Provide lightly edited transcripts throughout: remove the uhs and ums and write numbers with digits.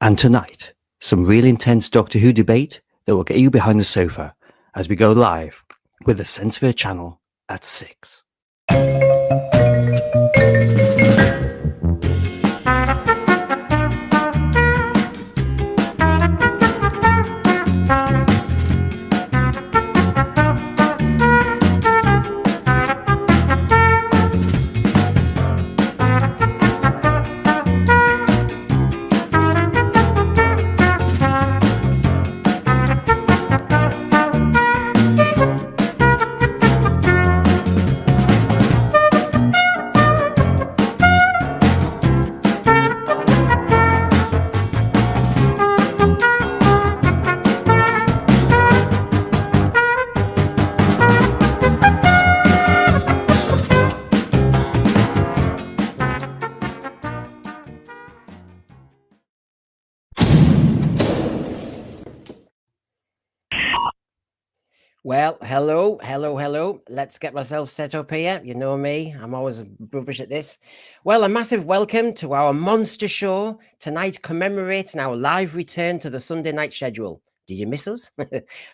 And tonight, some real intense Doctor Who debate that will get you behind the sofa as we go live with the Sensor channel at 6. Well, hello. Let's get myself set up here. You know me, I'm always rubbish at this. Well, a massive welcome to our monster show tonight, commemorating our live return to the Sunday night schedule. Did you miss us?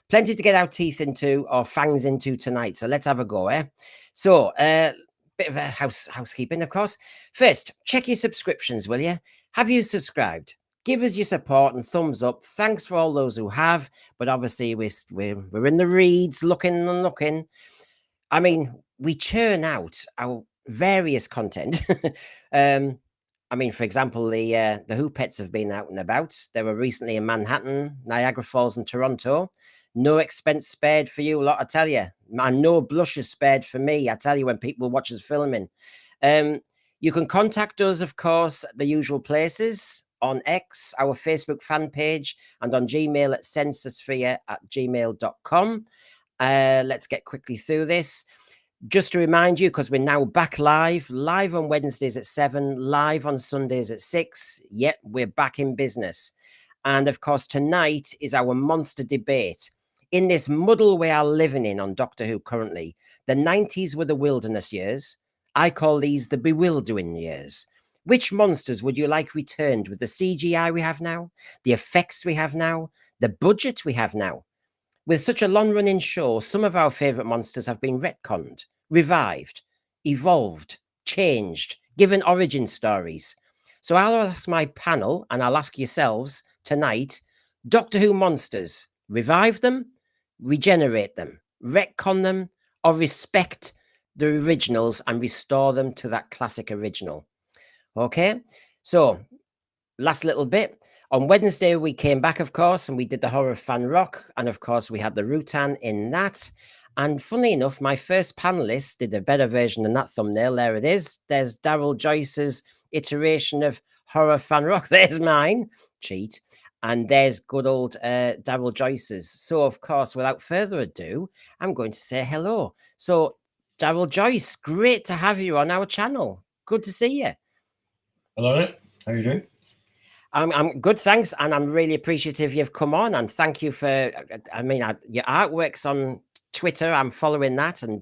Plenty to get our teeth into or fangs into tonight. So let's have a go, eh? So, bit of a housekeeping, of course. First, check your subscriptions, will you? Have you subscribed? Give us your support and thumbs up. Thanks for all those who have, but obviously we're in the reeds, looking and looking. I mean, we churn out our various content. I mean, for example, the Who Pets have been out and about. They were recently in Manhattan, Niagara Falls, and Toronto. No expense spared for you lot, I tell you. And no blushes spared for me, I tell you, when people watch us filming. You can contact us, of course, at the usual places. On X, our Facebook fan page, and on Gmail at sensorsphere@gmail.com. Let's get quickly through this. Just to remind you, because we're now back live on Wednesdays at 7, live on Sundays at 6. Yet we're back in business. And of course, tonight is our monster debate. In this muddle we are living in on Doctor Who currently, the 90s were the wilderness years. I call these the bewildering years. Which monsters would you like returned with the CGI we have now, the effects we have now, the budget we have now? With such a long-running show, some of our favourite monsters have been retconned, revived, evolved, changed, given origin stories. So I'll ask my panel, and I'll ask yourselves tonight, Doctor Who monsters, revive them, regenerate them, retcon them, or respect the originals and restore them to that classic original? Okay, so last little bit. On Wednesday, we came back, of course, and we did the Horror Fan Rock. And of course, we had the Rutan in that. And funnily enough, my first panelist did a better version than that thumbnail. There it is. There's Daryl Joyce's iteration of Horror Fan Rock. There's mine. Cheat. And there's good old Daryl Joyce's. So, of course, without further ado, I'm going to say hello. So, Daryl Joyce, great to have you on our channel. Good to see you. Hello, how are you doing? I'm good, thanks, and I'm really appreciative you've come on, and thank you for, I mean, your artwork's on Twitter, I'm following that, and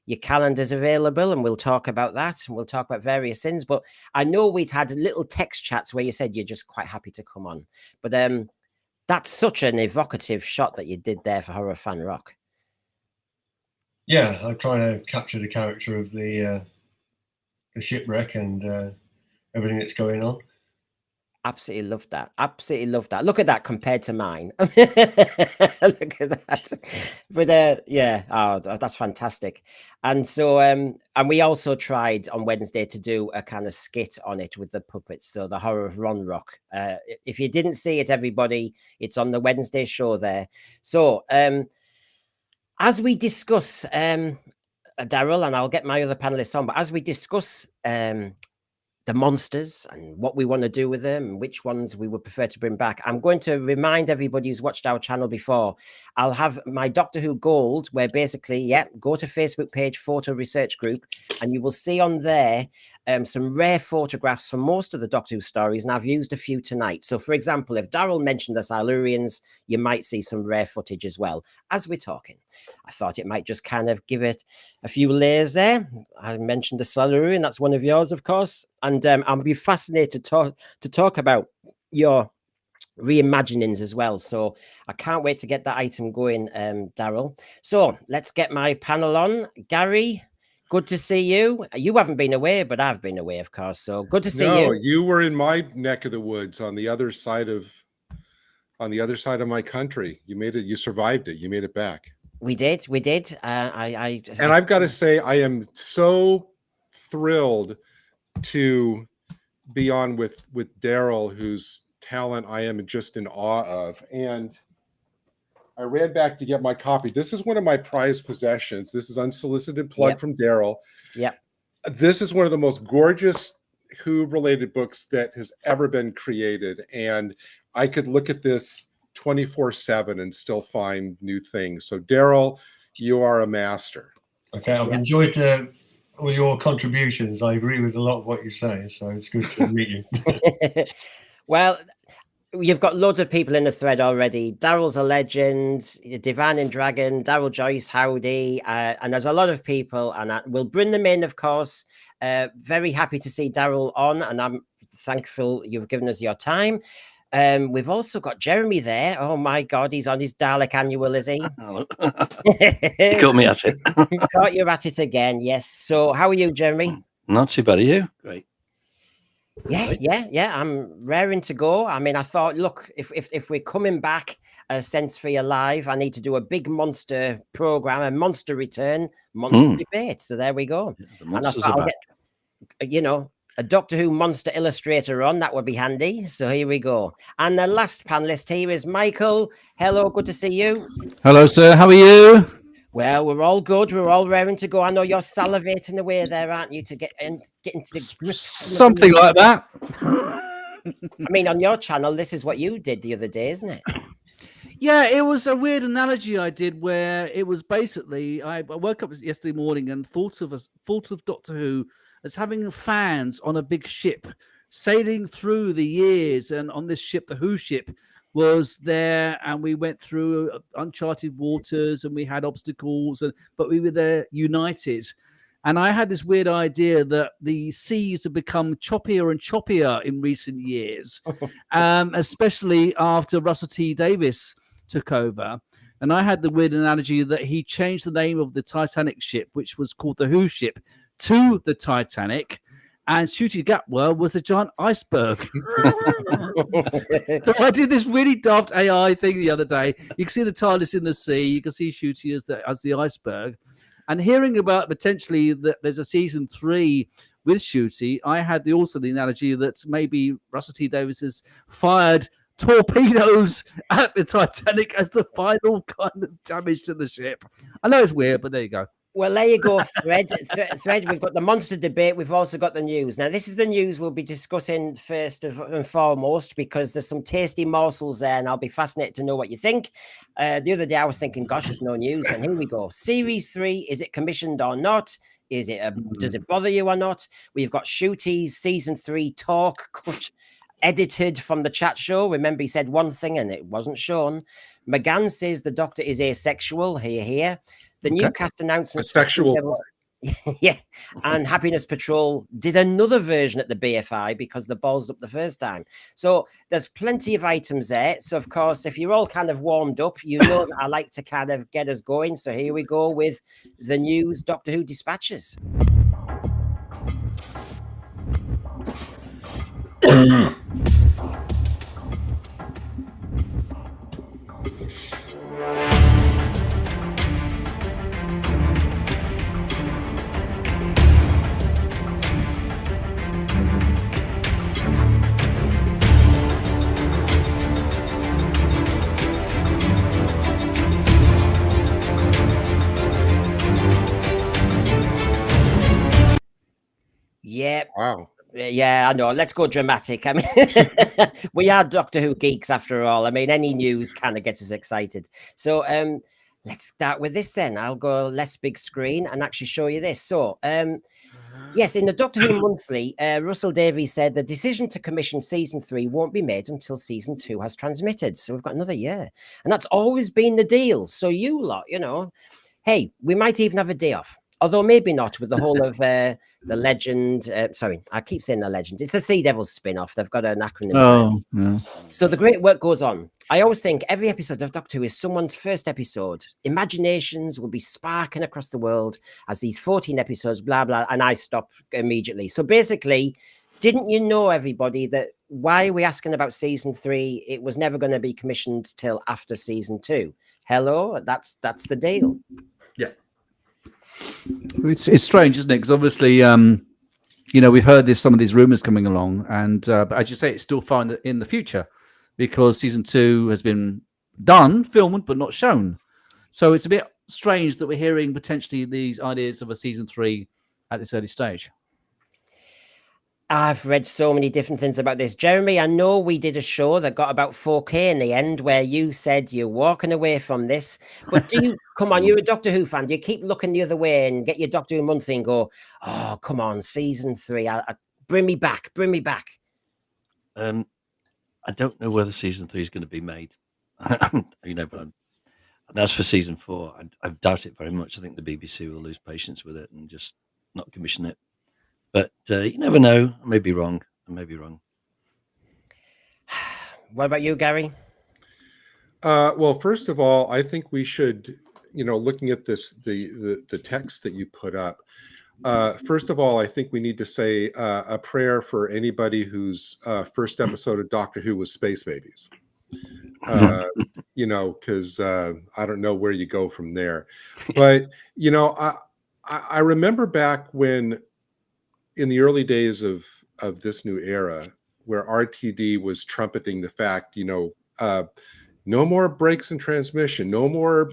your calendar's available, and we'll talk about that, and we'll talk about various things, but I know we'd had little text chats where you said you're just quite happy to come on, but that's such an evocative shot that you did there for Horror Fan Rock. Yeah, I'm trying to capture the character of the shipwreck and everything that's going on. Absolutely love that. Absolutely love that. Look at that compared to mine. Look at that. But yeah, oh, that's fantastic. And so, and we also tried on Wednesday to do a kind of skit on it with the puppets. So the Horror of Ron Rock. If you didn't see it, everybody, it's on the Wednesday show there. So as we discuss, Daryl, and I'll get my other panelists on, but as we discuss the monsters and what we want to do with them and which ones we would prefer to bring back, I'm going to remind everybody who's watched our channel before, I'll have my Doctor Who Gold, where basically, go to Facebook page, Photo Research Group, and you will see on there some rare photographs from most of the Doctor Who stories, and I've used a few tonight. So, for example, if Daryl mentioned the Silurians, you might see some rare footage as well. As we're talking, I thought it might just kind of give it a few layers there. I mentioned the Silurian, that's one of yours, of course, and I'll be fascinated to talk about your reimaginings as well. So I can't wait to get that item going, Daryl. So let's get my panel on. Gary, good to see you. You haven't been away, but I've been away, of course. So good to see No, you. you were in my neck of the woods on the other side of my country. You made it. You survived it. You made it back. We did. And I've got to say, I am so thrilled to be on with Daryl, whose talent I am just in awe of. And I ran back to get my copy. This is one of my prized possessions. This is unsolicited plug from Daryl. Yep. This is one of the most gorgeous Who-related books that has ever been created. And I could look at this 24/7 and still find new things. So Daryl, you are a master. Okay, I've enjoyed all your contributions. I agree with a lot of what you say, so it's good to meet you. Well, you've got loads of people in the thread already. Daryl's a legend, Divine and Dragon, Daryl Joyce, howdy, and there's a lot of people, and we'll bring them in, of course. Very happy to see Daryl on, and I'm thankful you've given us your time. We've also got Jeremy there. Oh my God, he's on his Dalek annual, is he? You caught me at it. Caught you at it again, yes. So how are you, Jeremy? Not too bad, are you? Great. Yeah. I'm raring to go. I mean, I thought, look, if we're coming back Sense for Your Live, I need to do a big monster program, a monster return, monster debate. So there we go. Yeah, the monsters are back. Get, a Doctor Who monster illustrator on, that would be handy. So here we go. And the last panelist here is Michael. Hello, good to see you. Hello, sir. How are you? Well, we're all good. We're all raring to go. I know you're salivating away there, aren't you, to get into the grips? Something like that. I mean, on your channel, this is what you did the other day, isn't it? Yeah, it was a weird analogy I did where it was basically I woke up yesterday morning and thought of Doctor Who as having fans on a big ship sailing through the years, and on this ship, the Who ship was there, and we went through uncharted waters, and we had obstacles, but we were there united. And I had this weird idea that the seas have become choppier and choppier in recent years, especially after Russell T Davies took over. And I had the weird analogy that he changed the name of the Titanic ship, which was called the Who ship, to the Titanic, and Ncuti Gatwa was a giant iceberg. So I did this really daft AI thing the other day. You can see the TARDIS in the sea. You can see Ncuti as the iceberg. And hearing about potentially that there's a season 3 with Ncuti, I had also the analogy that maybe Russell T Davies has fired torpedoes at the Titanic as the final kind of damage to the ship. I know it's weird, but there you go. Well, there you go, Thread. Thread, we've got the monster debate. We've also got the news. Now, this is the news we'll be discussing first and foremost, because there's some tasty morsels there, and I'll be fascinated to know what you think. The other day, I was thinking, gosh, there's no news. And here we go. Series 3, is it commissioned or not? Is it? Does it bother you or not? We've got Ncuti's season 3 talk cut, edited from the chat show. Remember, he said one thing and it wasn't shown. Mcgann says the Doctor is asexual. Here. The new cast announcements. Asexual. Yeah. And Happiness Patrol did another version at the BFI because the balls up the first time. So there's plenty of items there. So, of course, if you're all kind of warmed up, you know that I like to kind of get us going. So here we go with the news Doctor Who dispatches. Yeah. Wow. Yeah, I know. Let's go dramatic. I mean, we are Doctor Who geeks after all. I mean, any news kind of gets us excited. So let's start with this then. I'll go less big screen and actually show you this. So yes, in the Doctor Who Monthly, Russell Davies said the decision to commission season 3 won't be made until season 2 has transmitted. So we've got another year. And that's always been the deal. So you lot, hey, we might even have a day off. Although maybe not with the whole of the Legend. Sorry, I keep saying the Legend. It's the Sea Devils spin-off. They've got an acronym. Oh, yeah. So the great work goes on. I always think every episode of Doctor Who is someone's first episode. Imaginations will be sparking across the world as these 14 episodes, blah, blah, and I stop immediately. So basically, didn't you know, everybody, that why are we asking about season 3? It was never going to be commissioned till after season 2. Hello, that's the deal. Yeah. It's strange, isn't it? Because obviously, we've heard some of these rumors coming along, and but as you say, it's still far in the future because season 2 has been done, filmed, but not shown. So it's a bit strange that we're hearing potentially these ideas of a season 3 at this early stage. I've read so many different things about this. Jeremy, I know we did a show that got about 4K in the end where you said you're walking away from this. But do you, come on, you're a Doctor Who fan. Do you keep looking the other way and get your Doctor Who monthly and go, oh, come on, season 3, bring me back, bring me back? I don't know whether season 3 is going to be made. But and as for season 4, I doubt it very much. I think the BBC will lose patience with it and just not commission it. But you never know. I may be wrong. What about you, Gary? Well, first of all, I think we should, looking at this, the text that you put up. First of all, I think we need to say a prayer for anybody whose first episode of Doctor Who was Space Babies. Because I don't know where you go from there. But I remember back when, in the early days of this new era, where RTD was trumpeting the fact, no more breaks in transmission, no more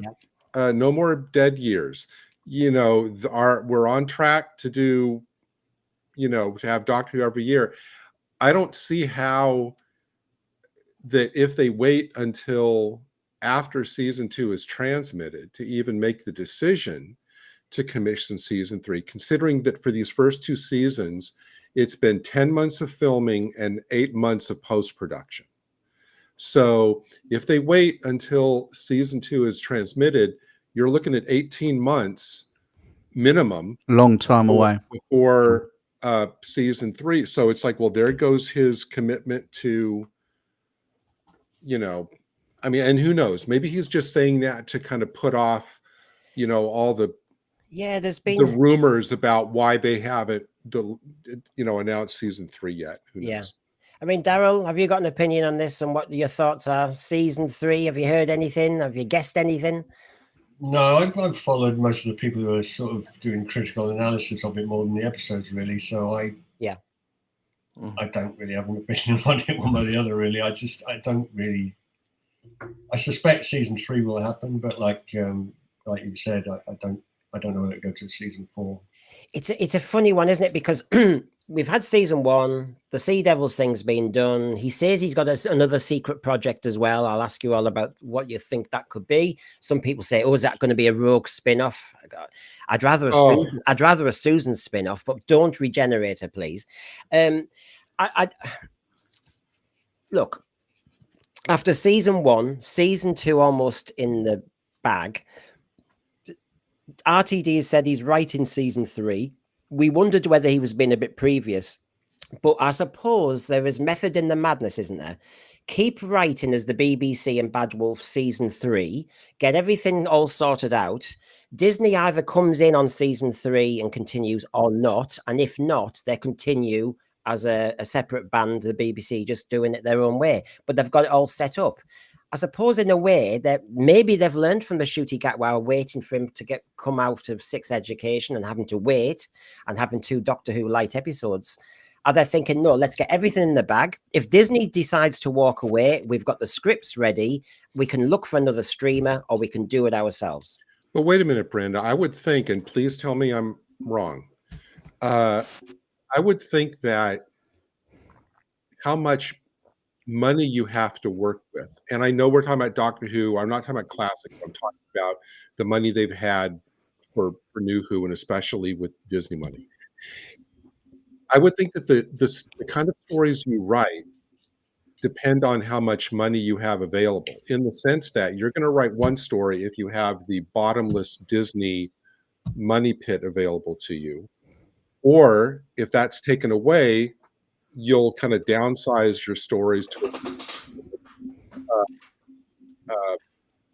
dead years. We're on track to do, to have Doctor Who every year. I don't see how that if they wait until after season 2 is transmitted to even make the decision to commission season 3, considering that for these first 2 seasons, it's been 10 months of filming and 8 months of post-production. So if they wait until season 2 is transmitted, you're looking at 18 months minimum. Long time away. Before season 3. So it's like, well, there goes his commitment to, and who knows? Maybe he's just saying that to kind of put off, all the there's been the rumors about why they haven't, announced season 3 yet. Who knows? I mean, Daryl, have you got an opinion on this and what your thoughts are? Season 3, have you heard anything? Have you guessed anything? No, I've followed most of the people who are sort of doing critical analysis of it more than the episodes, really. So I don't really have an opinion on it one way or the other, really. I don't really. I suspect season 3 will happen, but like you said, I don't know whether it go to season 4. It's a funny one, isn't it? Because we've had season 1, the Sea Devils thing's been done. He says he's got another secret project as well. I'll ask you all about what you think that could be. Some people say, "Oh, is that going to be a Rogue spin-off?" I'd rather a Susan spin-off, but don't regenerate her, please. Look, after season 1, season 2 almost in the bag. RTD has said he's writing season 3. We wondered whether he was being a bit previous, but I suppose there is method in the madness, isn't there? Keep writing as the BBC and Bad Wolf season 3, get everything all sorted out. Disney either comes in on season 3 and continues or not, and if not, they continue as a separate band, the BBC, just doing it their own way. But they've got it all set up. I suppose in a way that maybe they've learned from the Ncuti gap while waiting for him to come out of 6 Education and having to wait and having 2 Doctor Who light episodes. Are they thinking, no, let's get everything in the bag? If Disney decides to walk away, we've got the scripts ready. We can look for another streamer or we can do it ourselves. Well, wait a minute, Brenda. I would think, and please tell me I'm wrong. I would think that how much money you have to work with. And I know we're talking about Doctor Who. I'm not talking about classic. I'm talking about the money they've had for New Who, and especially with Disney money. I would think that the kind of stories you write depend on how much money you have available, in the sense that you're going to write one story if you have the bottomless Disney money pit available to you. Or if that's taken away, you'll kind of downsize your stories to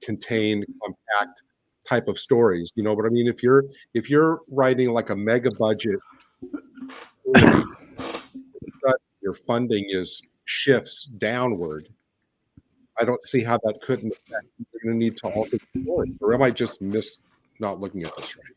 contain compact type of stories. You know what I mean? If you're writing like a mega budget story, your funding shifts downward. I don't see how that couldn't affect. You're going to need to alter the story, or am I just not looking at this right?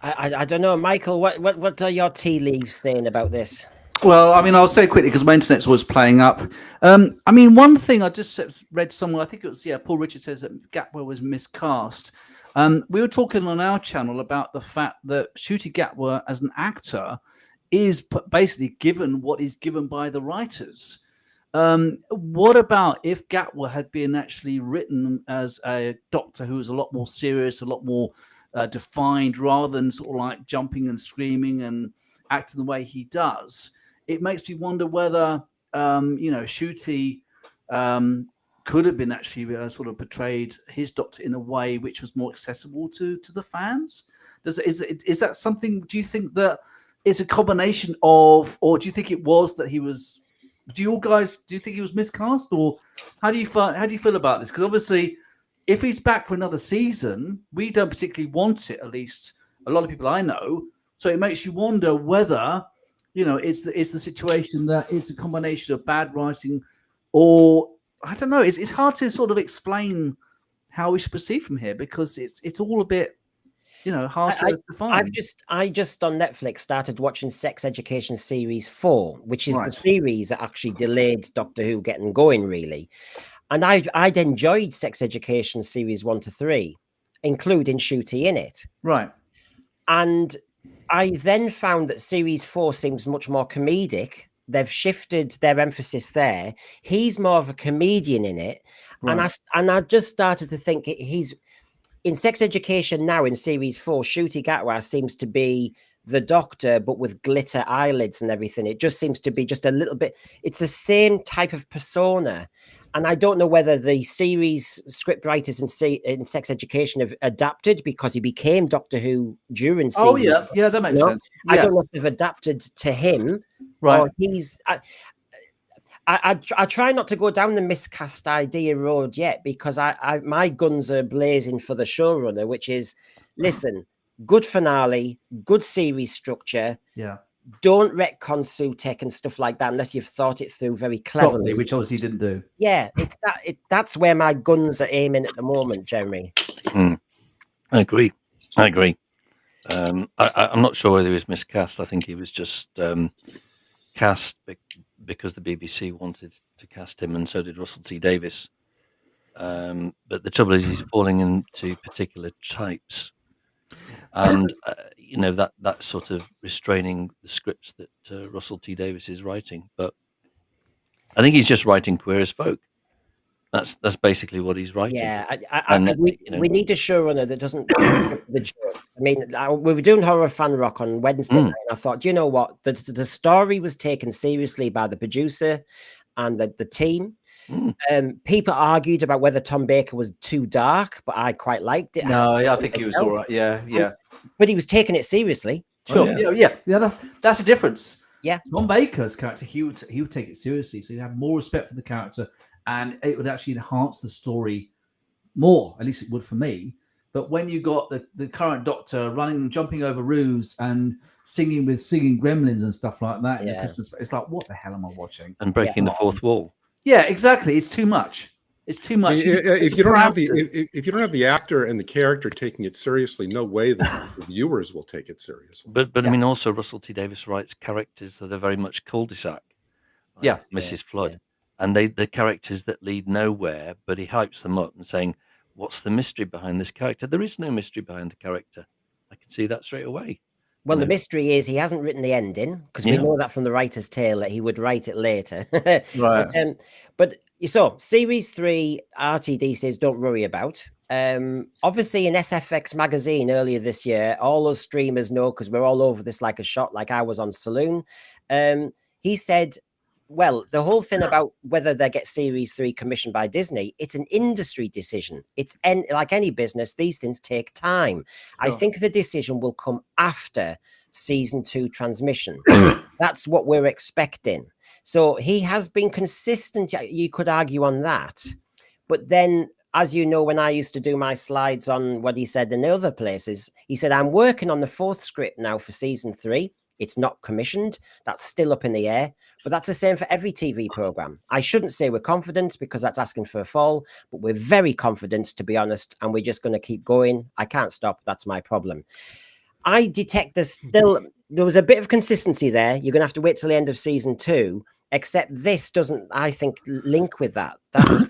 I don't know, Michael. What are your tea leaves saying about this? Well, I mean, I'll say quickly because my internet's always playing up. I mean, one thing I just read somewhere, I think it was, Paul Richards says that Gatwa was miscast. We were talking on our channel about the fact that Ncuti Gatwa as an actor is basically given what is given by the writers. What about if Gatwa had been actually written as a doctor who was a lot more serious, a lot more defined, rather than sort of like jumping and screaming and acting the way he does? It makes me wonder whether, Ncuti could have been actually sort of portrayed his doctor in a way which was more accessible to the fans. Is that something? Do you think that it's a combination of, or do you think it was that he was? Do you think he was miscast, or how do you feel about this? Because obviously, if he's back for another season, we don't particularly want it. At least a lot of people I know. So it makes you wonder whether, it's the situation that it's a combination of bad writing, or I don't know. It's hard to sort of explain how we should proceed from here because it's all a bit, hard to define. I just on Netflix started watching Sex Education Series 4, which is the series that actually delayed Doctor Who getting going, really. And I'd enjoyed Sex Education Series 1 to 3, including Ncuti in it. Right. And I then found that Series 4 seems much more comedic. They've shifted their emphasis there. He's more of a comedian in it. Right. And I just started to think he's in Sex Education now in Series 4, Ncuti Gatwa seems to be the Doctor, but with glitter eyelids and everything. It just seems to be just a little bit, it's the same type of persona. And I don't know whether the series script writers in Sex Education have adapted because he became Doctor Who during series. Oh, yeah. Yeah, that makes sense. Yes. I don't know if they've adapted to him. Right. Or he's... I try not to go down the miscast idea road yet because my guns are blazing for the showrunner, which is, listen, good finale, good series structure. Yeah. Don't retcon Sutek and stuff like that unless you've thought it through very cleverly. Which obviously he didn't do. Yeah, that's where my guns are aiming at the moment, Jeremy. I agree. I'm not sure whether he was miscast. I think he was just cast because the BBC wanted to cast him, and so did Russell T Davies. But the trouble is, he's falling into particular types, and that sort of restraining the scripts that Russell T Davies is writing. But I think he's just writing queer as folk. That's basically what he's writing. Yeah, we need a showrunner that doesn't the joke. I mean, we were doing Horror Fan Rock on Wednesday night, and I thought, you know what, the story was taken seriously by the producer and the team. People argued about whether Tom Baker was too dark, but I quite liked it. No, I think he was all right. Yeah. But he was taking it seriously. Sure. Oh, yeah. That's the difference. Yeah. Tom Baker's character, he would take it seriously, so you have more respect for the character, and it would actually enhance the story more. At least it would for me. But when you got the current Doctor running and jumping over roofs and singing gremlins and stuff like that in the Christmas, it's like, what the hell am I watching? And breaking the fourth wall. Yeah, exactly. It's too much. It's too much. If you don't have the actor and the character taking it seriously, no way that the viewers will take it seriously. But I mean, also Russell T Davies writes characters that are very much cul-de-sac. Like Mrs. Flood, and the characters that lead nowhere, but he hypes them up and saying, "What's the mystery behind this character?" There is no mystery behind the character. I can see that straight away. Well, the mystery is he hasn't written the ending because we know that from the writer's tale that he would write it later. Right. But so series 3, RTD says don't worry about. Obviously in SFX magazine earlier this year, all those streamers know because we're all over this like a shot, like I was on Saloon. He said Well, the whole thing about whether they get Series 3 commissioned by Disney, it's an industry decision. It's like any business, these things take time. Sure. I think the decision will come after season 2 transmission. That's what we're expecting. So he has been consistent. You could argue on that. But then, as you know, when I used to do my slides on what he said in other places, he said, I'm working on the 4th script now for season 3. It's not commissioned. That's still up in the air. But that's the same for every TV program. I shouldn't say we're confident because that's asking for a fall, but we're very confident, to be honest, and we're just going to keep going. I can't stop. That's my problem. I detect there was a bit of consistency there. You're going to have to wait till the end of season 2, except this doesn't, I think, link with that.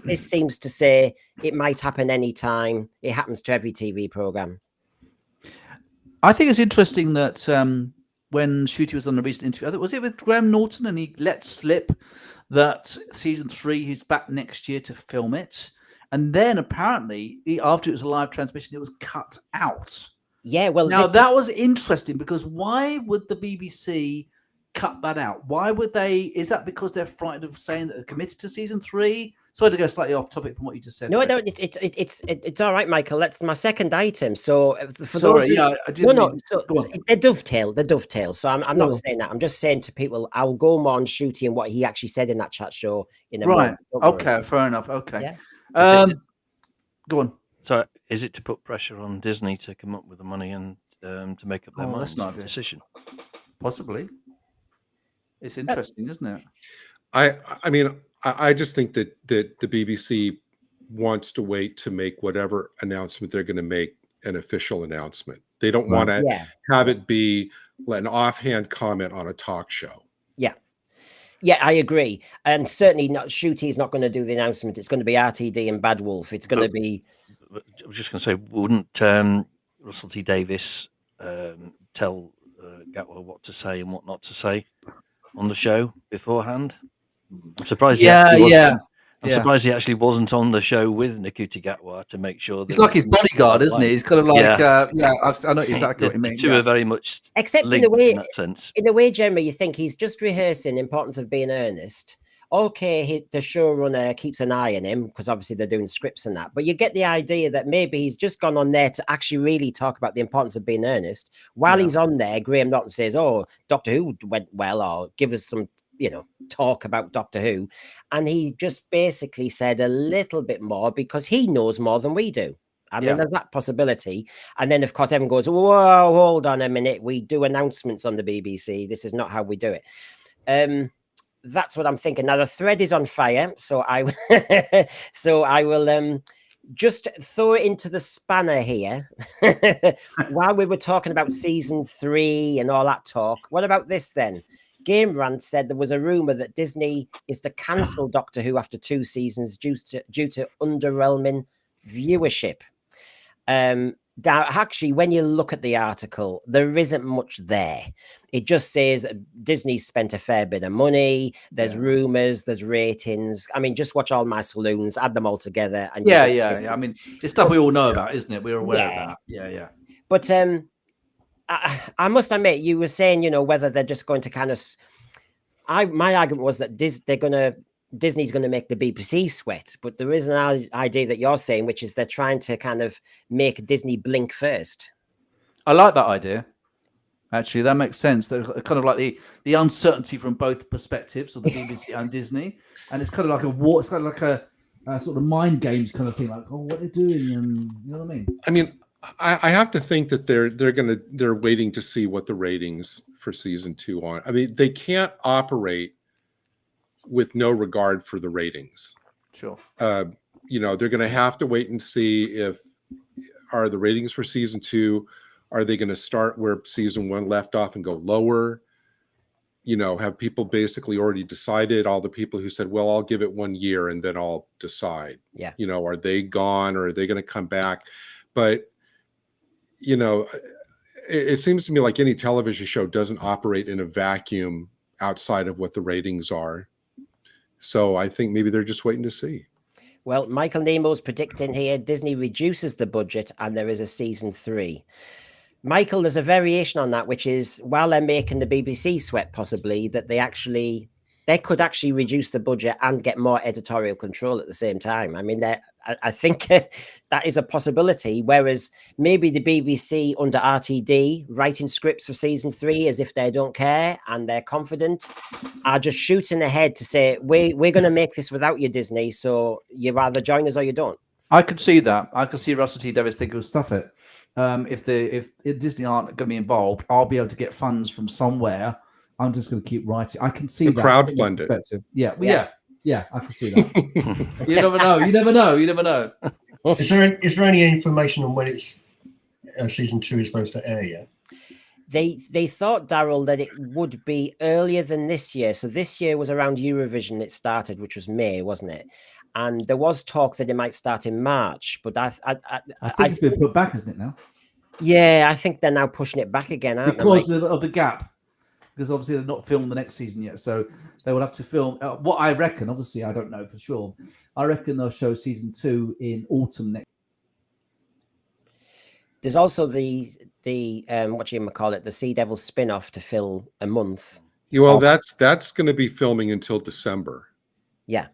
This seems to say it might happen anytime. It happens to every TV program. I think it's interesting that when Ncuti was on the recent interview, was it with Graham Norton, and he let slip that season 3 he's back next year to film it, and then apparently after it was a live transmission, it was cut out. Yeah, well, now that was interesting because why would the BBC cut that out? Why would they? Is that because they're frightened of saying that they're committed to season 3? Sorry to go slightly off topic from what you just said. No, I don't. It's all right, Michael. That's my second item. So for those, they dovetail. So I'm not saying that. I'm just saying to people, I'll go more on Ncuti and what he actually said in that chat show. In a right. Okay. Fair enough. Okay. Yeah. Go on. So, is it to put pressure on Disney to come up with the money and to make up their minds? That's not a decision. Possibly. It's interesting, isn't it? I mean, I just think that the BBC wants to wait to make whatever announcement they're going to make an official announcement. They don't want to have it be an offhand comment on a talk show. Yeah, I agree. And certainly Ncuti is not going to do the announcement. It's going to be RTD and Bad Wolf. It's going to be... I was just going to say, wouldn't Russell T Davies tell Gatwa what to say and what not to say on the show beforehand? I'm surprised I'm surprised he actually wasn't on the show with Ncuti Gatwa to make sure that he's like his bodyguard, isn't he? He's kind of like I know exactly what you mean. The two are very much except linked in that sense. In a way, Jeremy, you think he's just rehearsing the importance of being earnest. Okay, the showrunner keeps an eye on him because obviously they're doing scripts and that. But you get the idea that maybe he's just gone on there to actually really talk about the importance of being earnest. While he's on there, Graham Norton says, "Oh, Doctor Who went well," or give us some, talk about Doctor Who. And he just basically said a little bit more because he knows more than we do. I mean, there's that possibility. And then, of course, everyone goes, "Whoa, hold on a minute. We do announcements on the BBC. This is not how we do it." That's what I'm thinking. Now the thread is on fire, so I will just throw it into the spanner here. While we were talking about season 3 and all that talk, what about this then? Game Rant said there was a rumor that Disney is to cancel Doctor Who after 2 seasons due to underwhelming viewership. Actually, when you look at the article, there isn't much there. It just says Disney spent a fair bit of money. There's rumors, there's ratings. I mean, just watch All My Saloons, add them all together. And I mean, it's stuff we all know about, isn't it? We're aware of that. Yeah. But I must admit, you were saying, whether they're just going to kind of... my argument was that Disney's going to make the BBC sweat, but there is an idea that you're saying, which is they're trying to kind of make Disney blink first. I like that idea. Actually, that makes sense. They're kind of like the uncertainty from both perspectives of the BBC and Disney, and it's kind of like a war. It's kind of like a sort of mind games kind of thing, like what they're doing, and you know what I mean. I mean, I have to think that they're waiting to see what the ratings for season 2 are. I mean, they can't operate with no regard for the ratings. Sure. They're going to have to wait and see if are the ratings for season 2, are they going to start where season 1 left off and go lower? Have people basically already decided, all the people who said, well, I'll give it 1 year and then I'll decide. Yeah. Are they gone or are they going to come back? But, it seems to me like any television show doesn't operate in a vacuum outside of what the ratings are. So I think maybe they're just waiting to see. Well, Michael Nemo's predicting here Disney reduces the budget and there is a season 3. Michael, there's a variation on that, which is while they're making the BBC sweat, possibly, that they actually they could actually reduce the budget and get more editorial control at the same time. I mean, I think that is a possibility. Whereas maybe the BBC under RTD writing scripts for season 3 as if they don't care and they're confident, are just shooting ahead to say, we're going to make this without you, Disney. So you either join us or you don't. I could see that. I could see Russell T Davies thinking, stuff it. If Disney aren't going to be involved, I'll be able to get funds from somewhere. I'm just going to keep writing. I can see that. Crowdfund it. Yeah, I can see that. You never know. You never know. Is there any information on when it's season 2 is supposed to air yet? They thought, Daryl, that it would be earlier than this year. So this year was around Eurovision it started, which was May, wasn't it? And there was talk that it might start in March, but I think it's been put back, isn't it now? Yeah, I think they're now pushing it back again, aren't because of the gap. Because obviously they're not filmed the next season yet, so they will have to film. What I reckon, obviously I don't know for sure. I reckon they'll show season 2 in autumn next. There's also the what you call it, the Sea Devils spin-off to fill a month. Well, that's going to be filming until December. Yeah,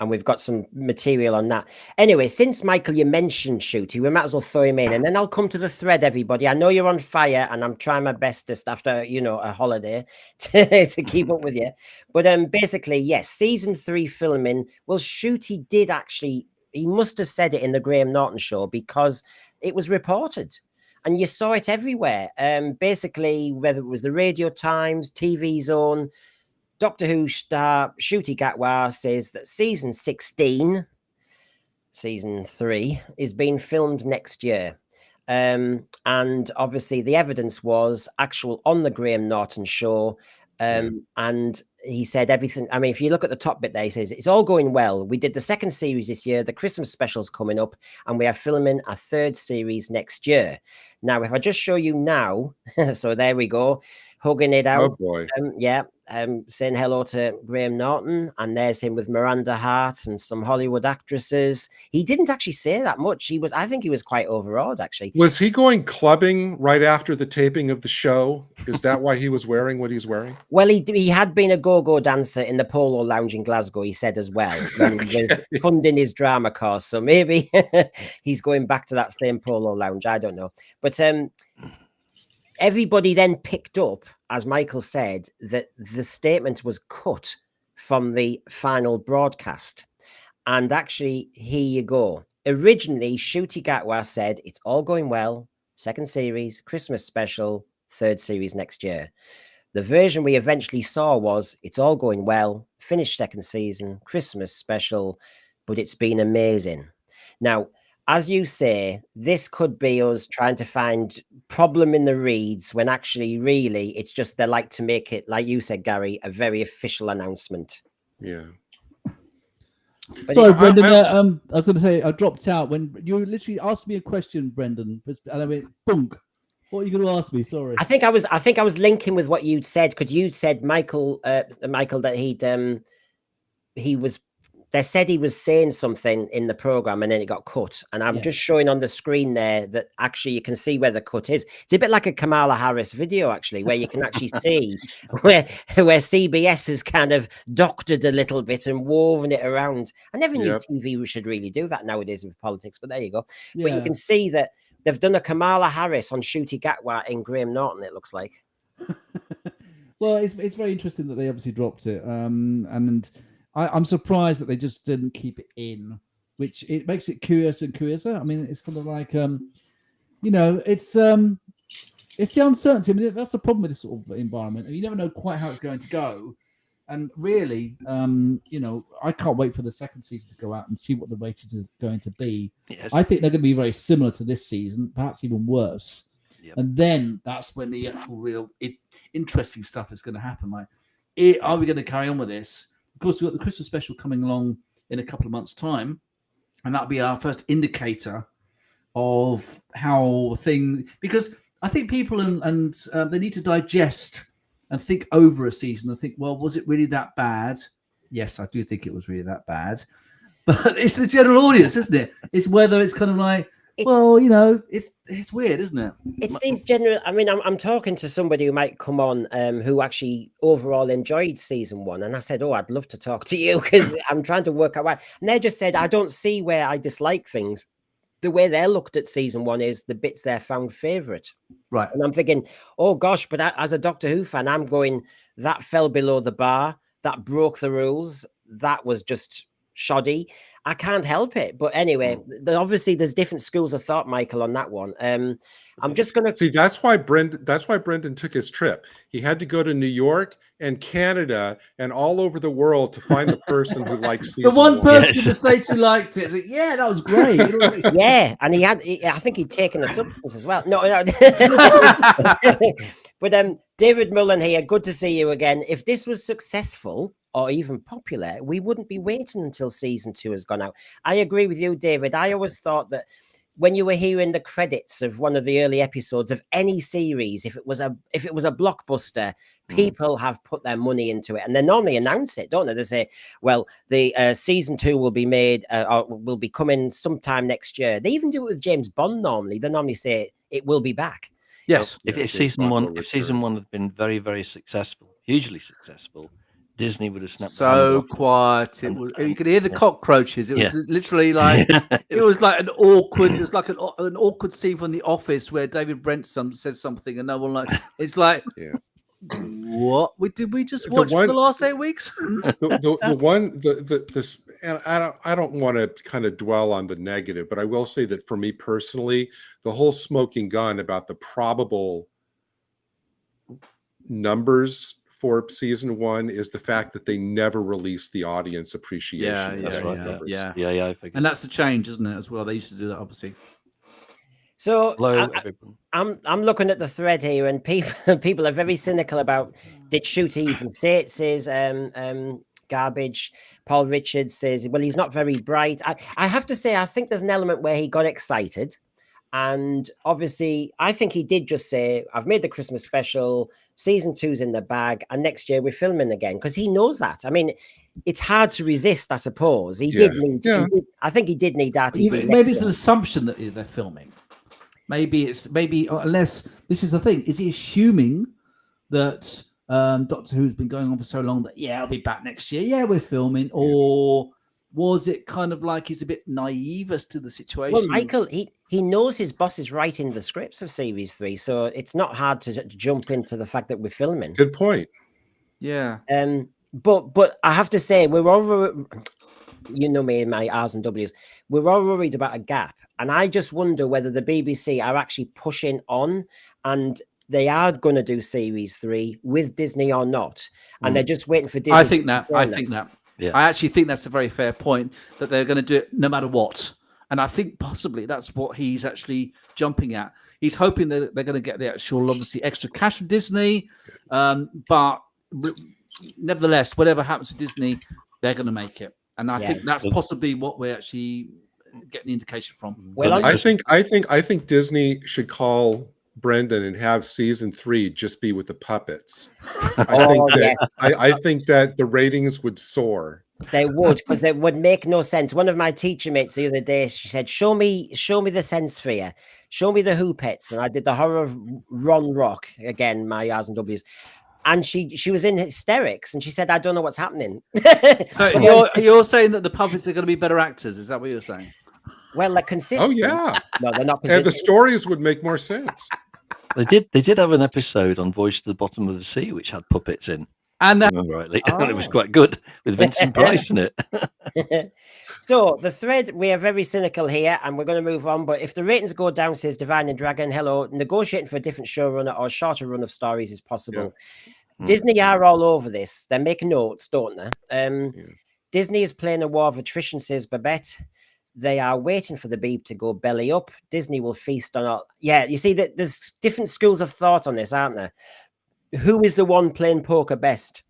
and we've got some material on that. Anyway, since Michael, you mentioned Ncuti, we might as well throw him in, and then I'll come to the thread. Everybody, I know you're on fire, and I'm trying my bestest after a holiday to keep up with you. But basically, yes, season 3 filming. Well, Ncuti did actually. He must have said it in the Graham Norton show because it was reported and you saw it everywhere. Basically, whether it was the Radio Times, TV Zone, Doctor Who star Ncuti Gatwa says that season 16, season 3, is being filmed next year. And obviously the evidence was actual on the Graham Norton show. And he said everything. I mean, if you look at the top bit there, he says it's all going well. We did the 2nd series this year. The Christmas special's coming up, and we are filming a 3rd series next year. Now, if I just show you now, so there we go, hugging it out. Oh boy. Saying hello to Graham Norton, and there's him with Miranda Hart and some Hollywood actresses. He didn't actually say that much. I think he was quite overawed, actually. Was he going clubbing right after the taping of the show? Is that why he was wearing what he's wearing? Well, he had been a go-go dancer in the Polo Lounge in Glasgow, he said as well, when he was funding his drama course. So maybe he's going back to that same Polo Lounge. I don't know. But everybody then picked up, as Michael said, that the statement was cut from the final broadcast. And actually, here you go. Originally, Ncuti Gatwa said, it's all going well. 2nd series, Christmas special, 3rd series next year. The version we eventually saw was, it's all going well, finished 2nd season, Christmas special, but it's been amazing. Now, as you say, this could be us trying to find problem in the reads when actually, really, it's just they like to make it, like you said, Gary, a very official announcement. Yeah. But sorry, Brendan. I was going to say I dropped out when you literally asked me a question, Brendan, and I went bunk. What are you going to ask me? Sorry. I think I was linking with what you'd said because you said Michael that they said he was saying something in the program and then it got cut. And I'm just showing on the screen there that actually you can see where the cut is. It's a bit like a Kamala Harris video, actually, where you can actually see where CBS has kind of doctored a little bit and woven it around. I never knew TV should really do that nowadays with politics, but there you go. Yeah. But you can see that they've done a Kamala Harris on Ncuti Gatwa in Graham Norton, it looks like. Well, it's very interesting that they obviously dropped it. And I'm surprised that they just didn't keep it in, which it makes it curious and curiouser. I mean, it's kind of like, it's the uncertainty. I mean, that's the problem with this sort of environment. You never know quite how it's going to go. And really, I can't wait for the 2nd season to go out and see what the ratings are going to be. Yes. I think they're going to be very similar to this season, perhaps even worse. Yep. And then that's when the actual real interesting stuff is going to happen. Like, are we going to carry on with this? Of course, we've got the Christmas special coming along in a couple of months' time, and that'll be our first indicator of how things. Because I think people and they need to digest and think over a season and think, well, was it really that bad? Yes, I do think it was really that bad, but it's the general audience, isn't it? It's whether it's kind of like, well, you know, it's weird, isn't it? It's these general. I mean, I'm talking to somebody who might come on who actually overall enjoyed season 1, and I said, "Oh, I'd love to talk to you because I'm trying to work out why." And they just said, "I don't see where I dislike things. The way they looked at season 1 is the bits they found favorite." Right. And I'm thinking, oh gosh, but as a Doctor Who fan, I'm going, that fell below the bar, that broke the rules, that was just shoddy. I can't help it. But anyway, obviously there's different schools of thought, Michael, on that one. I'm just gonna see, that's why Brendan took his trip. He had to go to New York and Canada and all over the world to find the person who likes season the one person Yes. in the States who liked it. Like, yeah, that was great. yeah, and I think he'd taken a substance as well. No. But David Mullen here, good to see you again. If this was successful or even popular, we wouldn't be waiting until season 2 has gone out. I agree with you, David. I always thought that when you were hearing the credits of one of the early episodes of any series, if it was a blockbuster, people have put their money into it, and they normally announce it, don't they? They say, "Well, the season 2 will be made or will be coming sometime next year." They even do it with James Bond. Normally, they normally say it will be back. Yes. If season 1 had been very, very successful, hugely successful, Disney would have snapped the hand So off. quiet. You could hear the cockroaches. It was literally like it was like an awkward. It was like an awkward scene from The Office where David Brent says something and no one like. It's like, what did we just watch for the last 8 weeks? And I don't want to kind of dwell on the negative, but I will say that for me personally, the whole smoking gun about the probable numbers for season 1 is the fact that they never released the audience appreciation. That's right. Numbers. Yeah. I figured. And that's the change, isn't it? As well, they used to do that, obviously. So hello, everyone. I'm looking at the thread here, and people are very cynical about, did Ncuti even say it? Says garbage. Paul Richards says, well, he's not very bright. I have to say, I think there's an element where he got excited. And obviously, I think he did just say, I've made the Christmas special, season 2's in the bag, and next year we're filming again, because he knows that. I mean, it's hard to resist, I suppose. He did need, I think he did need that. Maybe it's an assumption that they're filming. Maybe unless this is the thing, is he assuming that Doctor Who's been going on for so long that, I'll be back next year. Yeah, we're filming. Or was it kind of like he's a bit naive as to the situation? Well, Michael, he knows his boss is writing the scripts of series 3, so it's not hard to jump into the fact that we're filming. Good point. Yeah. But I have to say, we're all, you know me and my R's and W's, we're all worried about a gap. And I just wonder whether the BBC are actually pushing on and they are going to do series 3 with Disney or not. And they're just waiting for Disney. I think that. Yeah. I actually think that's a very fair point, that they're going to do it no matter what. And I think possibly that's what he's actually jumping at. He's hoping that they're going to get the actual, obviously, extra cash from Disney. But nevertheless, whatever happens with Disney, they're going to make it. And I think that's possibly what we're actually getting the indication from. Well, I think Disney should call Brendan and have season 3 just be with the puppets. I think that the ratings would soar. They would, because it would make no sense. One of my teacher mates the other day, she said, show me the sense sphere, show me the Who pets. And I did the horror of Ron Rock, again, my R's and W's. And she was in hysterics, and she said, I don't know what's happening. So you're saying that the puppets are going to be better actors? Is that what you're saying? Well, they're consistent. Oh, yeah. No, they're not consistent. And the stories would make more sense. They did have an episode on Voyage to the Bottom of the Sea which had puppets in. And remember rightly. And it was quite good with Vincent Price in it. So the thread, we are very cynical here, and we're going to move on. But if the ratings go down, says Divine and Dragon, hello, negotiating for a different showrunner or shorter run of stories is possible. Yeah. Disney are all over this. They make notes, don't they? Disney is playing a war of attrition, says Babette. They are waiting for the beep to go belly up. Disney will feast on all. Yeah, you see that there's different schools of thought on this, aren't there? Who is the one playing poker best?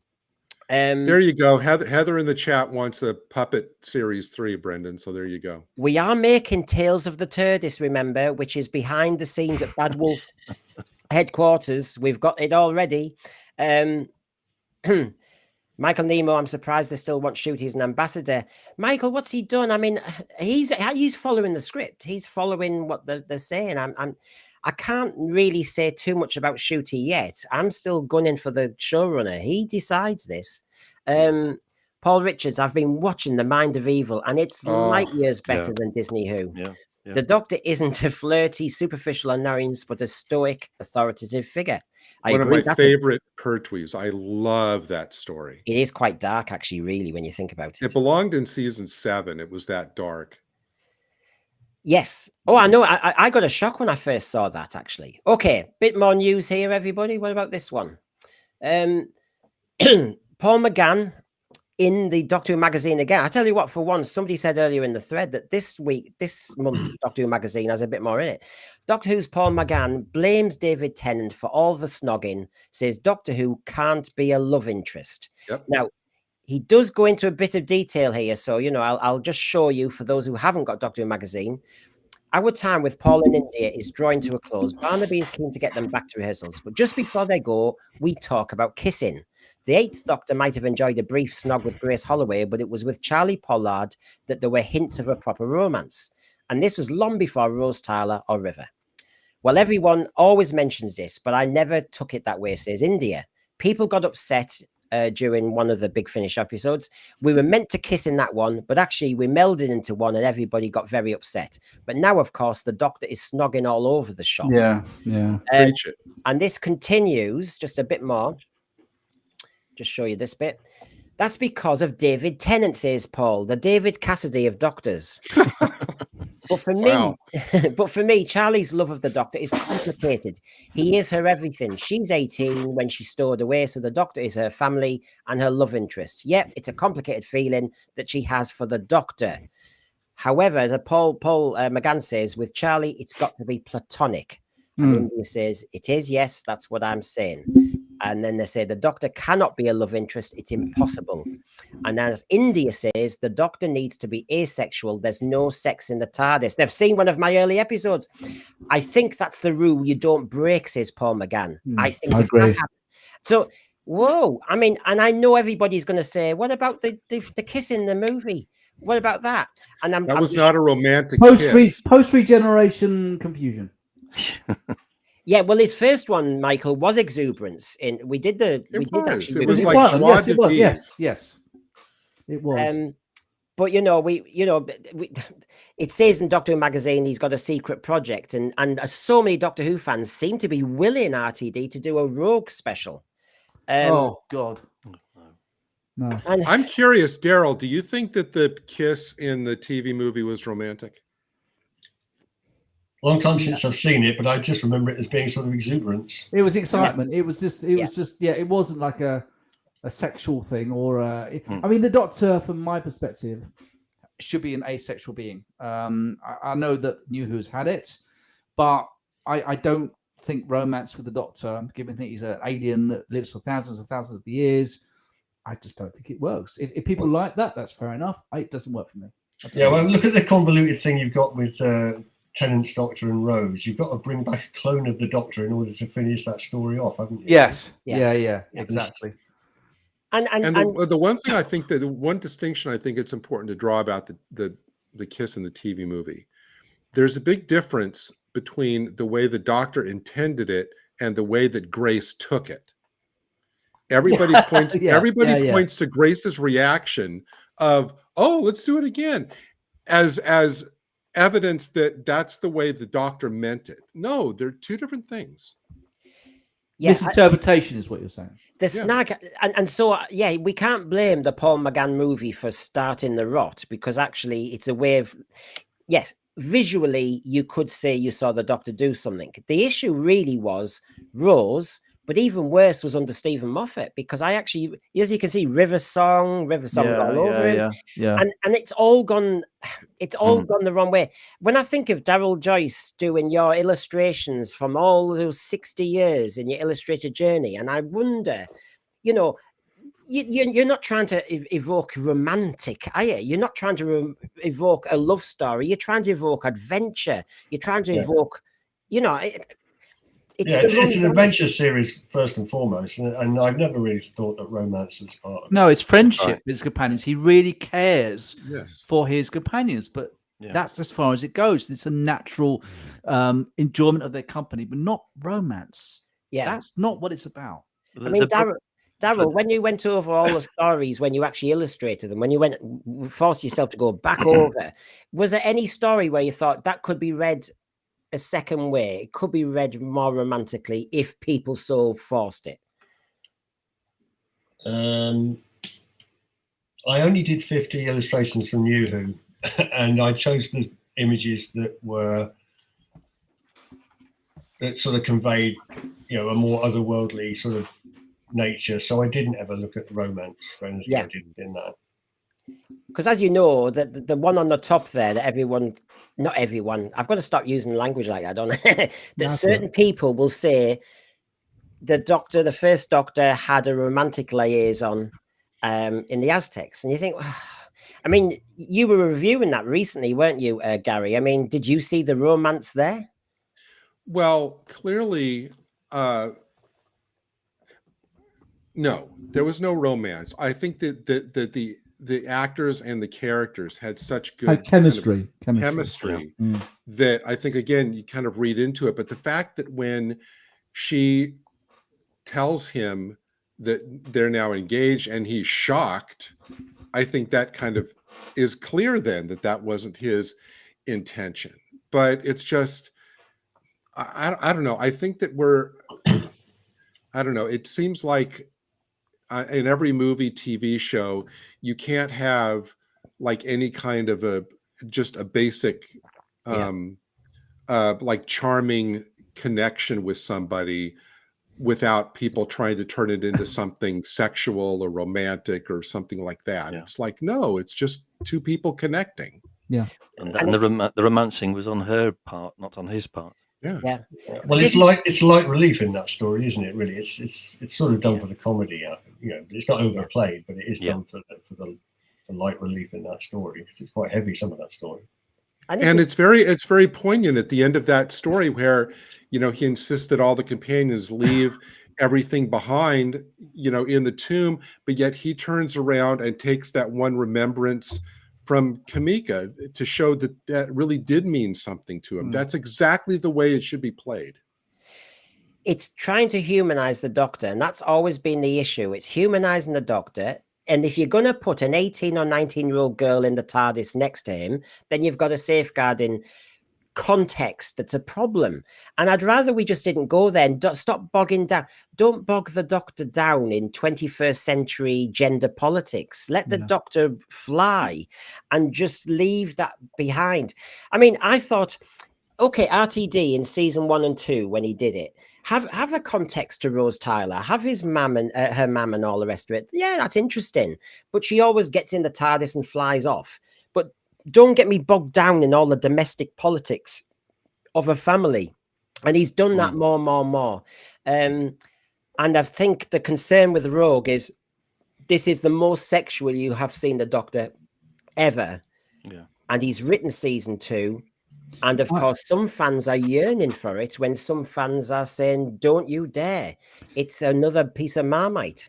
There you go. Heather in the chat wants a puppet series 3, Brendan. So there you go. We are making Tales of the TARDIS, remember, which is behind the scenes at Bad Wolf headquarters. We've got it already. Michael Nemo, I'm surprised they still want Ncuti as an ambassador. Michael, what's he done? I mean, he's following the script. He's following what they're saying. I can't really say too much about Ncuti yet. I'm still gunning for the showrunner. He decides this. Paul Richards, I've been watching The Mind of Evil, and it's light years better than Disney Who. Yeah. The Doctor isn't a flirty, superficial annoyance, but a stoic, authoritative figure. One of my favorite Pertwees. I love that story. It is quite dark, actually, really, when you think about it. It belonged in season 7. It was that dark. Yes. Oh, I know. I got a shock when I first saw that, actually. Okay, bit more news here, everybody. What about this one? Paul Mcgann in the Doctor Who magazine again. I tell you what, for once, somebody said earlier in the thread that this month's Doctor Who magazine has a bit more in it. Doctor Who's Paul Mcgann blames David Tennant for all the snogging, says Doctor Who can't be a love interest. Yep. Now, he does go into a bit of detail here, so, I'll just show you for those who haven't got Doctor Who magazine. Our time with Paul in India is drawing to a close. Barnaby is keen to get them back to rehearsals, but just before they go, we talk about kissing. The 8th Doctor might have enjoyed a brief snog with Grace Holloway, but it was with Charlie Pollard that there were hints of a proper romance. And this was long before Rose Tyler or River. Well, everyone always mentions this, but I never took it that way, says India. People got upset during one of the Big Finish episodes. We were meant to kiss in that one, but actually we melded into one and everybody got very upset. But now, of course, the Doctor is snogging all over the shop. Yeah. And this continues just a bit more. Just show you this bit. That's because of David Tennant, says Paul, the David Cassidy of doctors. But for me, Charlie's love of the Doctor is complicated. He is her everything. She's 18 when she's stored away, so the Doctor is her family and her love interest. Yep, it's a complicated feeling that she has for the Doctor. However, the Paul Mcgann says, with Charlie, it's got to be platonic. And India says, it is, yes, that's what I'm saying. And then they say the Doctor cannot be a love interest. It's impossible. And as India says, the Doctor needs to be asexual. There's no sex in the TARDIS. They've seen one of my early episodes. I think that's the rule you don't break, says Paul Mcgann. I think if that happens. So, whoa. I mean, and I know everybody's going to say, what about the kiss in the movie? What about that? And that was not a romantic kiss. Post-regeneration confusion. Yeah, well, his first one, Michael, was exuberance. Yes, it was. But it says in Doctor Who magazine he's got a secret project, and so many Doctor Who fans seem to be willing RTD to do a Rogue special. Oh God. No. I'm curious, Daryl, do you think that the kiss in the TV movie was romantic? Long time since I've seen it, but I just remember it as being sort of exuberance. It was excitement. It was just. It wasn't like a sexual thing or. I mean, the Doctor, from my perspective, should be an asexual being. I know that New Who's had it, but I don't think romance with the Doctor, given that he's an alien that lives for thousands and thousands of years, I just don't think it works. If people like that, that's fair enough. It doesn't work for me. Yeah, well, look at the convoluted thing you've got with Tennant's Doctor and Rose. You've got to bring back a clone of the Doctor in order to finish that story off, haven't you? Yes. Yeah. Exactly. And the one thing I think that the one distinction I think it's important to draw about the kiss in the TV movie, there's a big difference between the way the Doctor intended it and the way that Grace took it. Everybody points. Points to Grace's reaction of, "Oh, let's do it again," as evidence that that's the way the Doctor meant it. No, they're two different things. Misinterpretation is what you're saying. The snag, and so we can't blame the Paul Mcgann movie for starting the rot, because actually it's a way of, yes, visually you could say you saw the Doctor do something. The issue really was Rose, but even worse was under Stephen Moffat, because I actually, as you can see, River Song all over him. Yeah. And it's all gone the wrong way. When I think of Daryl Joyce doing your illustrations from all those 60 years in your illustrator journey, and I wonder, you're not trying to evoke romantic, are you? You're not trying to evoke a love story. You're trying to evoke adventure. You're trying to evoke, it's an adventure series first and foremost, and I've never really thought that romance was part of it. No, it's friendship with his companions. He really cares for his companions, but that's as far as it goes. It's a natural enjoyment of their company, but not romance. Yeah, that's not what it's about. I mean, Daryl, when you went over all the stories, when you actually illustrated them, when you forced yourself to go back over, was there any story where you thought that could be read a second way? It could be read more romantically if people so forced it? I only did 50 illustrations from Yoo-Hoo, and I chose the images that sort of conveyed, a more otherworldly sort of nature. So I didn't ever look at the romance for anything I did in that. Because as you know, the one on the top there that not everyone, I've got to stop using language like that, don't I? That certain people will say the first Doctor had a romantic liaison in the Aztecs. And you think, I mean, you were reviewing that recently, weren't you, Gary? I mean, did you see the romance there? Well, clearly, no, there was no romance. I think that the actors and the characters had such good chemistry that I think, again, you kind of read into it. But the fact that when she tells him that they're now engaged and he's shocked, I think that kind of is clear then that wasn't his intention. But it's just, I don't know. I think that I don't know. It seems like in every movie, TV show, you can't have like any kind of just a basic, like charming connection with somebody without people trying to turn it into something sexual or romantic or something like that. Yeah. It's like, no, it's just two people connecting. Yeah. And the romancing was on her part, not on his part. Yeah. Well, it's light relief in that story, isn't it? Really, it's sort of done for the comedy. It's not overplayed, but it is done for the light relief in that story, because it's quite heavy, some of that story. And it's very poignant at the end of that story where, he insists that all the companions leave everything behind, in the tomb, but yet he turns around and takes that one remembrance from Kamika to show that really did mean something to him. That's exactly the way it should be played. It's trying to humanize the Doctor, and that's always been the issue. It's humanizing the Doctor. And if you're going to put an 18 or 19-year-old girl in the TARDIS next to him, then you've got a safeguarding context that's a problem. And I'd rather we just didn't go there and stop bogging down. Don't bog the Doctor down in 21st century gender politics. Let the Doctor fly and just leave that behind. I mean, I thought, okay, RTD in season 1 and 2, when he did it, have a context to Rose Tyler, have his mum and her mum and all the rest of it. Yeah, that's interesting. But she always gets in the TARDIS and flies off. But don't get me bogged down in all the domestic politics of a family. And he's done that more. And I think the concern with Rogue is this is the most sexual you have seen the Doctor ever. Yeah. And he's written season 2. And of course, some fans are yearning for it when some fans are saying, don't you dare. It's another piece of Marmite.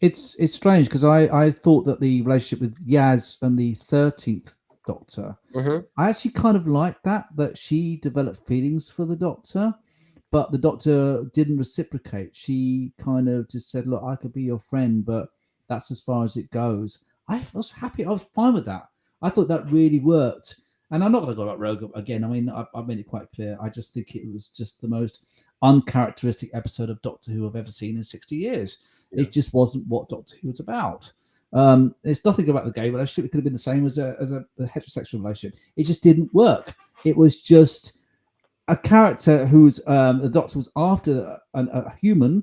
It's strange because I thought that the relationship with Yaz and the 13th Doctor, I actually kind of liked that she developed feelings for the Doctor, but the Doctor didn't reciprocate. She kind of just said, look, I could be your friend, but that's as far as it goes. I was happy. I was fine with that. I thought that really worked. And I'm not going to go about Rogue again. I mean, I've made it quite clear. I just think it was just the most uncharacteristic episode of Doctor Who I've ever seen in 60 years. Yeah. It just wasn't what Doctor Who was about. There's nothing about the gay relationship. It could have been the same as a heterosexual relationship. It just didn't work. It was just a character who's the Doctor was after a human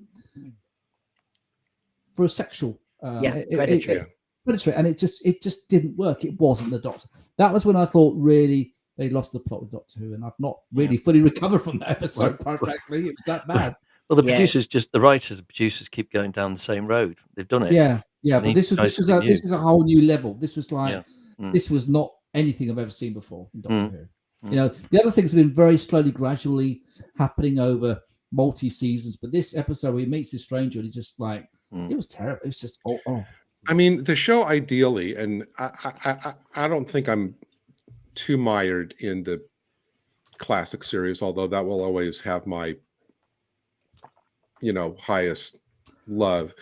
for a sexual. Predatory. And it just didn't work. It wasn't the Doctor. That was when I thought really they lost the plot with Doctor Who, and I've not really fully recovered from that episode. Quite frankly, it was that bad. Well, the writers and producers keep going down the same road. They've done it. Yeah. But this was a whole new level. This was like this was not anything I've ever seen before in Doctor Who. The other things have been very slowly, gradually happening over multi-seasons, but this episode where he meets this stranger and he just like it was terrible. It was just I mean, the show ideally, and I don't think I'm too mired in the classic series, although that will always have my highest love,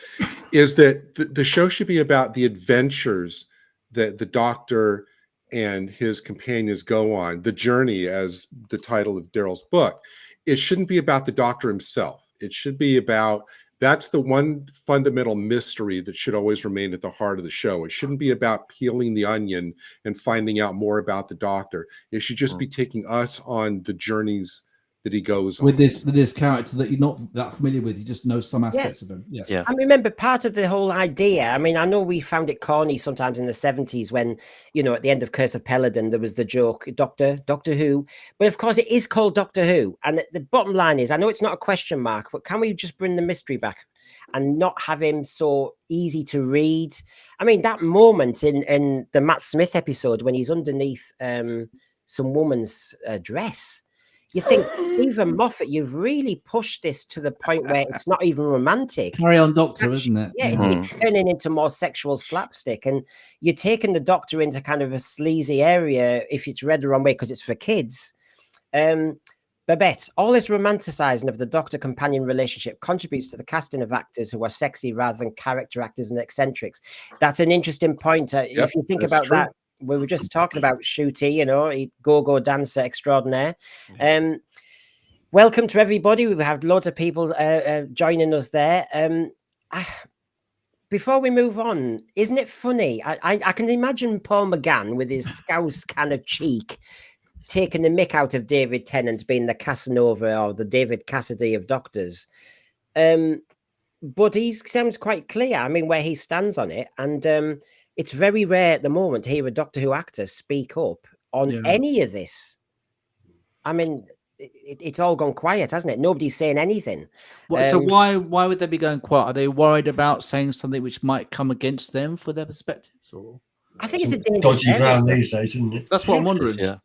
is that the show should be about the adventures that the Doctor and his companions go on, the journey, as the title of Daryl's book. It shouldn't be about the Doctor himself. It should be about, that's the one fundamental mystery that should always remain at the heart of the show. It shouldn't be about peeling the onion and finding out more about the Doctor. It should just be taking us on the journeys that he goes with on. this character that you're not that familiar with. You just know some aspects of him. Yes. I remember part of the whole idea. I mean, I know we found it corny sometimes in the 70s when, at the end of Curse of Peladon, there was the joke, Doctor Who. But of course, it is called Doctor Who. And the bottom line is, I know it's not a question mark, but can we just bring the mystery back and not have him so easy to read? I mean, that moment in the Matt Smith episode when he's underneath some woman's dress. You think, Stephen Moffat, you've really pushed this to the point where it's not even romantic. Carry on, Doctor, isn't it? Yeah, it's turning into more sexual slapstick. And you're taking the Doctor into kind of a sleazy area if it's read the wrong way because it's for kids. Babette, all this romanticizing of the Doctor-companion relationship contributes to the casting of actors who are sexy rather than character actors and eccentrics. That's an interesting point. If you think about that, we were just talking about Ncuti, go-go dancer extraordinaire. Welcome to everybody. We've had loads of people joining us there. Before we move on, isn't it funny? I can imagine Paul McGann with his scouse kind of cheek taking the mick out of David Tennant being the Casanova or the David Cassidy of Doctors. But he sounds quite clear, I mean, where he stands on it. And it's very rare at the moment to hear a Doctor Who actor speak up on any of this. I mean, it's all gone quiet, hasn't it? Nobody's saying anything. So why would they be going quiet? Are they worried about saying something which might come against them for their perspectives? Or I think it's a dangerous dodgy ground these days, isn't it? That's what I'm wondering. Yeah.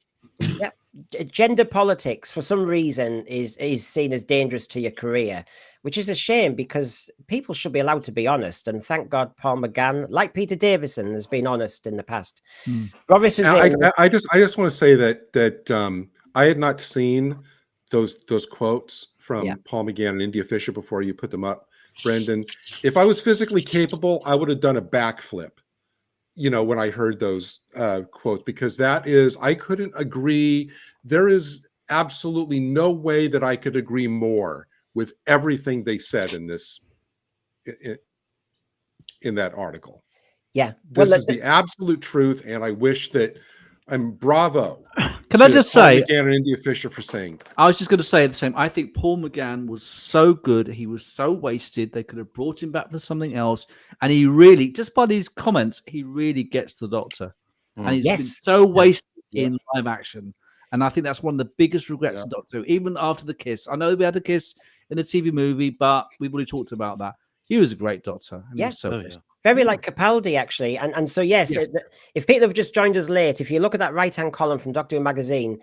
Gender politics, for some reason, is seen as dangerous to your career, which is a shame because people should be allowed to be honest. And thank God Paul McGann, like Peter Davison, has been honest in the past. I just want to say that I had not seen those quotes from Paul McGann and India Fisher before you put them up, Brendan. If I was physically capable, I would have done a backflip, when I heard those quotes, because I couldn't agree. There is absolutely no way that I could agree more with everything they said in that article. Yeah. This is the absolute truth. And I wish that bravo. Can I just say, McGann and India Fisher for saying that. I was just going to say the same. I think Paul McGann was so good. He was so wasted. They could have brought him back for something else. And he really, just by these comments, he really gets the Doctor. And he's been so wasted in live action. And I think that's one of the biggest regrets of Doctor Who, even after the kiss. I know we had a kiss in the TV movie, but we've already talked about that. He was a great Doctor. And he was so very like Capaldi, actually. And so, if people have just joined us late, if you look at that right-hand column from Doctor Who magazine,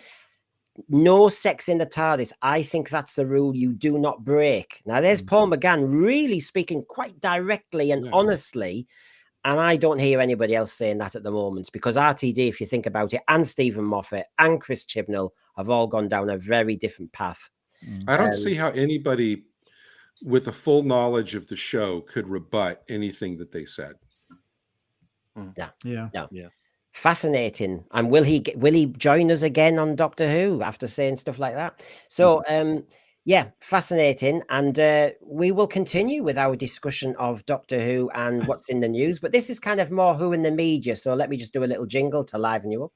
no sex in the TARDIS. I think that's the rule you do not break. Now, there's Paul McGann really speaking quite directly and honestly. And I don't hear anybody else saying that at the moment because RTD, if you think about it, and Stephen Moffat and Chris Chibnall have all gone down a very different path. I don't see how anybody with a full knowledge of the show could rebut anything that they said. Yeah. Fascinating. And will he join us again on Doctor Who after saying stuff like that? So, fascinating. And we will continue with our discussion of Doctor Who and what's in the news. But this is kind of more Who in the media. So let me just do a little jingle to liven you up.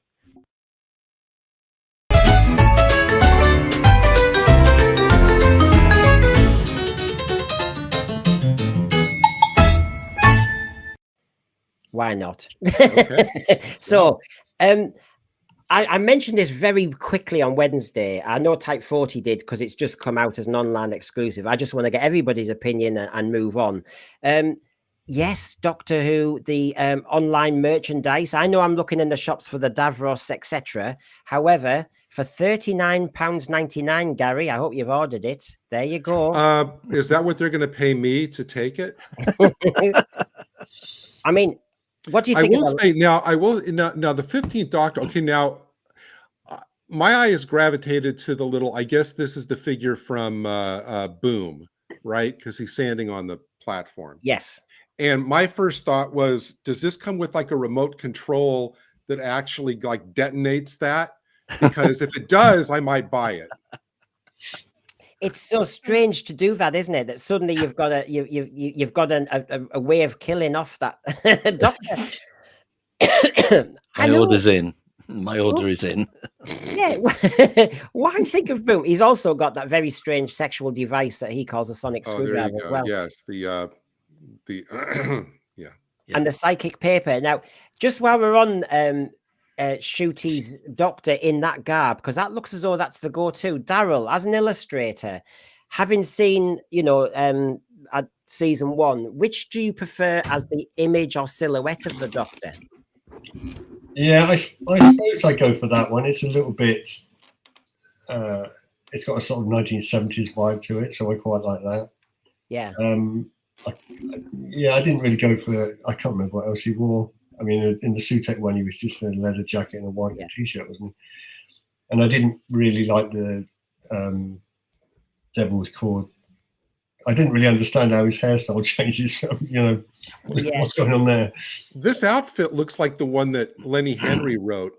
Why not? Okay. So, I mentioned this very quickly on Wednesday. I know Type 40 did because it's just come out as an online exclusive. I just want to get everybody's opinion and move on. Yes, Doctor Who, the online merchandise. I know I'm looking in the shops for the Davros, etc. However, for £39.99, Gary, I hope you've ordered it. There you go. Is that what they're going to pay me to take it? I mean, what do you think? I will say now. Now the 15th Doctor. Okay, now my eye is gravitated to the little. I guess this is the figure from Boom, right? Because he's standing on the platform. Yes. And my first thought was, does this come with like a remote control that actually like detonates that? Because if it does, I might buy it. It's so strange to do that, isn't it? That suddenly you've got a way of killing off that Doctor. My order's in. My order is in. Yeah. Why think of Boom? He's also got that very strange sexual device that he calls a sonic screwdriver as well. Yes, the yeah, and the psychic paper. Now, just while we're on Ncuti's Doctor in that garb, because that looks as though that's the go-to. Daryl, as an illustrator, having seen, at season 1, which do you prefer as the image or silhouette of the Doctor? Yeah, I suppose I go for that one. It's a little bit, it's got a sort of 1970s vibe to it, so I quite like that. Yeah. I didn't really go for. I can't remember what else he wore. I mean, in the Sutek one, he was just in a leather jacket and a white t-shirt, wasn't he? And I didn't really like the Devil's Cord. I didn't really understand how his hairstyle changes. So, what's going on there? This outfit looks like the one that Lenny Henry wore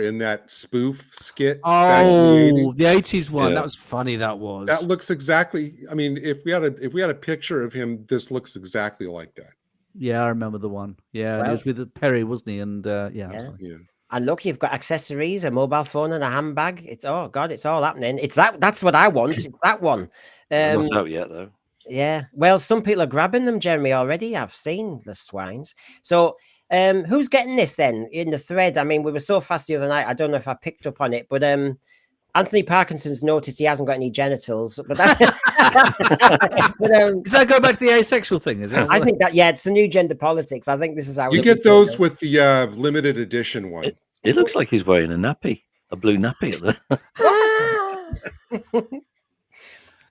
in that spoof skit. Oh, the 80s one. Yeah. That was funny. That was. That looks exactly. I mean, if we had a picture of him, this looks exactly like that. Yeah, I remember the one. Yeah, well, he was with Perry, wasn't he? And yeah. And look, you've got accessories, a mobile phone, and a handbag. It's it's all happening. It's that's what I want. It's that one. Not out yet, though. Yeah. Well, some people are grabbing them, Jeremy, already. I've seen the swines. So, who's getting this then in the thread? I mean, we were so fast the other night. I don't know if I picked up on it, but Anthony Parkinson's noticed he hasn't got any genitals. But that's does that go back to the asexual thing? Is it? I think that it's the new gender politics. I think this is how you get those with the limited edition one. It looks like he's wearing a nappy, a blue nappy.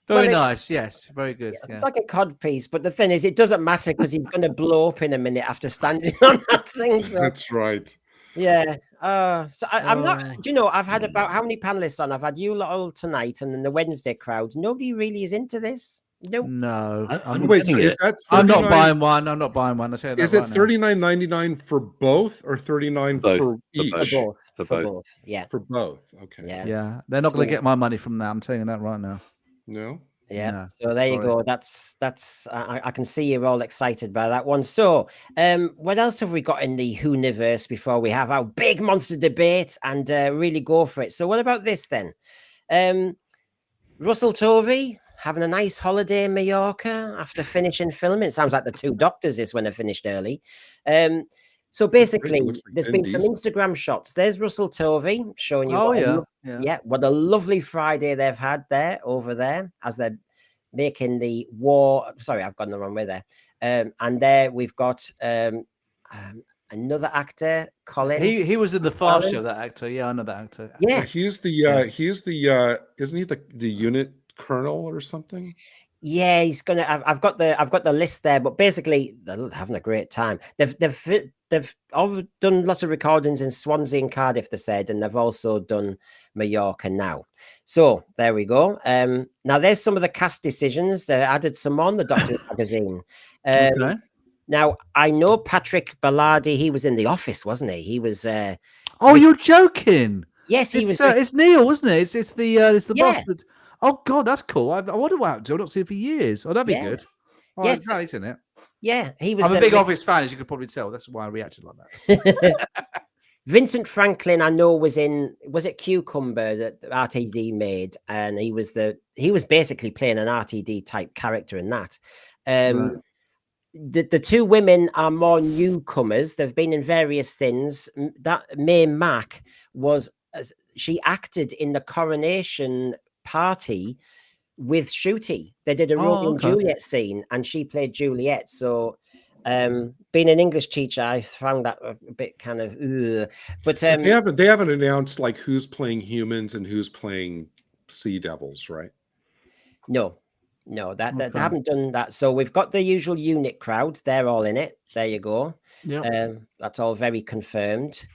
Very nice, yes, very good. Yeah. It's like a cod piece, but the thing is, it doesn't matter because he's going to blow up in a minute after standing on that thing. So. That's right. Yeah. So I'm not. Do you know? I've had about how many panelists on? I've had you lot all tonight, and then the Wednesday crowd. Nobody really is into this. Nope. No. Wait, so is that I'm not buying one. I'm not buying one. I'll tell you that. Is it $39.99 for both or $39 for each? For both. Yeah. For both. Okay. Yeah. They're not going to get my money from that. I'm telling you that right now. No. Yeah. No. So there you go. That's. I can see you're all excited by that one. So, what else have we got in the Whoniverse before we have our big monster debate and really go for it? So, what about this then? Russell Tovey having a nice holiday in Mallorca after finishing filming. It sounds like the two Doctors this when they finished early. So basically, there's been some Instagram shots. There's Russell Tovey showing you. What a lovely Friday they've had over there as they're making the war. Sorry, I've gone the wrong way there. And there we've got another actor, Colin. He was in the Far Show. That actor, yeah, I know that actor. Yeah, he's the isn't he the unit colonel or something? Yeah, he's gonna. I've got the list there, but basically they're having a great time. They've all done lots of recordings in Swansea and Cardiff, they said, and they've also done Mallorca now. So there we go. Now there's some of the cast decisions. They added some on the Doctor magazine. Okay. Now I know Patrick Ballardi. He was in The Office, wasn't he? He was. Oh, you're joking? Yes, he was. It's Neil, wasn't it? It's the boss that. Oh God, that's cool. I wonder what happened to. I've not seen it for years. Oh, that'd be good. Oh, yes, great, isn't it? Yeah, he was. I'm a big Office fan, as you could probably tell. That's why I reacted like that. Vincent Franklin, I know, was it Cucumber that RTD made, and he was basically playing an RTD type character in that. Right. The two women are more newcomers. They've been in various things. That Mae Mack she acted in the coronation party with Ncuti. They did a Romeo and Juliet scene, and she played Juliet. So Being an English teacher, I found that a bit kind of, but they haven't announced like who's playing humans and who's playing sea devils, right? No, they haven't done that. So we've got the usual unit crowd; they're all in it. There you go. Yeah, that's all very confirmed.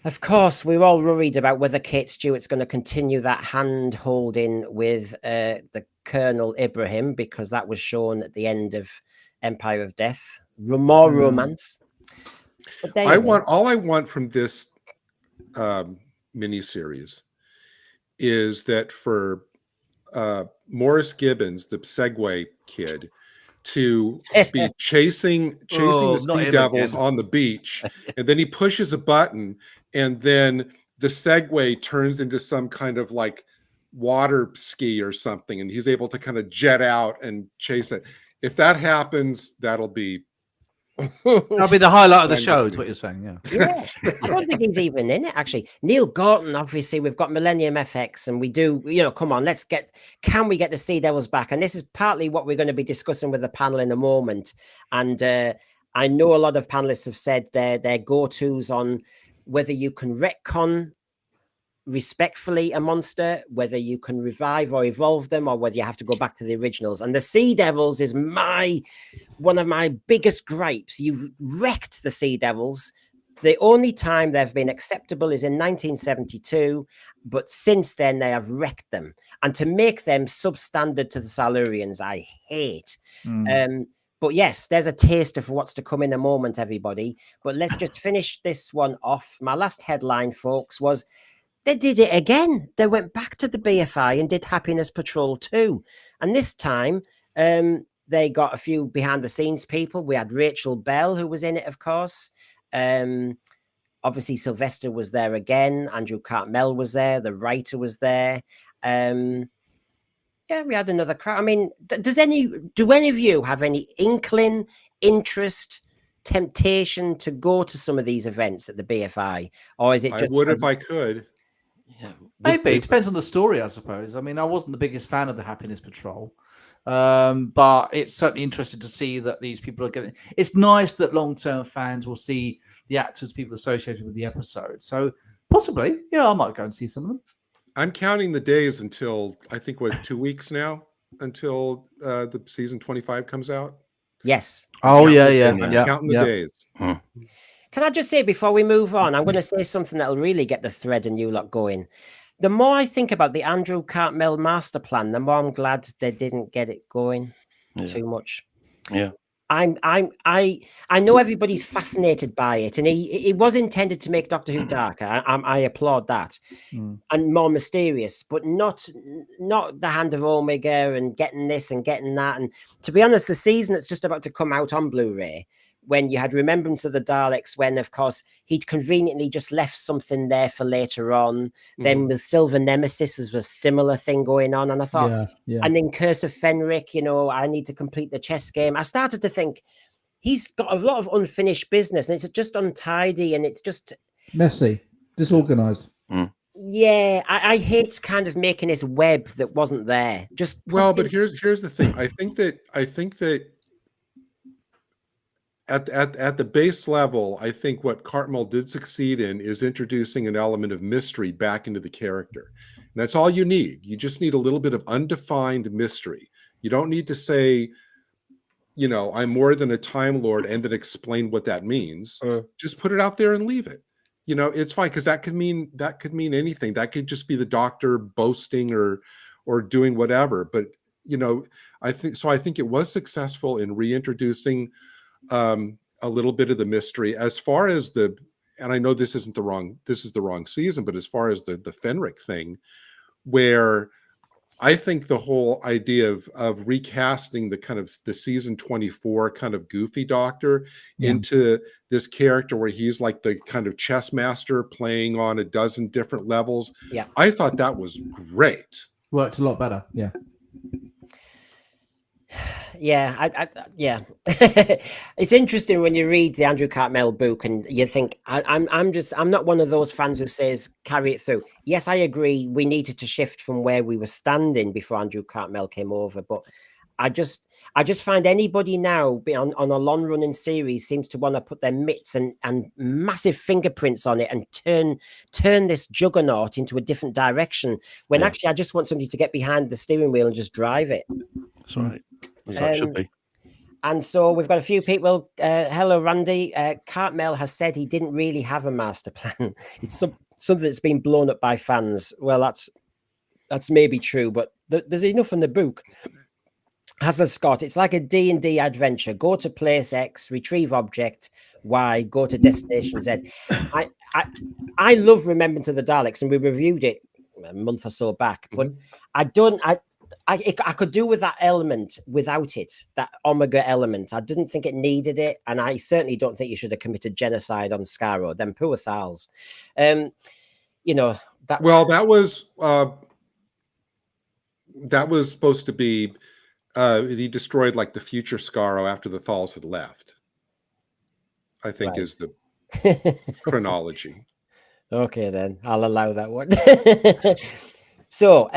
Of course, we're all worried about whether Kate Stewart's going to continue that hand holding with the Colonel Ibrahim, because that was shown at the end of Empire of Death. More romance. But all I want from this miniseries is that for Morris Gibbons, the Segway kid, to be chasing the sea devils on the beach, and then he pushes a button, and then the Segway turns into some kind of like water ski or something, and he's able to kind of jet out and chase it. If that happens, that'll be the highlight of the show, is what you're saying. Yeah. I don't think he's even in it, actually. Neil Gorton, obviously, we've got Millennium FX, and we do, come on, can we get the Sea Devils back? And this is partly what we're going to be discussing with the panel in a moment. And I know a lot of panelists have said their go-tos on whether you can retcon respectfully a monster, whether you can revive or evolve them, or whether you have to go back to the originals. And the Sea Devils is one of my biggest gripes. You've wrecked the Sea Devils. The only time they've been acceptable is in 1972, but since then they have wrecked them. And to make them substandard to the Silurians, I hate. But yes, there's a taster for what's to come in a moment, everybody. But let's just finish this one off. My last headline, folks, was they did it again. They went back to the BFI and did Happiness Patrol 2. And this time, they got a few behind-the-scenes people. We had Rachel Bell, who was in it, of course. Obviously, Sylvester was there again. Andrew Cartmel was there. The writer was there. We had another crowd. I mean, do any of you have any inkling, interest, temptation to go to some of these events at the BFI? Or is it just... I would if I could. Yeah, maybe. It depends on the story, I suppose. I mean, I wasn't the biggest fan of the Happiness Patrol. But it's certainly interesting to see that these people are getting... It's nice that long-term fans will see the actors, people associated with the episode. So possibly, I might go and see some of them. I'm counting the days until, I think, 2 weeks now, until the season 25 comes out. Yes. Oh, yeah. I'm counting the days. Can I just say, before we move on, I'm going to say something that'll really get the thread and you lot going. The more I think about the Andrew Cartmel master plan, the more I'm glad they didn't get it going too much. Yeah. I know everybody's fascinated by it, and it was intended to make Doctor Who darker. I applaud that, and more mysterious, but not the Hand of Omega and getting this and getting that. And to be honest, the season that's just about to come out on Blu-ray, when you had Remembrance of the Daleks, when, of course, he'd conveniently just left something there for later on. Then with Silver Nemesis, there was a similar thing going on. And I thought, and then Curse of Fenric, I need to complete the chess game. I started to think, he's got a lot of unfinished business, and it's just untidy, and it's just... messy, disorganized. Yeah, I hate kind of making this web that wasn't there. But here's the thing. I think that at the base level, I think what Cartmel did succeed in is introducing an element of mystery back into the character. And that's all you need. You just need a little bit of undefined mystery. You don't need to say, I'm more than a Time Lord, and then explain what that means. Just put it out there and leave it. It's fine, because that could mean anything. That could just be the Doctor boasting or doing whatever. But I think it was successful in reintroducing a little bit of the mystery. As far as and I know this is the wrong season, but as far as the Fenric thing, where I think the whole idea of recasting the kind of the season 24 kind of goofy Doctor into this character where he's like the kind of chess master playing on a dozen different levels. Yeah, I thought that was great. Worked a lot better. Yeah. It's interesting when you read the Andrew Cartmel book and you think, I'm not one of those fans who says carry it through. Yes, I agree, we needed to shift from where we were standing before Andrew Cartmel came over, but I I just find anybody now on a long running series seems to want to put their mitts and massive fingerprints on it and turn this juggernaut into a different direction. When actually I just want somebody to get behind the steering wheel and just drive it. That's right. That's how it should be. And so we've got a few people. Hello, Randy. Cartmel has said he didn't really have a master plan. It's something that's been blown up by fans. Well, that's maybe true, but there's enough in the book. Hazard Scott, it's like a D&D adventure. Go to place X, retrieve object Y, go to destination Z. I love Remembrance of the Daleks, and we reviewed it a month or so back, but I could do with that element without it, that Omega element. I didn't think it needed it, and I certainly don't think you should have committed genocide on Skaro. Them poor Thals. You know, that. Well, that was supposed to be. He destroyed like the future Skaro after the Thals had left, I think is the chronology. Okay, then I'll allow that one. So,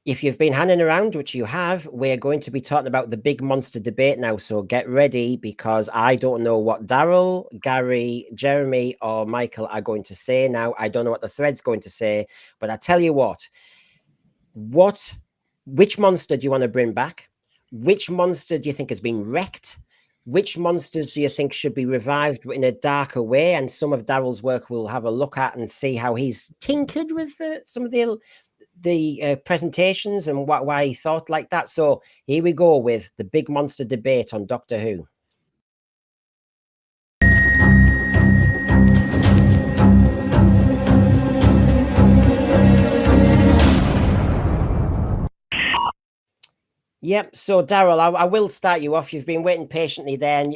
if you've been hanging around, which you have, we're going to be talking about the big monster debate now. So get ready, because I don't know what Daryl, Gary, Jeremy, or Michael are going to say now. I don't know what the thread's going to say, but I tell you what. Which monster do you want to bring back? Which monster do you think has been wrecked? Which monsters do you think should be revived in a darker way? And some of Daryl's work we'll have a look at and see how he's tinkered with some of the presentations and why he thought like that. So here we go with the big monster debate on Doctor Who. Yep. So, Daryl, I will start you off. You've been waiting patiently there. And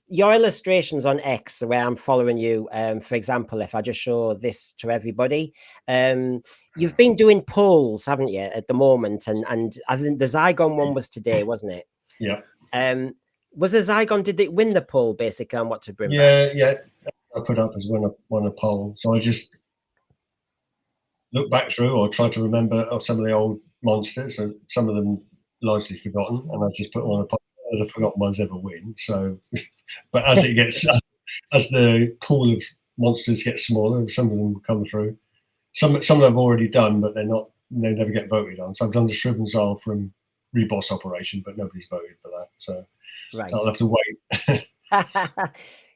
your illustrations on X, where I'm following you, for example, if I just show this to everybody, you've been doing polls, haven't you, at the moment? And I think the Zygon one was today, wasn't it? Yeah. Was the Zygon, did it win the poll, basically, on what to bring back? Yeah. I put up as won a poll. So I just look back through or try to remember some of the old monsters, and some of them largely forgotten, and I just put on a poll. The forgotten ones ever win. So, but as it gets, as the pool of monsters gets smaller, some of them will come through. Some I've already done, but they never get voted on. So I've done the Shriven Zal from Reboss Operation, but nobody's voted for that. So I'll have to wait.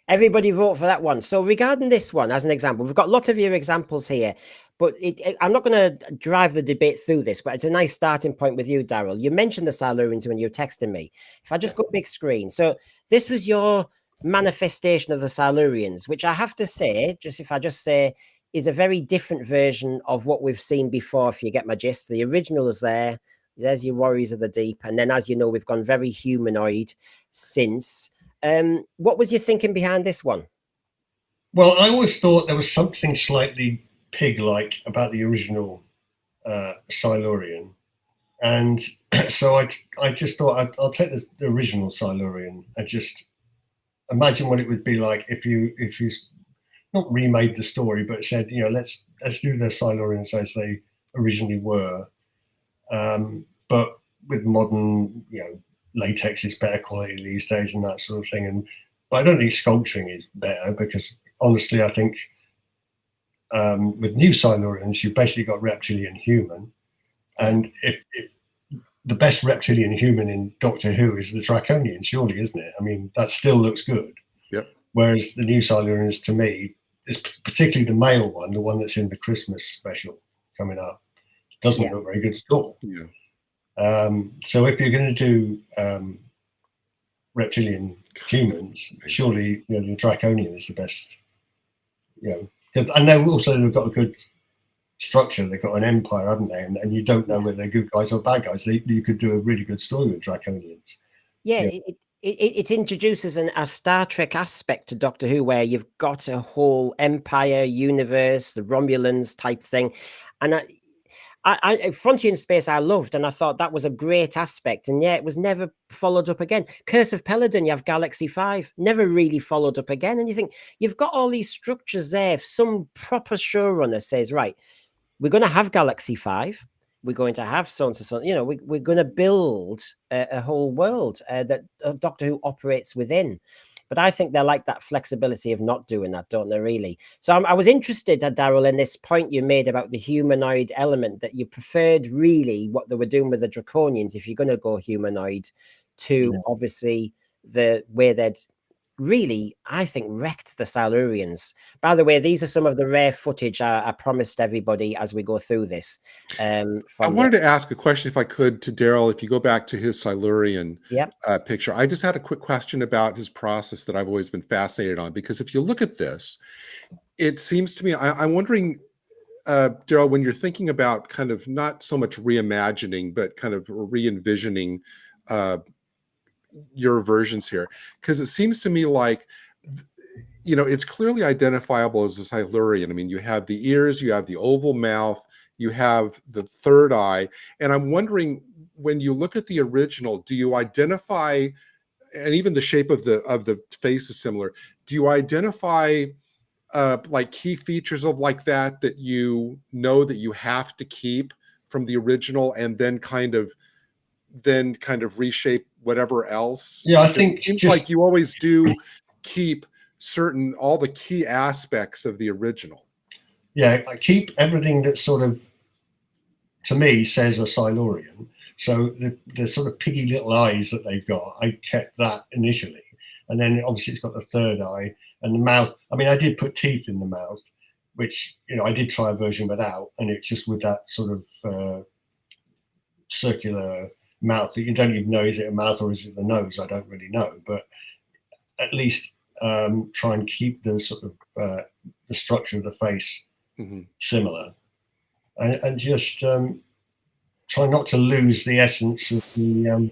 Everybody vote for that one. So regarding this one, as an example, we've got lots of your examples here, but I'm not going to drive the debate through this, but it's a nice starting point with you, Daryl. You mentioned the Silurians when you were texting me. If I just go big screen. So this was your manifestation of the Silurians, which I have to say, if I just say, is a very different version of what we've seen before, if you get my gist. The original is there. There's your Warriors of the Deep. And then, as you know, we've gone very humanoid since. What was your thinking behind this one? Well, I always thought there was something slightly pig-like about the original Silurian, and so I just thought I'll take the original Silurian and just imagine what it would be like if you not remade the story, but said, let's do the Silurians as they originally were, but with modern, latex is better quality these days and that sort of thing. But I don't think sculpturing is better, because honestly, I think with new Silurians, you've basically got reptilian human, and if the best reptilian human in Doctor Who is the Draconian, surely, isn't it? I mean, that still looks good. Yep. Whereas the new Silurians, to me, is particularly the male one, the one that's in the Christmas special coming up, doesn't look very good at all. Yeah. So if you're going to do reptilian humans, surely the Draconian is the best. And they also have got a good structure. They've got an empire, haven't they? And you don't know whether they're good guys or bad guys. You could do a really good story with Draconians. Yeah. It introduces a Star Trek aspect to Doctor Who, where you've got a whole empire, universe, the Romulans type thing. And Frontier in Space I loved, and I thought that was a great aspect, and it was never followed up again. Curse of Peladon, you have Galaxy 5, never really followed up again. And you think, you've got all these structures there. If some proper showrunner says, right, we're going to have Galaxy 5, we're going to have so and so. You know, we're going to build a whole world that Doctor Who operates within. But I think they like that flexibility of not doing that, don't they, really? So I was interested, Daryl, in this point you made about the humanoid element, that you preferred really what they were doing with the Draconians, if you're going to go humanoid, to obviously the way they'd really, I think, wrecked the Silurians. By the way, these are some of the rare footage I promised everybody as we go through this. I wanted to ask a question, if I could, to Daryl. If you go back to his Silurian picture, I just had a quick question about his process that I've always been fascinated on. Because if you look at this, it seems to me, I'm wondering, Daryl, when you're thinking about kind of not so much reimagining, but kind of re-envisioning your versions here, because it seems to me like, you know, it's clearly identifiable as a Silurian. I mean, you have the ears, you have the oval mouth, you have the third eye, and I'm wondering, when you look at the original, do you identify, and even the shape of the face is similar, do you identify like key features of like that you know that you have to keep from the original, and then kind of reshape whatever else? Yeah, because I think it seems like you always do keep all the key aspects of the original. Yeah, I keep everything that sort of, to me, says a Silurian. So the sort of piggy little eyes that they've got, I kept that initially, and then obviously it's got the third eye and the mouth. I mean, I did put teeth in the mouth, which, you know, I did try a version without, and it's just with that sort of circular mouth that you don't even know, is it a mouth or is it the nose? I don't really know, but at least try and keep the sort of the structure of the face similar, and just try not to lose the essence of the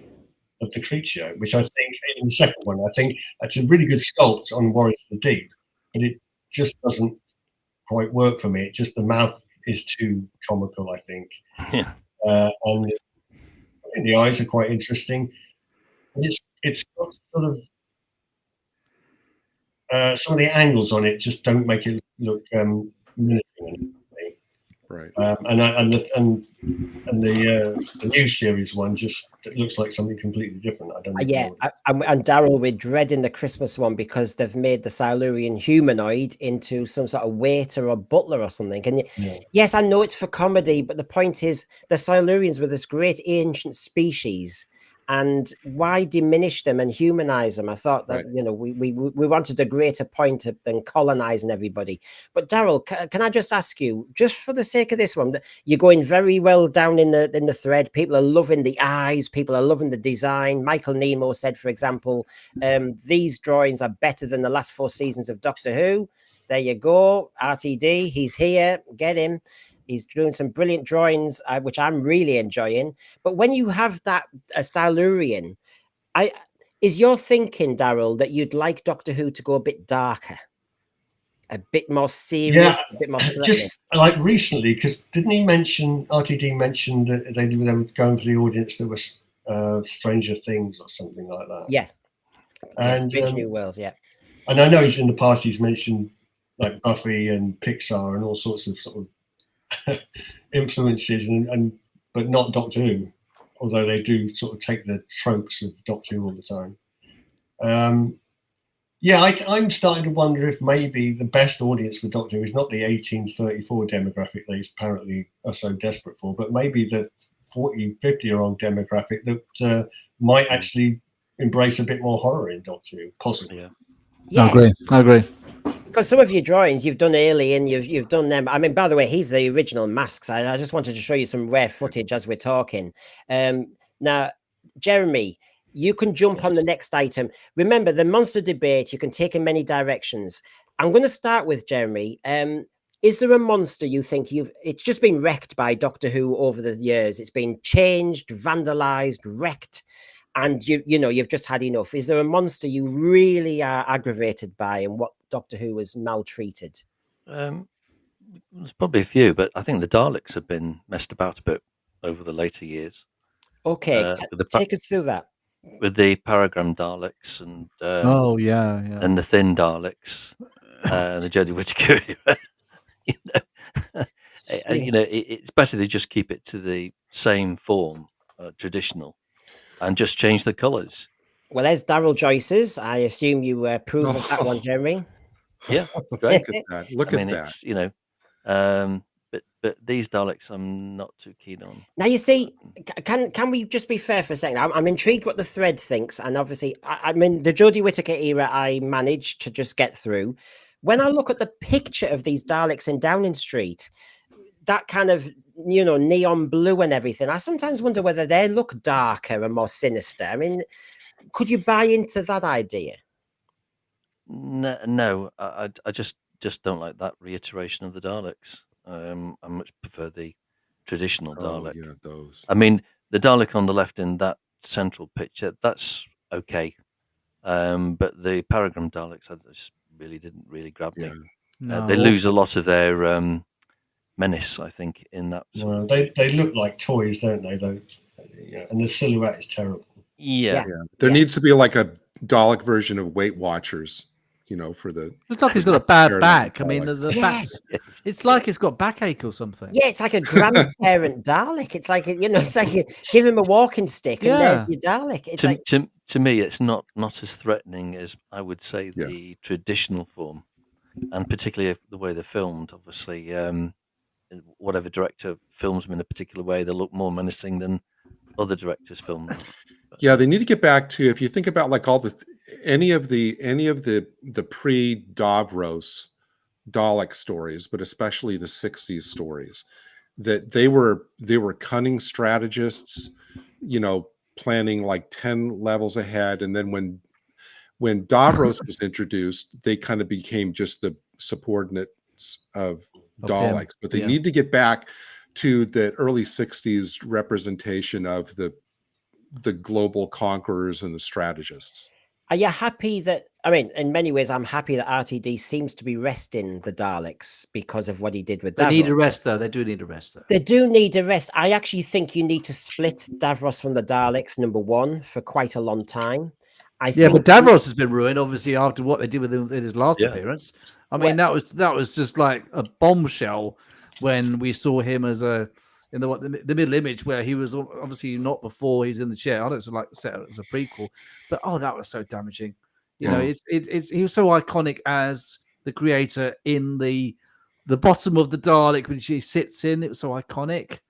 creature, which I think in the second one, I think that's a really good sculpt on Warriors of the Deep, but it just doesn't quite work for me. It just, the mouth is too comical, I think. Yeah. And I think the eyes are quite interesting. It's got sort of some of the angles on it just don't make it look menacing. Right. And the new series one just, it looks like something completely different. I don't know. And Daryl, we're dreading the Christmas one because they've made the Silurian humanoid into some sort of waiter or butler or something. And yes, I know it's for comedy, but the point is the Silurians were this great ancient species, and why diminish them and humanize them? I thought that, you know, we wanted a greater point than colonizing everybody. But Daryl, can I just ask you, just for the sake of this one, you're going very well down in the thread. People are loving the eyes. People are loving the design. Michael Nemo said, for example, these drawings are better than the last 4 seasons of Doctor Who. There you go. RTD, he's here. Get him. He's doing some brilliant drawings, which I'm really enjoying. But when you have that Silurian, is your thinking, Daryl, that you'd like Doctor Who to go a bit darker, a bit more serious, a bit more threatening? Just like recently, because didn't he mention, RTD mentioned that they were going for the audience that was Stranger Things or something like that? Yeah. And Strange New Worlds, yeah. And I know in the past he's mentioned like Buffy and Pixar and all sorts of sort of influences, but not Doctor Who, although they do sort of take the tropes of Doctor Who all the time. I'm starting to wonder if maybe the best audience for Doctor Who is not the 1834 demographic they apparently are so desperate for, but maybe the 40, 50-year-old demographic that might actually embrace a bit more horror in Doctor Who, possibly. Yeah. I agree. Because some of your drawings, you've done Alien, you've done them. I mean, by the way, he's the original Masks. I just wanted to show you some rare footage as we're talking. Now, Jeremy, you can jump on the next item. Remember, the monster debate, you can take in many directions. I'm going to start with Jeremy. Is there a monster you think it's just been wrecked by Doctor Who over the years? It's been changed, vandalized, wrecked, and you've just had enough. Is there a monster you really are aggravated by and what Doctor Who has maltreated? There's probably a few, but I think the Daleks have been messed about a bit over the later years. Okay, take us through that. With the Paragram Daleks and and the Thin Daleks, the Jodie Whittaker. You know, it's better they just keep it to the same form, traditional, and just change the colours. Well, there's Daryl Joyce's. I assume you approve of that one, Jeremy. Yeah, great. Look at that. Look at that. It's, you know, but these Daleks I'm not too keen on. Now you see, can we just be fair for a second? I'm intrigued what the thread thinks, and obviously, I mean, the Jodie Whittaker era I managed to just get through. When I look at the picture of these Daleks in Downing Street, that kind of, you know, neon blue and everything, I sometimes wonder whether they look darker and more sinister. I mean, could you buy into that idea? No, I just don't like that reiteration of the Daleks. I much prefer the traditional Dalek. Yeah, those. I mean, the Dalek on the left in that central picture, that's okay. But the Paragram Daleks, I just didn't really grab me. No. They lose a lot of their menace, I think, in that. Well, they look like toys, don't they? Though, and the silhouette is terrible. Yeah. There needs to be like a Dalek version of Weight Watchers. You know, for the looks like he's got a bad back. I mean, Dalek. the back's, it's like it's got backache or something. Yeah, it's like a grandparent Dalek. It's like, you know, it's like give him a walking stick and there's your Dalek. It's to me, it's not as threatening as I would say the traditional form, and particularly the way they're filmed. Obviously, whatever director films them in a particular way, they look more menacing than other directors film them. Yeah, they need to get back to, if you think about like all the any of the pre-Davros Dalek stories, but especially the 60s stories, that they were cunning strategists, you know, planning like 10 levels ahead. And then when Davros was introduced, they kind of became just the subordinates of Daleks. But they need to get back to the early 60s representation of the global conquerors and the strategists. Are you happy that, I mean, in many ways, I'm happy that RTD seems to be resting the Daleks because of what he did with Davros. They need a rest, though. They do need a rest, though. They do need a rest. I actually think you need to split Davros from the Daleks, number one, for quite a long time. But Davros has been ruined, obviously, after what they did with him in his last appearance. I mean, that was just like a bombshell when we saw him as in the middle image where he was obviously not before he's in the chair. I know it's like set as a prequel, but that was so damaging. You know, he was so iconic as the creator in the bottom of the Dalek which he sits in. It was so iconic.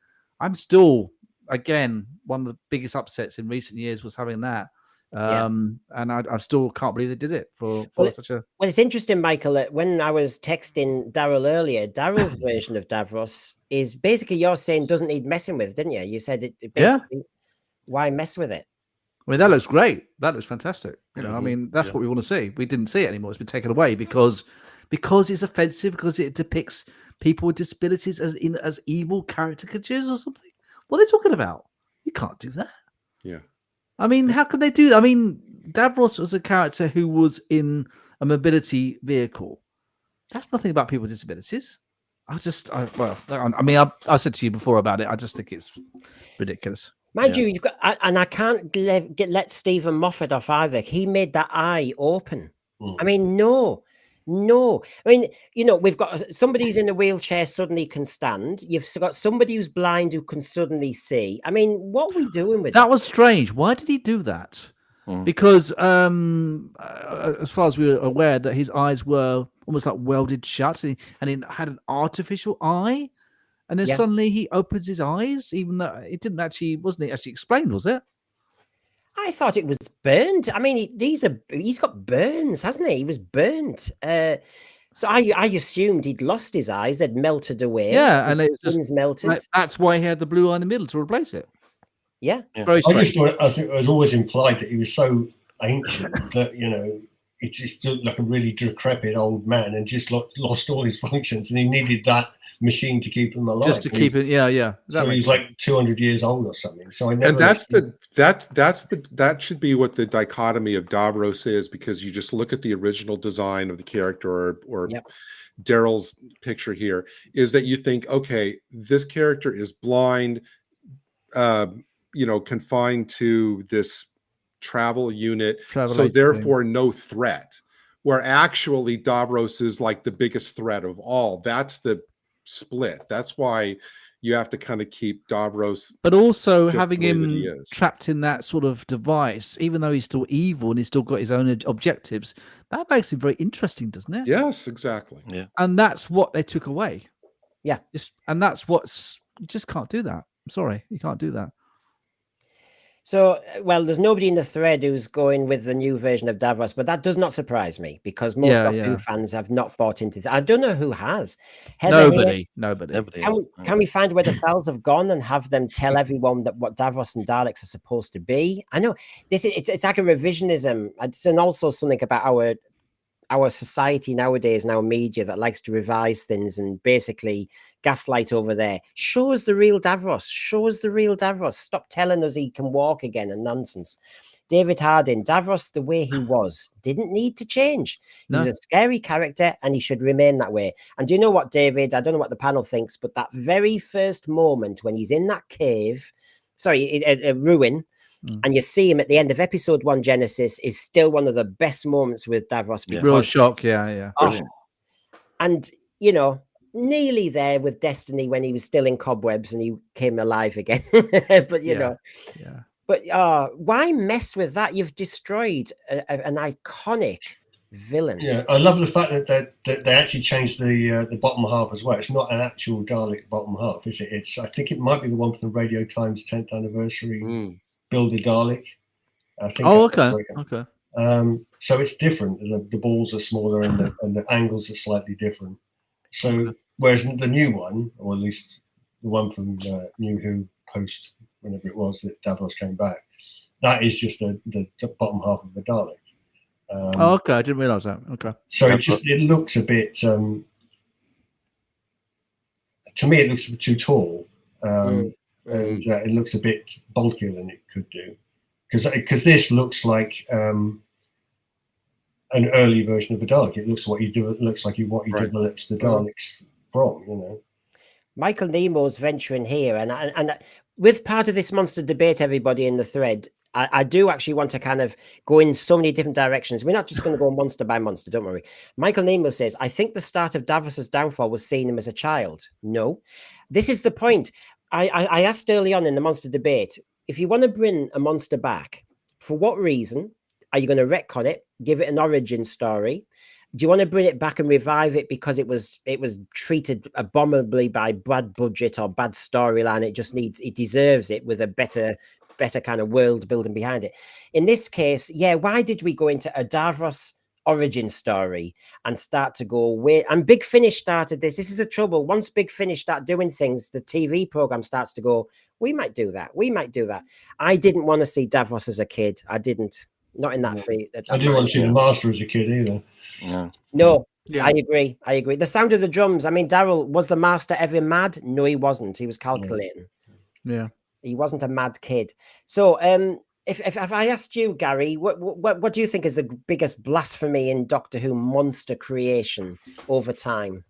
I'm still, again, one of the biggest upsets in recent years was having that. And I still can't believe they did it for such a. Well, it's interesting, Michael, that when I was texting Daryl earlier, Daryl's version of Davros is basically you're saying doesn't need messing with, didn't you? You said it basically. Why mess with it? I mean, that looks great. That looks fantastic. You know, I mean, that's what we want to see. We didn't see it anymore. It's been taken away because it's offensive, because it depicts people with disabilities as evil caricatures or something. What are they talking about? You can't do that. Yeah. I mean, how could they do that? I mean, Davros was a character who was in a mobility vehicle. That's nothing about people with disabilities. I said to you before about it. I just think it's ridiculous. Mind you, you've got, and I can't let Stephen Moffat off either. He made that eye open. I mean, no. I mean, you know, we've got somebody who's in a wheelchair suddenly can stand. You've got somebody who's blind who can suddenly see. I mean, what are we doing with that? That was strange. Why did he do that? Because as far as we were aware, that his eyes were almost like welded shut, and he had an artificial eye. And then suddenly he opens his eyes, even though wasn't actually explained, was it? I thought it was burned. I mean, he's got burns, hasn't he? He was burnt. So I assumed he'd lost his eyes; they'd melted away. Yeah, and it's melted. That's why he had the blue eye in the middle to replace it. Yeah. Very strange. I think it was always implied that he was so ancient that, you know, he just looked like a really decrepit old man and just lost all his functions, and he needed that machine to keep him alive. Just to keep it, yeah. So he's like 200 years old or something. So that should be what the dichotomy of Davros is, because you just look at the original design of the character or Daryl's picture here, is that you think, okay, this character is blind, you know, confined to this travel unit, so therefore no threat, where actually Davros is like the biggest threat of all. That's the split. That's why you have to kind of keep Davros, but also just having the way that he him is. trapped in that sort of device, even though he's still evil and he's still got his own objectives, that makes him very interesting, doesn't it? Yes, exactly. Yeah. And that's what they took away. Yeah. And that's what's, you just can't do that. I'm sorry, you can't do that. So, well, there's nobody in the thread who's going with the new version of Davros, but that does not surprise me because most Doctor Who fans have not bought into this. I don't know who has. Heather Nobody. Can we find where the files have gone and have them tell everyone that what Davros and Daleks are supposed to be? I know this is it's like a revisionism. And also something about our society nowadays and our media that likes to revise things and basically gaslight over there. Show us the real Davros. Show us the real Davros. Stop telling us he can walk again and nonsense. David Harding, Davros the way he was, didn't need to change. He was a scary character and he should remain that way. And do you know what, David? I don't know what the panel thinks, but that very first moment when he's in that cave, a ruin, and you see him at the end of episode 1 Genesis is still one of the best moments with Davros. Because, real shock, yeah. And, you know, nearly there with Destiny when he was still in cobwebs and he came alive again. But, you know. Yeah. But why mess with that? You've destroyed an iconic villain. Yeah, I love the fact that they actually changed the bottom half as well. It's not an actual Dalek bottom half, is it? I think it might be the one from the Radio Times 10th anniversary. Build a Dalek. I think. Okay. So it's different. The balls are smaller and the angles are slightly different. So whereas the new one, or at least the one from New Who post whenever it was that Davros came back, that is just the bottom half of the Dalek. Okay, I didn't realise that. Okay. So it looks a bit. To me, it looks a bit too tall. And it looks a bit bulkier than it could do, because this looks like an early version of a Dalek. It looks what you do. It looks like what you developed the Daleks from. You know, Michael Nemo's venturing here, and with part of this monster debate, everybody in the thread, I do actually want to kind of go in so many different directions. We're not just going to go monster by monster. Don't worry. Michael Nemo says, I think the start of Davros's downfall was seeing him as a child. No, this is the point. I asked early on in the monster debate, if you want to bring a monster back, for what reason are you going to retcon it, give it an origin story? Do you want to bring it back and revive it because it was treated abominably by bad budget or bad storyline? It deserves it with a better kind of world building behind it. In this case, why did we go into a Davros origin story and start to go away? And Big Finish started this. This is the trouble. Once Big Finish start doing things, the TV program starts to go, we might do that. I didn't want to see Davros as a kid. I didn't. Not in that feat. I didn't want to see the Master as a kid either. No. I agree. The sound of the drums. I mean, Daryl, was the Master ever mad? No, he wasn't. He was calculating. Yeah. He wasn't a mad kid. So if I asked you, Gary, what do you think is the biggest blasphemy in Doctor Who monster creation over time?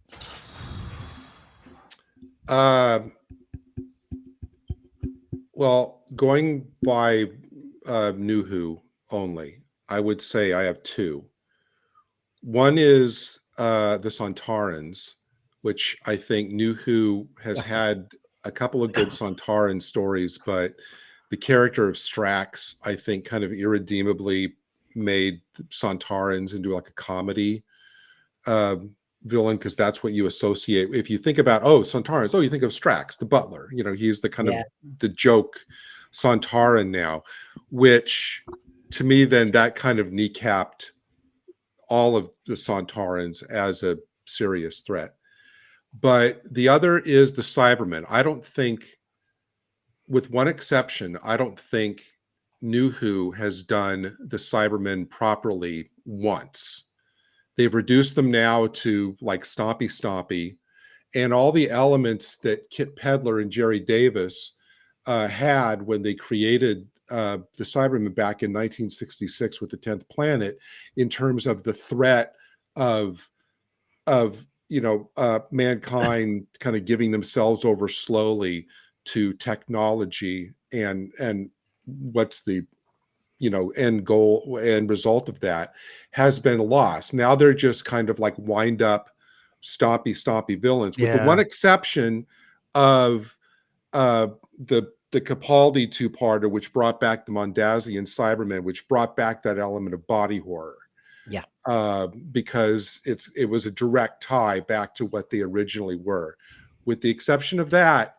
Well, going by New Who only, I would say I have two. One is the Sontarans, which I think New Who has had a couple of good Sontaran stories, but the character of Strax, I think, kind of irredeemably made Sontarans into like a comedy villain, because that's what you associate. If you think about, Sontarans, you think of Strax, the butler. You know, he's the kind of the joke Sontaran now, which to me, then that kind of kneecapped all of the Sontarans as a serious threat. But the other is the Cybermen. I don't think, with one exception, I don't think New Who has done the Cybermen properly once. They've reduced them now to like Stompy, and all the elements that Kit Pedler and Jerry Davis had when they created the Cybermen back in 1966 with the 10th Planet, in terms of the threat of mankind kind of giving themselves over slowly to technology, and what's the end goal and result of that has been lost. Now they're just kind of like wind up stompy villains, with the one exception of the Capaldi two-parter, which brought back the Mondasian Cybermen, which brought back that element of body horror. Yeah. Because it was a direct tie back to what they originally were. With the exception of that,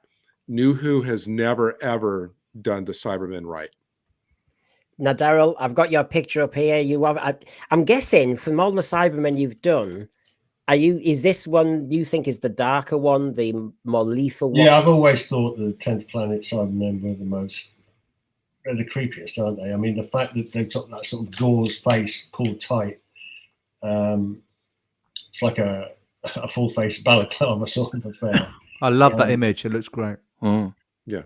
New Who has never, ever done the Cybermen right. Now, Daryl, I've got your picture up here. I'm guessing from all the Cybermen you've done, is this one you think is the darker one, the more lethal one? Yeah, I've always thought the 10th Planet Cybermen were they're the creepiest, aren't they? I mean, the fact that they've got that sort of gauze face pulled tight, it's like a full face balaclava sort of affair. I love that image. It looks great. Yeah.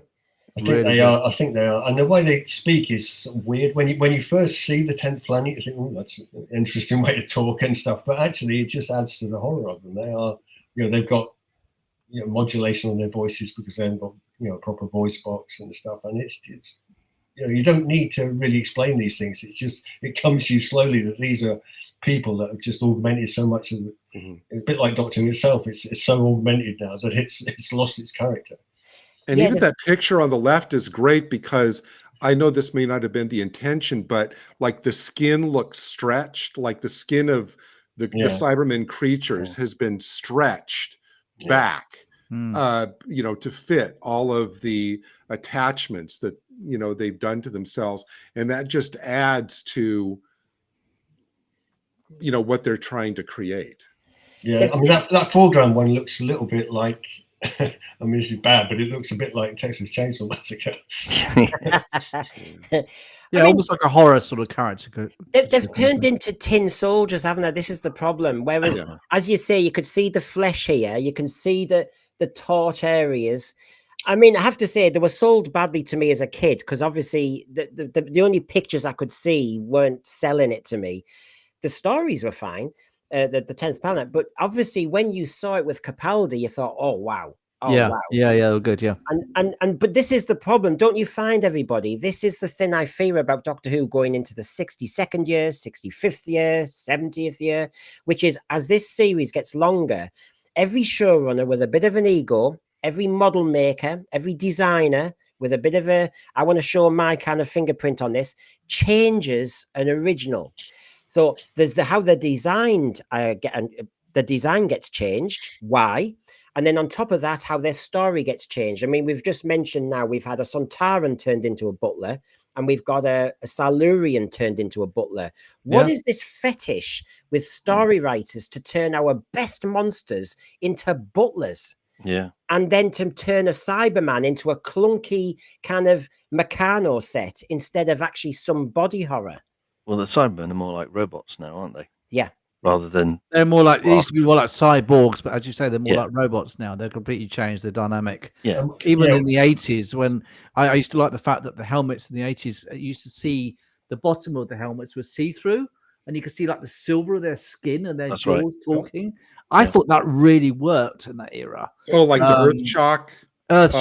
I think they are. And the way they speak is sort of weird. When you first see the 10th Planet, you think, oh, that's an interesting way to talk and stuff. But actually, it just adds to the horror of them. They are, they've got, modulation on their voices because they haven't got, a proper voice box and stuff. And it's you don't need to really explain these things. It's just, it comes to you slowly that these are people that have just augmented so much of it. A bit like Doctor Who itself. It's so augmented now that it's lost its character. And even that picture on the left is great because I know this may not have been the intention, but like the skin looks stretched, like the skin of the Cybermen creatures has been stretched back, to fit all of the attachments that, they've done to themselves. And that just adds to, what they're trying to create. Yeah, I mean, that foreground one looks a little bit like, I mean, this is bad, but it looks a bit like Texas Chainsaw Massacre. Almost like a horror sort of character. They've turned into tin soldiers, haven't they? This is the problem. Whereas, as you say, you could see the flesh here. You can see the taut areas. I mean, I have to say, they were sold badly to me as a kid because obviously the only pictures I could see weren't selling it to me. The stories were fine. The 10th Planet, but obviously when you saw it with Capaldi, you thought, oh wow, wow. They were good, but this is the problem, don't you find, everybody? This is the thing I fear about Doctor Who going into the 62nd year, 65th year, 70th year, which is as this series gets longer, every showrunner with a bit of an ego, every model maker, every designer with a bit of I want to show my kind of fingerprint on this, changes an original. So there's how they're designed, the design gets changed. Why? And then on top of that, how their story gets changed. I mean, we've just mentioned now we've had a Sontaran turned into a butler, and we've got a Silurian turned into a butler. What is this fetish with story writers to turn our best monsters into butlers? Yeah. And then to turn a Cyberman into a clunky kind of Meccano set instead of actually some body horror. Well, the Cybermen are more like robots now, aren't they? Yeah. Rather than they're more like, they used to be more like cyborgs, but as you say, they're more like robots now. They're completely changed. They're dynamic. Yeah. Even in the 80s, when I used to like the fact that the helmets in the 80s, you used to see the bottom of the helmets were see-through, and you could see like the silver of their skin and their jaws talking. I thought that really worked in that era. Oh, like the Earth Shock. That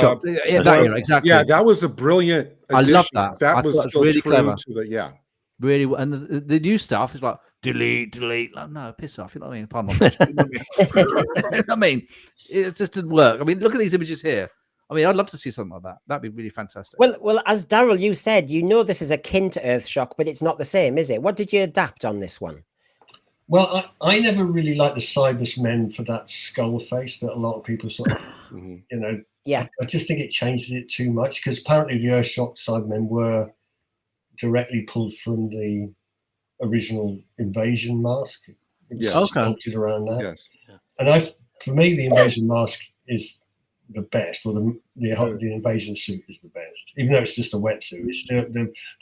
era, exactly. Yeah, that was a brilliant addition. I love that. That was still really true clever. To the really, and the new stuff is like delete. Like, no, piss off. You know what I mean? Pardon my French. I mean, it just didn't work. I mean, look at these images here. I mean, I'd love to see something like that. That'd be really fantastic. Well, as Daryl, you said, this is akin to Earthshock, but it's not the same, is it? What did you adapt on this one? Well, I never really liked the Cybermen for that skull face that a lot of people sort of, Yeah. I just think it changes it too much because apparently the Earthshock Cybermen were directly pulled from the original Invasion mask. It was sculpted around that. Yes. And for me, the Invasion mask is the best, or the Invasion suit is the best. Even though it's just a wetsuit, it's still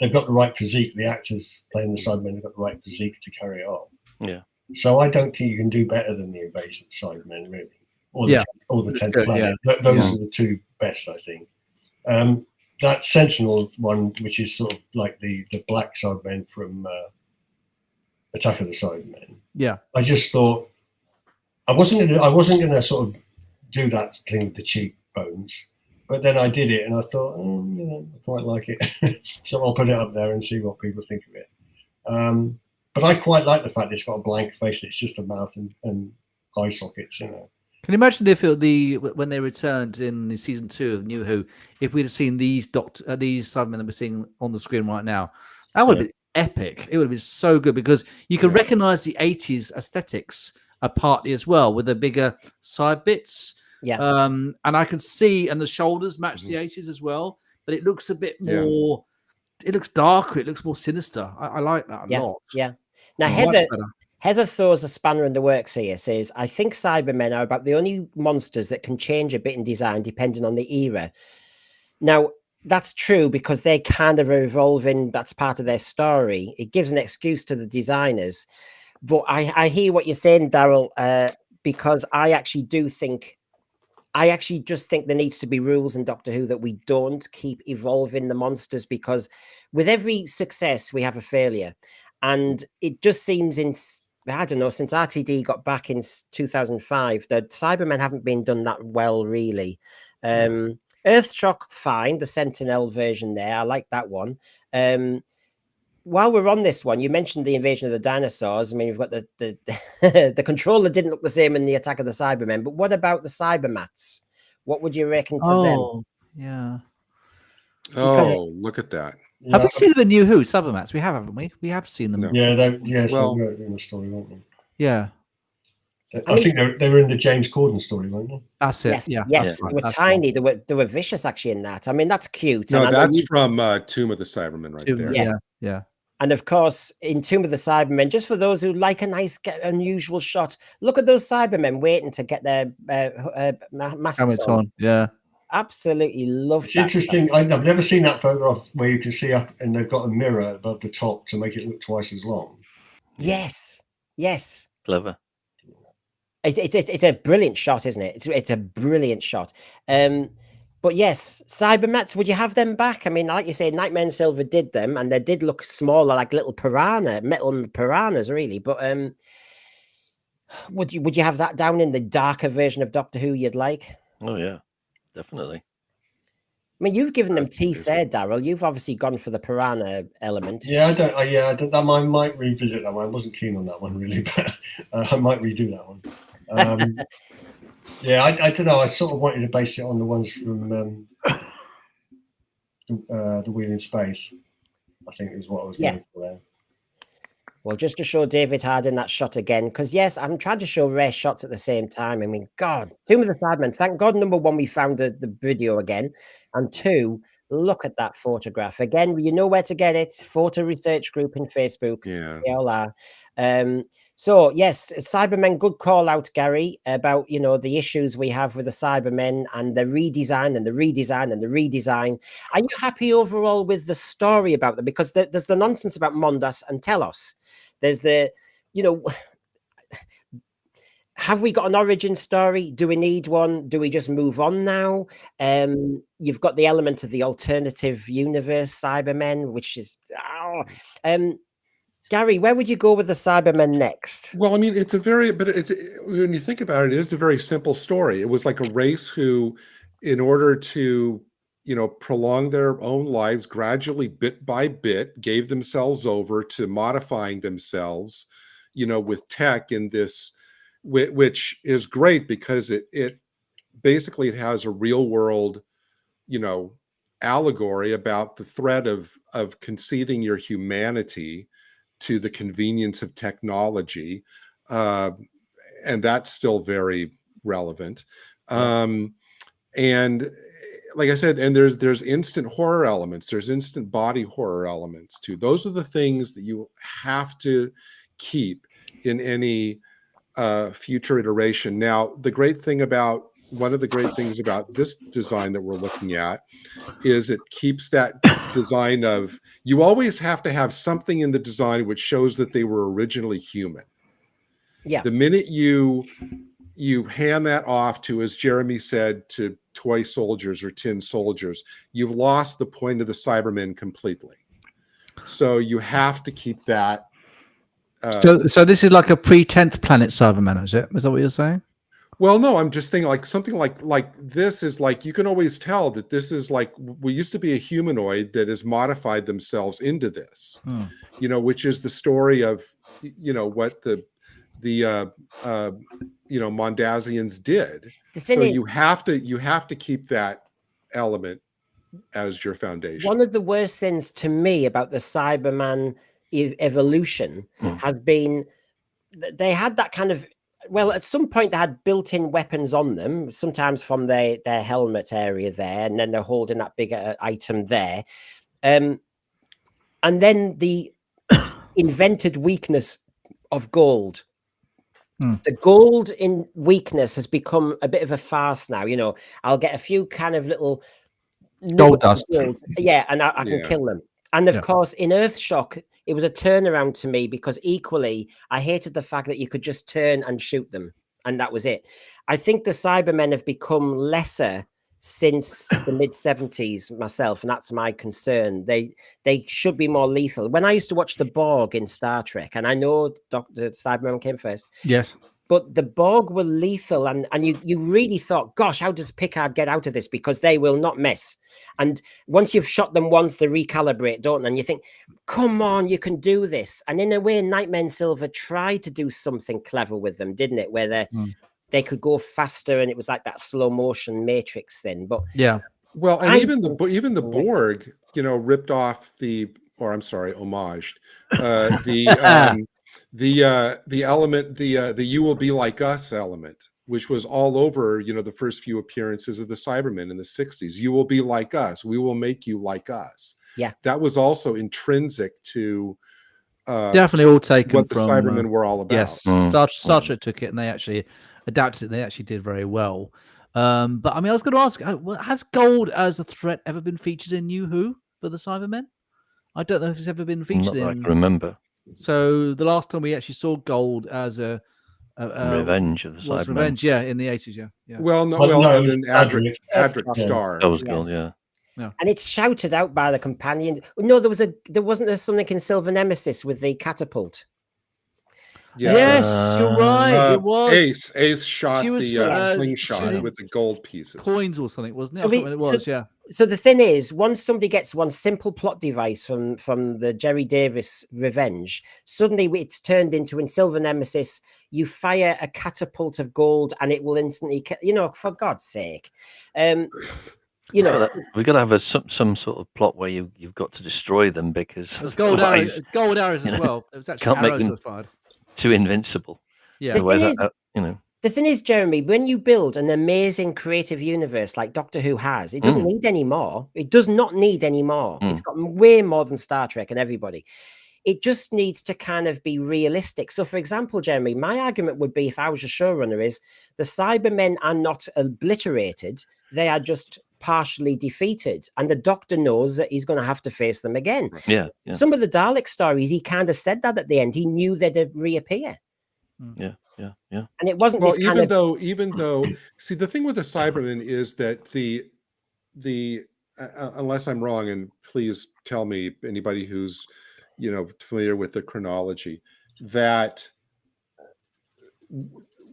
they've got the right physique. The actors playing the Cybermen have got the right physique to carry it on. Yeah. So I don't think you can do better than the Invasion Cybermen, really, or the 10th Planet. Those are the two best, I think. That Sentinel one, which is sort of like the black Cybermen from Attack of the Cybermen. Yeah. I just thought I wasn't gonna sort of do that thing with the cheekbones, but then I did it and I thought, I quite like it. So I'll put it up there and see what people think of it. But I quite like the fact that it's got a blank face. It's just a mouth and eye sockets, you know. Can you imagine if when they returned in season 2 of New Who, if we'd have seen these Cybermen that we're seeing on the screen right now? That would have been epic. It would have been so good because you can recognize the 80s aesthetics partly as well with the bigger side bits. Yeah. And I can see, and the shoulders match the 80s as well, but it looks a bit more. It looks darker. It looks more sinister. I like that a lot. Yeah. Now, Heather throws a spanner in the works here, says, I think Cybermen are about the only monsters that can change a bit in design depending on the era. Now, that's true because they kind of are evolving. That's part of their story. It gives an excuse to the designers. But I hear what you're saying, Daryl, because I actually just think there needs to be rules in Doctor Who that we don't keep evolving the monsters, because with every success, we have a failure. And it just seems I don't know, since RTD got back in 2005, the Cybermen haven't been done that well, really. Earthshock, fine, the Sentinel version there. I like that one. While we're on this one, you mentioned the Invasion of the Dinosaurs. I mean, you've got the the controller didn't look the same in the Attack of the Cybermen, but what about the Cybermats? What would you reckon to them? Yeah. Look at that. Yeah. Have we seen the New Who Cybermats? We have, haven't we? We have seen them. No. Yeah, they were in the story, weren't they? Yeah. I think they were in the James Corden story, weren't they? That's it. Yes. They were tiny. They were vicious actually in that. I mean, that's cute. No, that's from Tomb of the Cybermen right there. Yeah. And of course, in Tomb of the Cybermen, just for those who like a nice, unusual shot, look at those Cybermen waiting to get their masks on. Yeah. Absolutely love it's that. Interesting. I've never seen that photograph where you can see up and they've got a mirror above the top to make it look twice as long. Yes. Clever. It's a brilliant shot, isn't it? It's a brilliant shot. But yes, Cybermats, would you have them back? I mean, like you say, Nightmare and Silver did them, and they did look smaller, like little metal piranhas, really. But would you have that down in the darker version of Doctor Who you'd like? Oh yeah, definitely. I mean, you've given them teeth there, Daryl. You've obviously gone for the piranha element. Yeah, I might revisit that one. I wasn't keen on that one really, but I might redo that one. Yeah, I don't know. I sort of wanted to base it on the ones from the Wheel in Space. I think is what I was going for there. Well, just to show David Harding that shot again, because yes, I'm trying to show rare shots at the same time. I mean, God, Tomb of the Cybermen. Thank God, number one, we found the video again, and two, look at that photograph again. You know where to get it. Photo Research Group in Facebook. Yeah, they all are. So yes, Cybermen. Good call out, Gary, about the issues we have with the Cybermen and the redesign and the redesign and the redesign. Are you happy overall with the story about them? Because there's the nonsense about Mondas and Telos. There's have we got an origin story? Do we need one? Do we just move on now? You've got the element of the alternative universe Cybermen, which is Gary, where would you go with the Cybermen next? Well, I mean, when you think about it, it is a very simple story. It was like a race who, in order to prolong their own lives, gradually, bit by bit, gave themselves over to modifying themselves, with tech in this, which is great because it basically has a real world, allegory about the threat of conceding your humanity to the convenience of technology. And that's still very relevant. And like I said, and there's instant horror elements, there's instant body horror elements too. Those are the things that you have to keep in any future iteration. Now, one of the great things about this design that we're looking at is it keeps that design of, you always have to have something in the design which shows that they were originally human. Yeah. The minute you hand that off to, as Jeremy said, to toy soldiers or tin soldiers, you've lost the point of the Cybermen completely. So you have to keep that. So this is like a pre-10th Planet Cyberman, is it? Is that what you're saying? Well, no, I'm just thinking like something like this is like, you can always tell that this is like, we used to be a humanoid that has modified themselves into this, which is the story of, what the Mondasians did. So you have to keep that element as your foundation. One of the worst things to me about the Cyberman evolution has been they had that kind of, well, at some point they had built-in weapons on them, sometimes from their helmet area there, and then they're holding that bigger item there. And then the invented weakness of gold. The gold in weakness has become a bit of a farce now. I'll get a few kind of little gold dust. Yeah, and I can kill them. And of course, in Earthshock, it was a turnaround to me because equally, I hated the fact that you could just turn and shoot them. And that was it. I think the Cybermen have become lesser since the mid-70s myself, and that's my concern. They should be more lethal. When I used to watch the Borg in Star Trek, and I know the Cybermen came first. Yes. But the Borg were lethal, and you really thought, gosh, how does Picard get out of this? Because they will not miss. And once you've shot them once, they recalibrate, don't they? And you think, come on, you can do this. And in a way, Nightmare and Silver tried to do something clever with them, didn't it? Where they could go faster, and it was like that slow motion Matrix thing. But yeah, well, and even the Borg, ripped off homaged the element, the "you will be like us" element, which was all over, the first few appearances of the Cybermen in the 60s. You will be like us. We will make you like us. Yeah, that was also intrinsic to definitely all taken what the from Cybermen were all about. Yes, Star Trek took it, and they actually adapted it. And they actually did very well. But I mean, I was going to ask, has gold as a threat ever been featured in New Who for the Cybermen? I don't know if it's ever been featured in. I can remember. So the last time we actually saw gold as a Revenge of the Cybermen. Revenge, in the 80s, yeah. Well, and then Adric Star. That was gold, yeah. And it's shouted out by the companion. No, there wasn't something in Silver Nemesis with the catapult. Yeah. Yes, you're right. It was Ace shot the slingshot with the gold pieces, coins or something, wasn't it? So the thing is, once somebody gets one simple plot device from the Jerry Davis Revenge, suddenly it's turned into, in Silver Nemesis, you fire a catapult of gold and it will instantly, for God's sake. We've got to have some sort of plot where you've got to destroy them, because there's gold arrows as well. It was actually can't make them fired. Too invincible. Yeah. The thing is, Jeremy, when you build an amazing creative universe like Doctor Who has, it doesn't need any more. It does not need any more. It's got way more than Star Trek and everybody. It just needs to kind of be realistic. So, for example, Jeremy, my argument would be, if I was a showrunner, is the Cybermen are not obliterated. They are just partially defeated. And the Doctor knows that he's going to have to face them again. Yeah. Some of the Dalek stories, he kind of said that at the end. He knew they'd reappear. Yeah. And it wasn't even though, see, the thing with the Cybermen is that the unless I'm wrong, and please tell me, anybody who's familiar with the chronology, that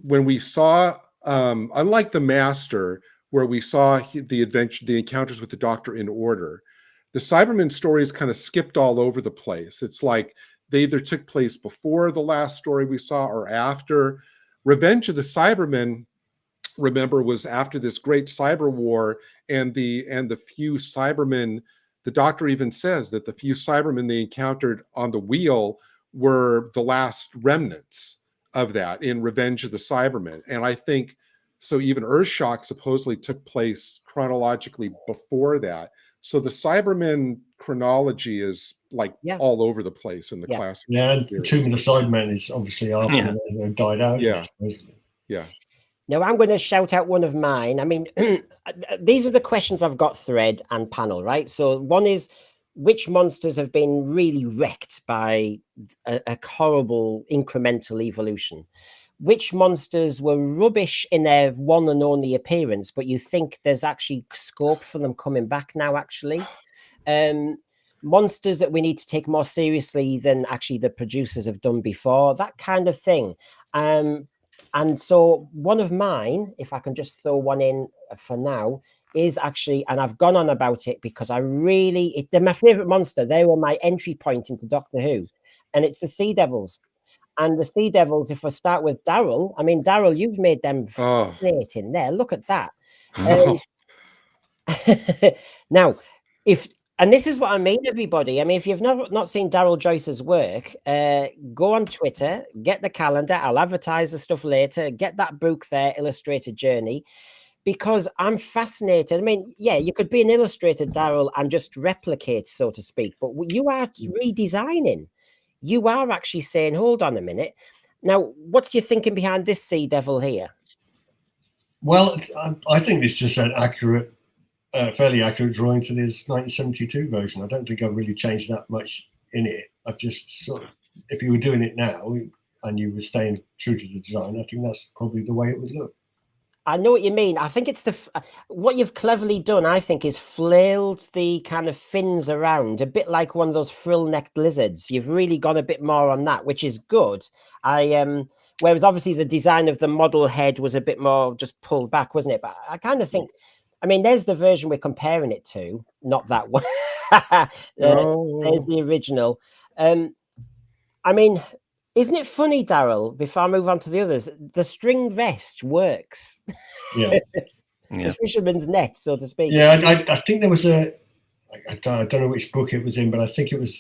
when we saw, unlike the Master, where we saw the encounters with the Doctor in order, the Cybermen stories kind of skipped all over the place. It's like they either took place before the last story we saw or after. Revenge of the Cybermen, remember, was after this great cyber war, and the few Cybermen, the Doctor even says that the few Cybermen they encountered on the wheel were the last remnants of that in Revenge of the Cybermen. And I think, so even Earthshock supposedly took place chronologically before that. So the Cybermen chronology is all over the place in the classic. Yeah, and Tomb of the Cybermen is obviously after they died out. Yeah. Now I'm going to shout out one of mine. I mean, these are the questions I've got thread and panel, right? So one is, which monsters have been really wrecked by a horrible incremental evolution? Which monsters were rubbish in their one and only appearance, but you think there's actually scope for them coming back now, actually? Monsters that we need to take more seriously than actually the producers have done before, that kind of thing. And so one of mine, if I can just throw one in for now, is actually, and I've gone on about it because they're my favorite monster. They were my entry point into Doctor Who, and it's the Sea Devils. And the Sea Devils, if I start with Daryl, I mean, Daryl, you've made them fascinating there. Look at that. Now, and this is what I mean, everybody. I mean, if you've not seen Daryl Joyce's work, go on Twitter, get the calendar. I'll advertise the stuff later. Get that book there, Illustrator Journey, because I'm fascinated. I mean, yeah, you could be an illustrator, Daryl, and just replicate, so to speak, but you are redesigning. You are actually saying, hold on a minute. Now, what's your thinking behind this Sea Devil here? Well, I think it's just an accurate, fairly accurate drawing to this 1972 version. I don't think I've really changed that much in it. I've just sort of, if you were doing it now and you were staying true to the design, I think that's probably the way it would look. I know what you mean. I think it's what you've cleverly done, I think, is flailed the kind of fins around, a bit like one of those frill-necked lizards. You've really gone a bit more on that, which is good. Whereas obviously the design of the model head was a bit more just pulled back, wasn't it? But I kind of think, I mean, there's the version we're comparing it to, not that one. There's the original. I mean, isn't it funny, Daryl, before I move on to the others, the string vest works. Yeah. The fisherman's net, so to speak. Yeah, I think there was I don't know which book it was in, but I think it was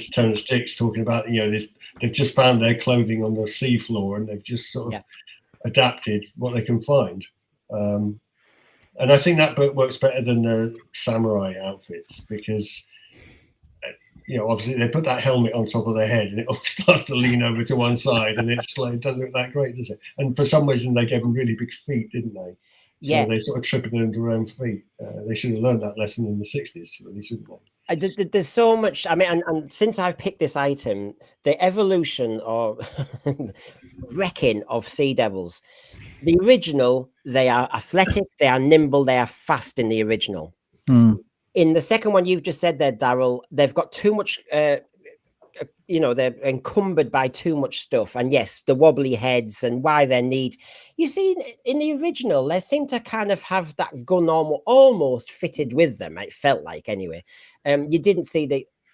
Terence Dix talking about, they've just found their clothing on the seafloor and they've just sort of adapted what they can find. And I think that book works better than the samurai outfits because, obviously they put that helmet on top of their head and it all starts to lean over to one side and it doesn't look that great, does it? And for some reason they gave them really big feet, didn't they? So they sort of tripping over their own feet. They should have learned that lesson in the 60s, really, shouldn't they? There's so much. I mean, and since I've picked this item, the evolution or wrecking of Sea Devils, the original, they are athletic, they are nimble, they are fast in the original. In the second one you've just said there, Daryl, they've got too much, they're encumbered by too much stuff. And yes, the wobbly heads and why they need, you see, in the original, they seem to kind of have that gun almost fitted with them. It felt like anyway. You didn't see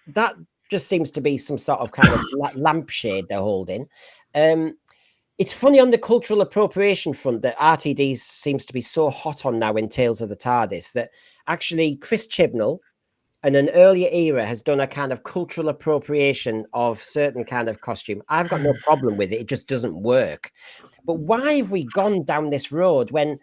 that just seems to be some sort of kind of lampshade they're holding. It's funny on the cultural appropriation front that RTD seems to be so hot on now in Tales of the TARDIS that actually Chris Chibnall in an earlier era has done a kind of cultural appropriation of certain kind of costume. I've got no problem with it. It just doesn't work. But why have we gone down this road when,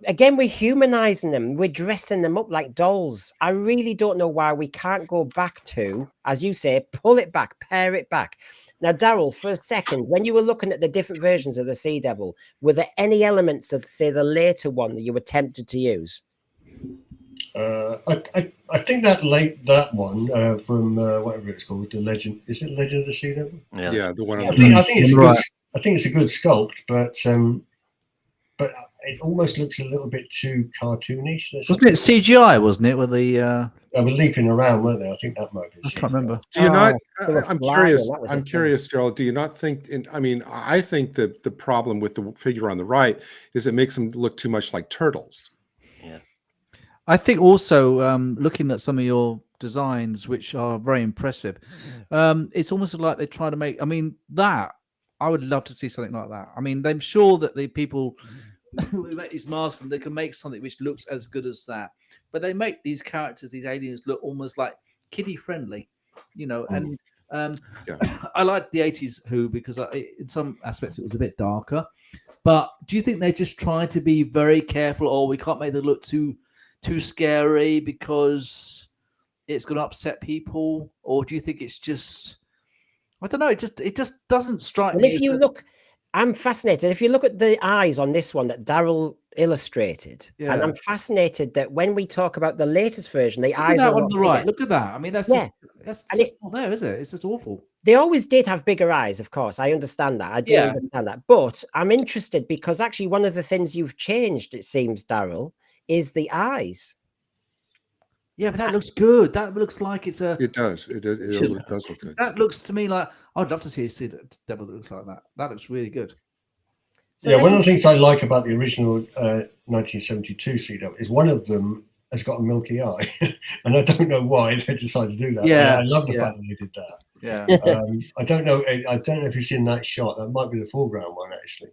again, we're humanizing them. We're dressing them up like dolls. I really don't know why we can't go back to, as you say, pull it back, pare it back. Now, Daryl, for a second, when you were looking at the different versions of the Sea Devil, were there any elements of, say, the later one that you were tempted to use? I think that one from whatever it's called, the Legend. Is it Legend of the Sea Devil? Yeah, the one. I think it's a good sculpt, but it almost looks a little bit too cartoonish. Wasn't it CGI? Wasn't it with the? They were leaping around, weren't they? I think that might be. I can't remember. Do you not? I'm curious. I'm curious, Gerald. Do you not think? I think that the problem with the figure on the right is it makes them look too much like turtles. Yeah. I think also looking at some of your designs, which are very impressive, it's almost like they try to make. I mean, that I would love to see something like that. I mean, I'm sure that the people who make these masks, they can make something which looks as good as that. But they make these characters, these aliens, look almost like kiddie friendly, And I like the 80s Who because in some aspects it was a bit darker. But do you think they just try to be very careful? Or we can't make them look too scary because it's going to upset people? Or do you think it's just, I don't know, it just doesn't strike me. If you look, I'm fascinated. If you look at the eyes on this one that Daryl illustrated, and I'm fascinated that when we talk about the latest version, the eyes are on the right. Look at that. I mean, that's just not there, is it? It's just awful. They always did have bigger eyes, of course. I understand that. I do understand that. But I'm interested because actually one of the things you've changed, it seems, Daryl, is the eyes. Yeah, but that looks good. That looks like it's a. It does. It does look good. That looks to me like I'd love to see a Sea Devil that looks like that. That looks really good. So one of the things I like about the original 1972 Sea Devil is one of them has got a milky eye, and I don't know why they decided to do that. Yeah, I love the fact that they did that. Yeah. I don't know if you've seen that shot. That might be the foreground one, actually.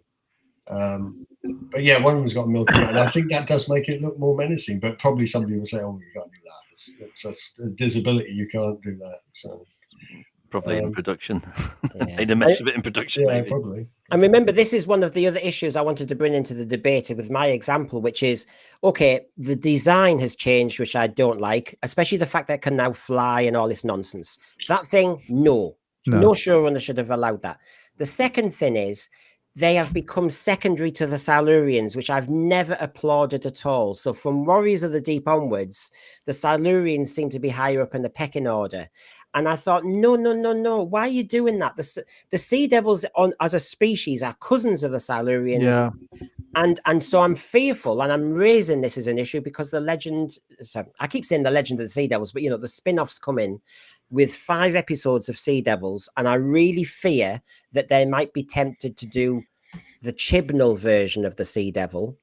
But yeah, one of them's got a milky man, and I think that does make it look more menacing. But probably somebody will say, "Oh, you can't do that. It's just a disability. You can't do that." So probably in production, Yeah. made a mess of it in production. Yeah, maybe. probably. And remember, this is one of the other issues I wanted to bring into the debate with my example, which is, okay, the design has changed, which I don't like, especially the fact that it can now fly and all this nonsense. That thing, no showrunner should have allowed that. The second thing is, they have become secondary to the Silurians, which I've never applauded at all. So from Warriors of the Deep onwards, the Silurians seem to be higher up in the pecking order. And I thought, no. Why are you doing that? The Sea Devils as a species are cousins of the Silurians. Yeah. And so I'm fearful, and I'm raising this as an issue because the legend, so I keep saying the Legend of the Sea Devils, but the spin-offs come in with 5 episodes of Sea Devils, and I really fear that they might be tempted to do the Chibnall version of the Sea Devil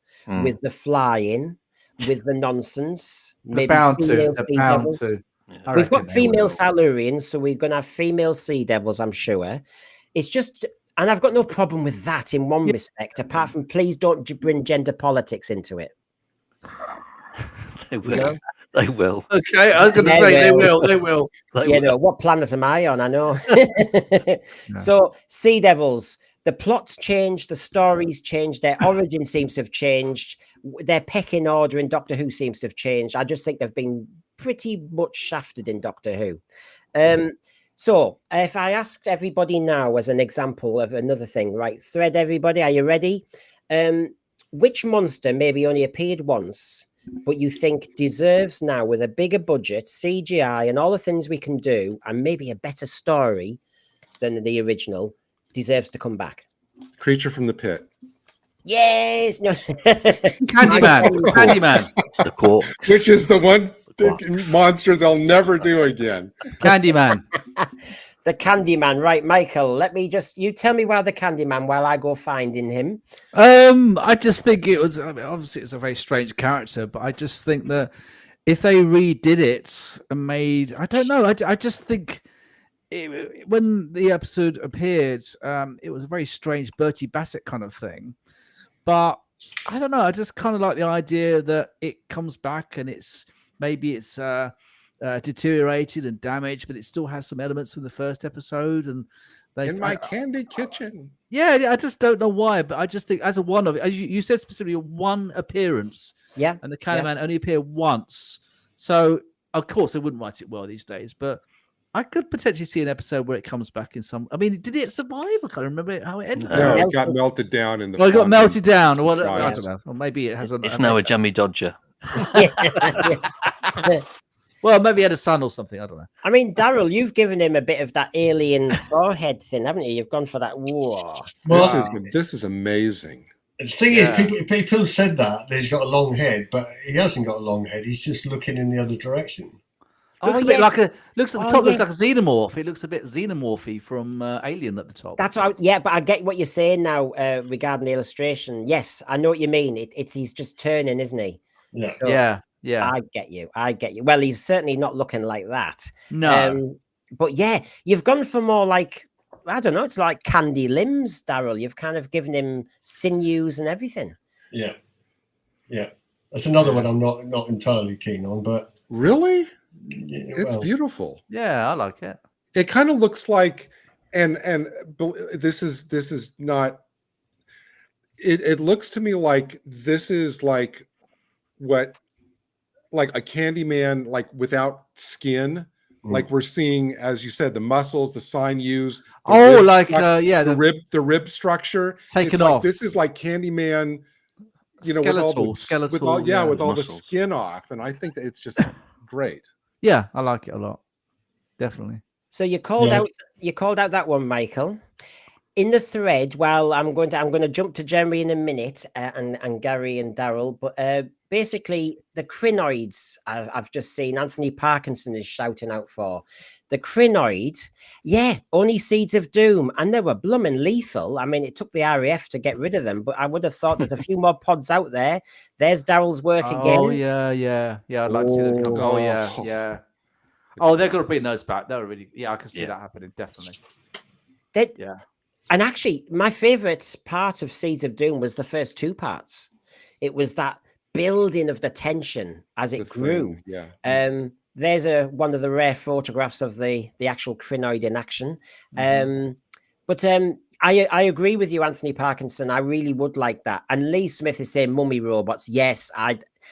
with the flying, with the nonsense, maybe female Sea Devils. Yeah. We've got female Silurians, so we're going to have female Sea Devils, I'm sure. It's just, and I've got no problem with that in one respect, apart from please don't bring gender politics into it. They will. They will. Okay, I was going to say they will. They will. No, what planet am I on? I know. So, Sea Devils, the plots changed, the stories changed, their origin seems to have changed, their pecking order in Doctor Who seems to have changed. I just think they've been pretty much shafted in Doctor Who. So, if I asked everybody now as an example of another thing, right? Thread, everybody, are you ready? Which monster maybe only appeared once, but you think deserves now, with a bigger budget, CGI, and all the things we can do, and maybe a better story than the original, deserves to come back? Creature from the Pit. Yes, no. Candyman. The corpse. Which is the one monster they'll never do again. Candyman. The Candyman, right, Michael? You tell me why the Candyman while I go finding him. I just think it was, obviously it's a very strange character, but I just think that if they redid it and made, I don't know, I just think when the episode appeared, it was a very strange Bertie Bassett kind of thing. But I don't know, I just kind of like the idea that it comes back and it's deteriorated and damaged, but it still has some elements from the first episode. And in my candy kitchen. Yeah, I just don't know why, but I just think as you said specifically, one appearance. Yeah. And the Candyman only appeared once. So of course they wouldn't write it well these days, but I could potentially see an episode where it comes back in some. I mean, did it survive? I can't remember how it ended. No, it got melted down in the. Well, it got melted down. I don't know. Or maybe it has. It's now a jammy dodger. Well, maybe he had a son or something. I don't know. I mean, Daryl, you've given him a bit of that alien forehead thing, haven't you? You've gone for that. Whoa. Well, this is amazing. The thing is, people said that he's got a long head, but he hasn't got a long head. He's just looking in the other direction. Looks a bit like looks at the top. Looks like a xenomorph. It looks a bit xenomorphy from Alien at the top. That's what but I get what you're saying now regarding the illustration. Yes, I know what you mean. He's just turning, isn't he? Yeah. So, yeah. I get you. Well, he's certainly not looking like that. No. But yeah, you've gone for more like, I don't know, it's like candy limbs, Daryl. You've kind of given him sinews and everything. Yeah. That's another one I'm not entirely keen on, but really, it's beautiful. Yeah, I like it. It kind of looks like, and this is not. It looks to me like this is like what, like a Candyman, like without skin. Like we're seeing, as you said, the muscles, the sinews. The rib structure taken off. This is like Candyman, skeletal, with all the skin off, and I think that it's just great. Yeah, I like it a lot, definitely. So you called out that one, Michael. In the thread, well, I'm going to jump to Jeremy in a minute, and Gary and Daryl, but basically the crinoids I've just seen Anthony Parkinson is shouting out for. The crinoid, only seeds of doom, and they were blooming lethal. I mean, it took the RAF to get rid of them, but I would have thought there's a few more pods out there. There's Daryl's work again. Oh yeah, I'd like to see them come. Oh yeah. Oh, they're going to bring those back. They're really, I can see that happening, definitely. And actually, my favorite part of Seeds of Doom was the first 2 parts. It was that building of the tension as it grew. There's one of the rare photographs of the actual crinoid in action. But I agree with you, Anthony Parkinson. I really would like that. And Lee Smith is saying mummy robots. Yes,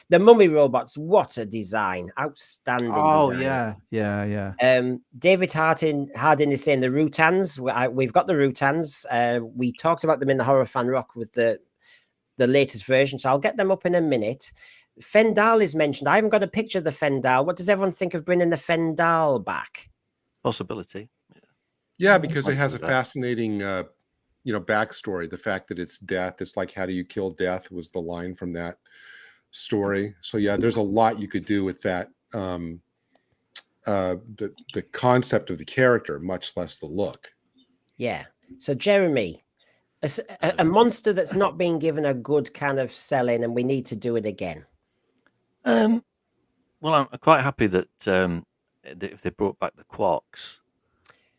the mummy robots. What a design! Outstanding. Oh design. yeah. David Hardin is saying the Rutans. We've got the Rutans. We talked about them in the Horror Fan Rock with the latest version, so I'll get them up in a minute. Fendal is mentioned. I haven't got a picture of the Fendal. What does everyone think of bringing the Fendal back? Possibility. Yeah, because it has a fascinating, backstory. The fact that it's death. It's like, how do you kill death? Was the line from that story. So yeah, there's a lot you could do with that. The concept of the character, much less the look. Yeah. So Jeremy, a monster that's not been given a good kind of selling, and we need to do it again. Well, I'm quite happy that if they brought back the quarks.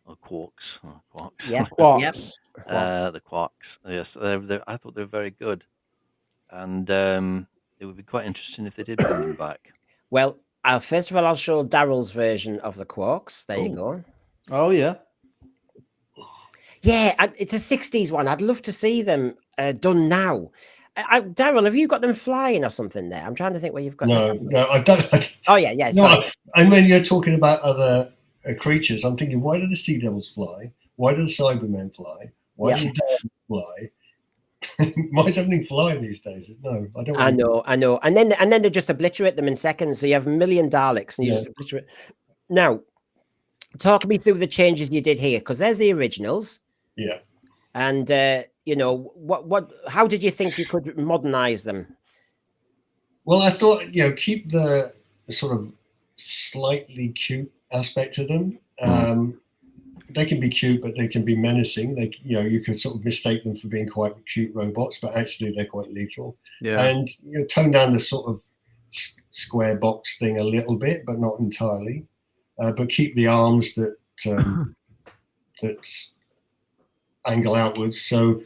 Yeah, quarks. The quarks. Yes, I thought they were very good, and it would be quite interesting if they did bring them back. Well, first of all, I'll show Daryl's version of the quarks. There you go. Oh yeah. Yeah, it's a 60s one. I'd love to see them done now. Daryl, have you got them flying or something there? I'm trying to think where you've got them. No, I don't. Oh, yeah. Sorry. And when you're talking about other creatures, I'm thinking, why do the sea devils fly? Why do the Cybermen fly? Why do the devils fly? Why does everything fly these days? No, I don't. I know. And then they just obliterate them in seconds. So you have a million Daleks and you just obliterate. Now, talk me through the changes you did here, because there's the originals. Yeah. And how did you think you could modernize them? Well, I thought, keep the sort of slightly cute aspect to them. They can be cute, but they can be menacing. You can sort of mistake them for being quite cute robots, but actually they're quite lethal. Yeah. And tone down the sort of square box thing a little bit, but not entirely. But keep the arms that angle outwards. So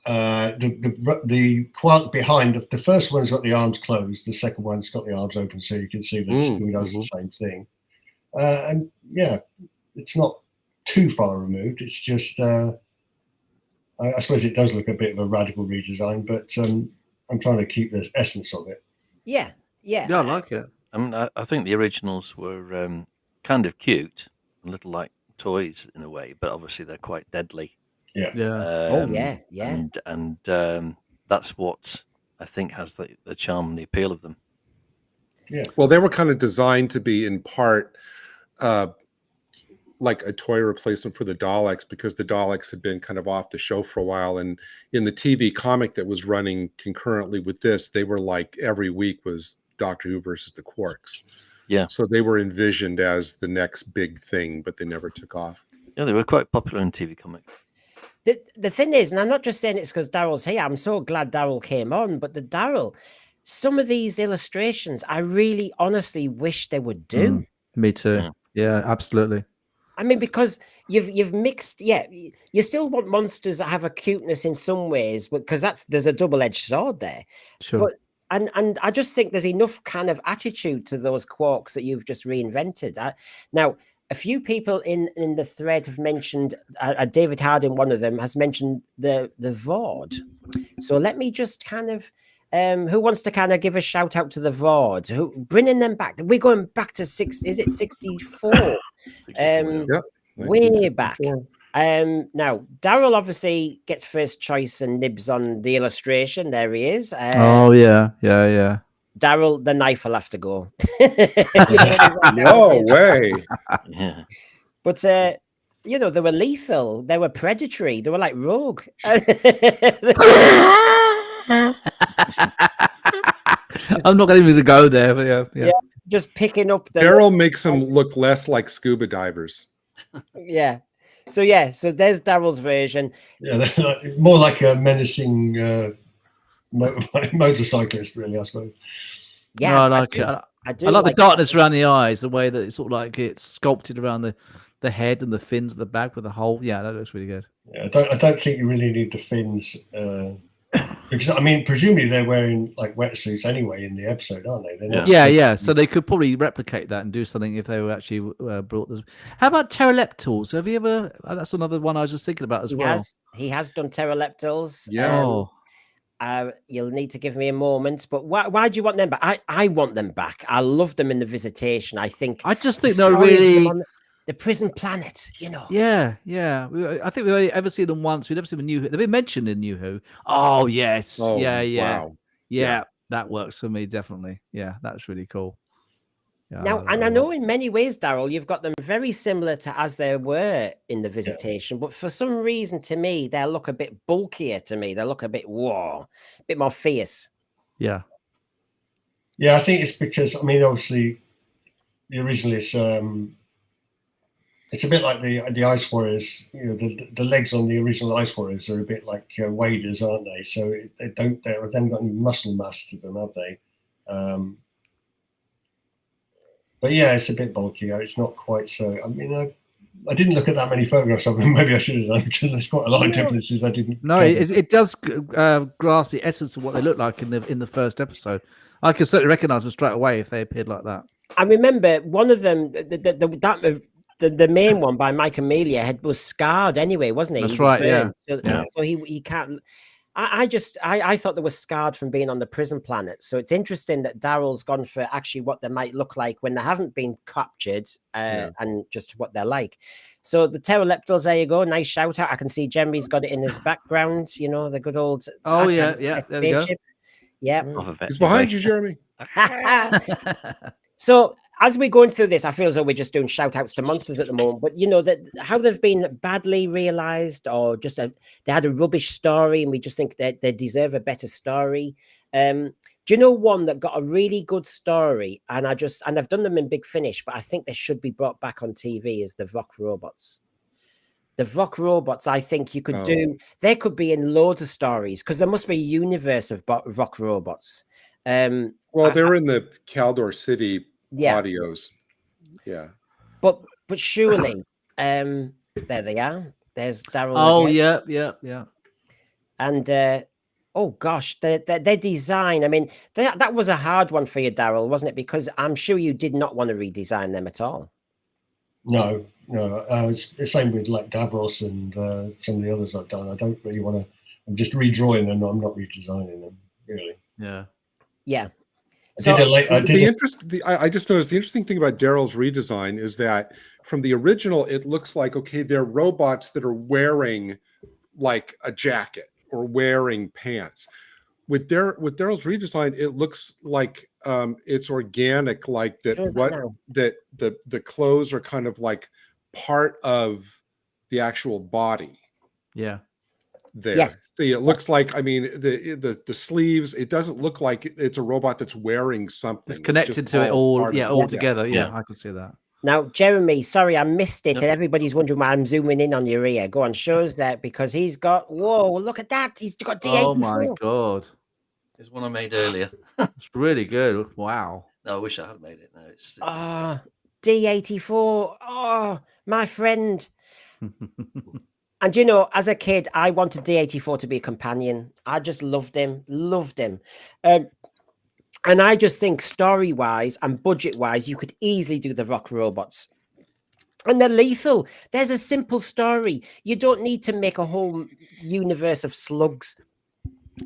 the quark behind the first one's got the arms closed. The second one's got the arms open, so you can see that it does the same thing. And yeah, it's not too far removed. It's just I suppose it does look a bit of a radical redesign, but I'm trying to keep the essence of it. Yeah, I like it. I mean, I think the originals were kind of cute, a little like toys in a way, but obviously they're quite deadly. Yeah. And that's what I think has the charm and the appeal of them. Yeah. Well, they were kind of designed to be in part like a toy replacement for the Daleks, because the Daleks had been kind of off the show for a while. And in the TV comic that was running concurrently with this, they were like every week was Doctor Who versus the Quarks. Yeah. So they were envisioned as the next big thing, but they never took off. Yeah, they were quite popular in TV comics. The thing is, and I'm not just saying it's because Daryl's here, I'm so glad Daryl came on, but some of these illustrations, I really honestly wish they would do. Me too. Yeah, absolutely. I mean, because you've mixed, you still want monsters that have a cuteness in some ways, but because there's a double-edged sword there. Sure. But and I just think there's enough kind of attitude to those quarks that you've just reinvented. Now, a few people in the thread have mentioned, David Hardin, one of them, has mentioned the Vord. So let me just kind of, who wants to kind of give a shout out to the Vord? Who bringing them back? We're going back to 64? Way back. Now, Daryl obviously gets first choice and nibs on the illustration. There he is. Yeah. Daryl, the knife will have to go. No way. Yeah. But they were lethal. They were predatory. They were like rogue. I'm not going to go there, but yeah. Just picking up. Daryl makes them look less like scuba divers. Yeah. So there's Daryl's version. Yeah, they're more like a menacing motorcyclist, really, I suppose. Yeah, no, I like it. I do. I like the darkness around the eyes, the way that it's sort of like it's sculpted around the head and the fins at the back with the hole. Yeah, that looks really good. Yeah, I don't think you really need the fins. Because I mean, presumably they're wearing like wetsuits anyway in the episode, aren't they? They're not. Yeah. So they could probably replicate that and do something if they were actually brought this. How about pteroleptals? Have you ever? That's another one I was just thinking about as well. He has done pteroleptals. Yeah. You'll need to give me a moment, but why do you want them back? I want them back. I love them in the Visitation. I just think they're really the prison planet, you know. Yeah. I think we've only ever seen them once. We've never seen them in New Who. They've been mentioned in New Who. Oh yes. Oh, yeah. wow. Yeah, that works for me definitely. Yeah, that's really cool. Yeah, now, and I know in many ways, Daryl, you've got them very similar to as they were in the Visitation, but for some reason, to me, they look a bit bulkier. To me, they look a bit a bit more fierce. Yeah. Yeah, I think it's because obviously, the original it's a bit like the Ice Warriors. You know, the legs on the original Ice Warriors are a bit like waders, aren't they? So they haven't got any muscle mass to them, have they? But yeah, it's a bit bulkier. It's not quite so. I mean, I didn't look at that many photographs of them. Maybe I should have done because there's quite a lot of differences. I didn't. No, it does grasp the essence of what they look like in the first episode. I can certainly recognise them straight away if they appeared like that. I remember one of them, the main one by Mike Amelia was scarred anyway, wasn't he? That's right. Yeah. So he can't. I thought they were scarred from being on the prison planet. So it's interesting that Daryl's gone for actually what they might look like when they haven't been captured, and just what they're like. So the pteroleptals, there you go. Nice shout out. I can see Jeremy's got it in his background. You know, the good old. Oh yeah. There we go. Yeah. He's behind you, Jeremy. So as we're going through this, I feel as though we're just doing shout outs to monsters at the moment, but you know that how they've been badly realized or just they had a rubbish story and we just think that they deserve a better story. Do you know one that got a really good story and I've done them in Big Finish, but I think they should be brought back on TV is the Vok Robots. The Vok Robots, I think you could do, they could be in loads of stories because there must be a universe of Vok Robots. Well, they're in the Caldor City audios. Yeah. But surely, there they are. There's Daryl. Oh, again. Yeah. And, oh, gosh, their design. I mean, that was a hard one for you, Daryl, wasn't it? Because I'm sure you did not want to redesign them at all. No. It's the same with like Davros and some of the others I've done. I don't really want to. I'm just redrawing them. I'm not redesigning them, really. Yeah. Yeah. I just noticed the interesting thing about Daryl's redesign is that from the original, it looks like, okay, they're robots that are wearing like a jacket or wearing pants. With Daryl's redesign, it looks like it's organic, like that. The clothes are kind of like part of the actual body. Yeah. There. Yes. See, it looks like, I mean, the sleeves, it doesn't look like it's a robot that's wearing something. It's connected to it all together. Yeah, I can see that. Now, Jeremy, sorry, I missed it. And everybody's wondering why I'm zooming in on your ear. Go on, show us that because he's got, whoa, look at that. He's got D84. Oh my God. There's one I made earlier. It's really good. Wow. No, I wish I had made it. No, it's D84. Oh, my friend. And you know, as a kid, I wanted D84 to be a companion. I just loved him. And I just think story-wise and budget-wise, you could easily do the Vok Robots. And they're lethal. There's a simple story. You don't need to make a whole universe of slugs.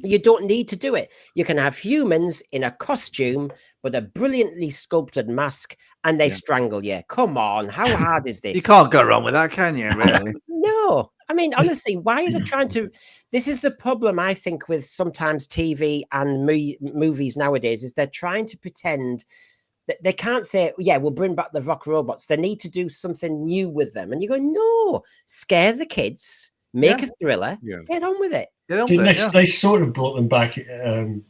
You don't need to do it. You can have humans in a costume with a brilliantly sculpted mask and they strangle you. Come on. How hard is this? You can't go wrong with that, can you, really? No. I mean, honestly, why are they trying to... This is the problem, I think, with sometimes TV and movies nowadays, is they're trying to pretend that they can't say, yeah, we'll bring back the Vok Robots. They need to do something new with them. And you go, no, scare the kids, make a thriller, get on with it. They sort of brought them back in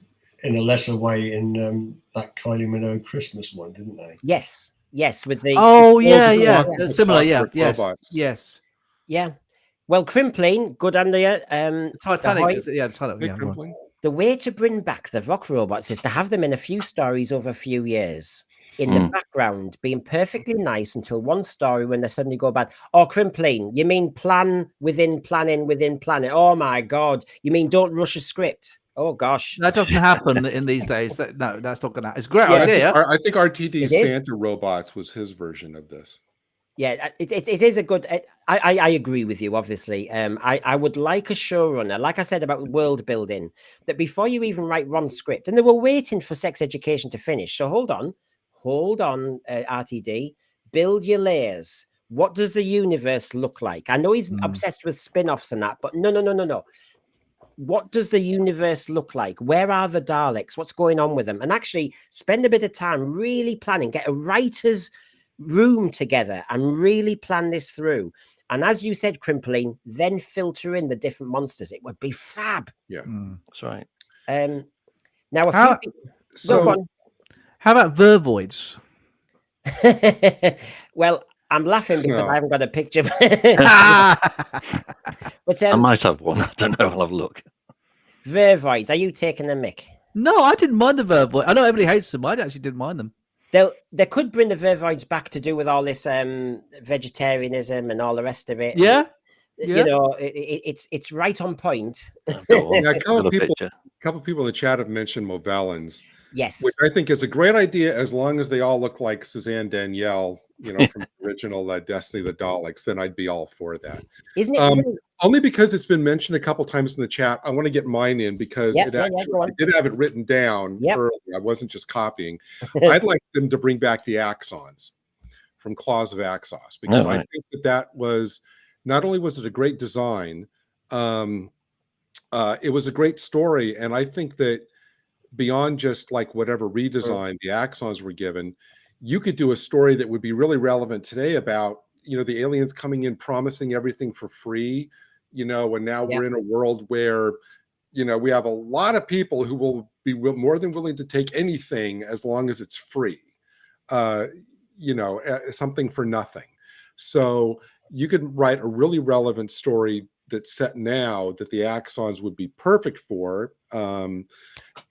a lesser way in that Kylie Minogue Christmas one, didn't they? Yes, with the... Oh, yeah. Similar, yes. Yeah. Well, Crimpling, good on you. Titanic, Titanic. The way to bring back the Vok Robots is to have them in a few stories over a few years. in the background, being perfectly nice until one story when they suddenly go bad. Oh, crimpling. You mean plan within planning within planning? Oh my God. You mean don't rush a script? Oh gosh. That doesn't happen in these days. No, that's not going to happen. It's a great Yeah. idea. I think RTD's Santa Robots was his version of this. Yeah, it is a good. I agree with you. Obviously, I would like a showrunner, like I said about world building, that before you even write Ron's script, and they were waiting for Sex Education to finish. So hold on, RTD, build your layers. What does the universe look like? I know he's obsessed with spin-offs and that, but no. What does the universe look like? Where are the Daleks? What's going on with them? And actually spend a bit of time really planning. Get a writer's room together and really plan this through. And as you said, Crimpling, then filter in the different monsters. It would be fab. Yeah, that's right. Now a few people... So how about Vervoids? Well, I'm laughing because I haven't got a picture. But I might have one. I don't know. I'll have a look. Vervoids, are you taking the mick? No, I didn't mind the Vervoids. I know everybody hates them. I actually didn't mind them. They could bring the Vervoids back to do with all this vegetarianism and all the rest of it. Yeah. You know, it's right on point. Yeah, a couple people in the chat have mentioned Movellans. Yes, which I think is a great idea as long as they all look like Suzanne Danielle, you know, from the original Destiny of the Daleks. Then I'd be all for that. Isn't it? Only because it's been mentioned a couple times in the chat. I want to get mine in because I did have it written down early. I wasn't just copying. I'd like them to bring back the Axons from Claws of Axos, because I think that was, not only was it a great design, it was a great story. And I think that beyond just like whatever redesign the Axons were given, you could do a story that would be really relevant today about, you know, the aliens coming in promising everything for free, you know, and now we're in a world where, you know, we have a lot of people who will be more than willing to take anything as long as it's free, you know, something for nothing. So you could write a really relevant story that's set now that the Axons would be perfect for. And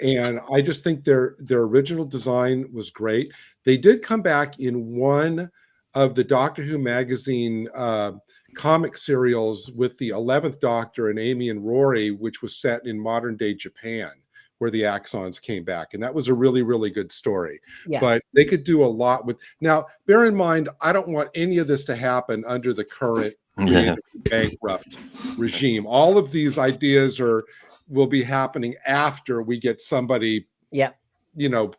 I just think their original design was great. They did come back in one of the Doctor Who magazine comic serials with the 11th Doctor and Amy and Rory, which was set in modern day Japan, where the Axons came back. And that was a really, really good story. Yeah. But they could do a lot with... Now, bear in mind, I don't want any of this to happen under the current bankrupt regime. All of these ideas will be happening after we get somebody, you know,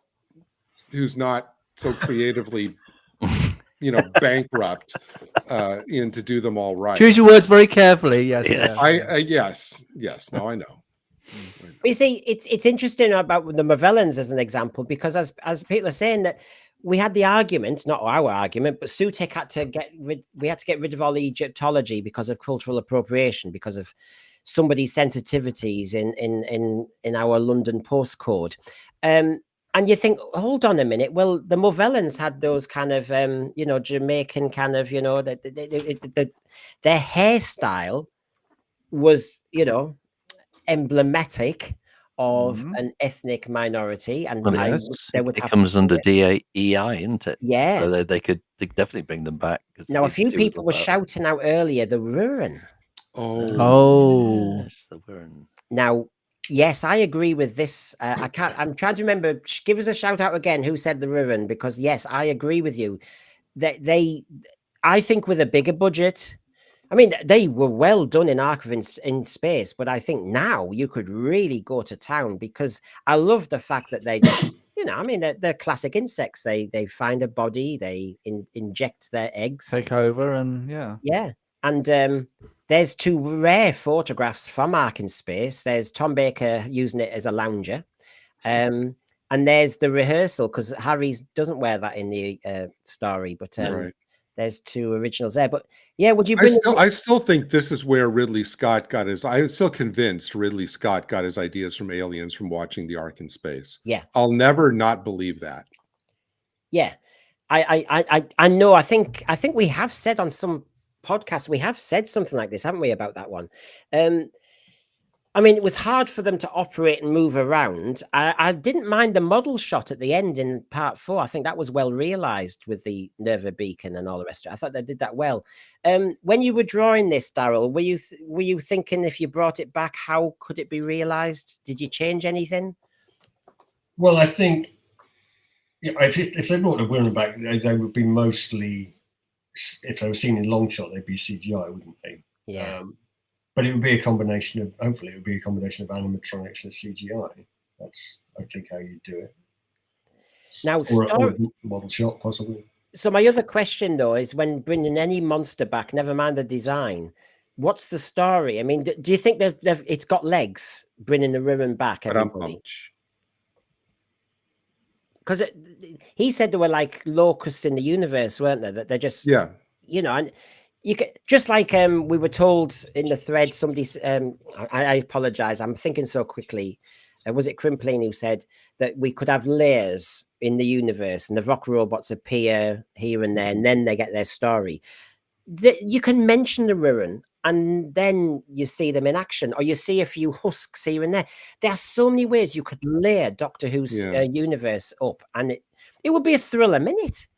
who's not so creatively, you know, bankrupt in to do them all right. Choose your words very carefully. Yes. Yes. No, I know. But you see, it's interesting about the Movellans as an example, because as people are saying that we had the argument, not our argument, but Sutek had to get rid of all the Egyptology because of cultural appropriation, because of somebody's sensitivities in our London postcode. And you think, hold on a minute. Well, the Movellans had those kind of, you know, Jamaican kind of, you know, their hairstyle was, you know, emblematic of an ethnic minority, and it comes under DEI, isn't it? Yeah, so they could definitely bring them back. Now, a few people were shouting out earlier the Ruin. Yes, the Ruin. Now, yes, I agree with this. I'm trying to remember. Give us a shout out again. Who said the Ruin? Because yes, I agree with you. I think with a bigger budget. I mean, they were well done in Ark in Space, but I think now you could really go to town, because I love the fact that they just, you know, I mean, they're classic insects. They find a body, they inject their eggs, take over, and and there's two rare photographs from Ark in Space. There's Tom Baker using it as a lounger, and there's the rehearsal, because Harry doesn't wear that in the story, but there's two originals there. But yeah, would you bring... I still think this is where Ridley Scott got his... I'm still convinced Ridley Scott got his ideas from aliens from watching the Ark in Space. Yeah. I'll never not believe that. Yeah. I know. I think we have said on some podcasts, we have said something like this, haven't we, about that one? I mean, it was hard for them to operate and move around. I didn't mind the model shot at the end in part 4. I think that was well realized with the Nerva beacon and all the rest of it. I thought they did that well. When you were drawing this, Daryl, were you thinking if you brought it back, how could it be realized? Did you change anything? Well, I think if they brought the women back, they would be mostly, if they were seen in long shot, they'd be CGI, wouldn't they? Yeah. But it would be a combination of, hopefully, it would be a combination of animatronics and CGI. That's, I think, how you do it. Now, or a model shot, possibly. So my other question, though, is when bringing any monster back, never mind the design, what's the story? I mean, do you think it's got legs, bringing the Ruin back, everybody? Because he said there were like locusts in the universe, weren't there? That they're just, you know, and you can, just like we were told in the thread, somebody, I apologize, I'm thinking so quickly. Was it Crimpling who said that we could have layers in the universe and the rock robots appear here and there, and then they get their story? You can mention the Ruin and then you see them in action, or you see a few husks here and there. There are so many ways you could layer Doctor Who's universe up, and it would be a thriller minute.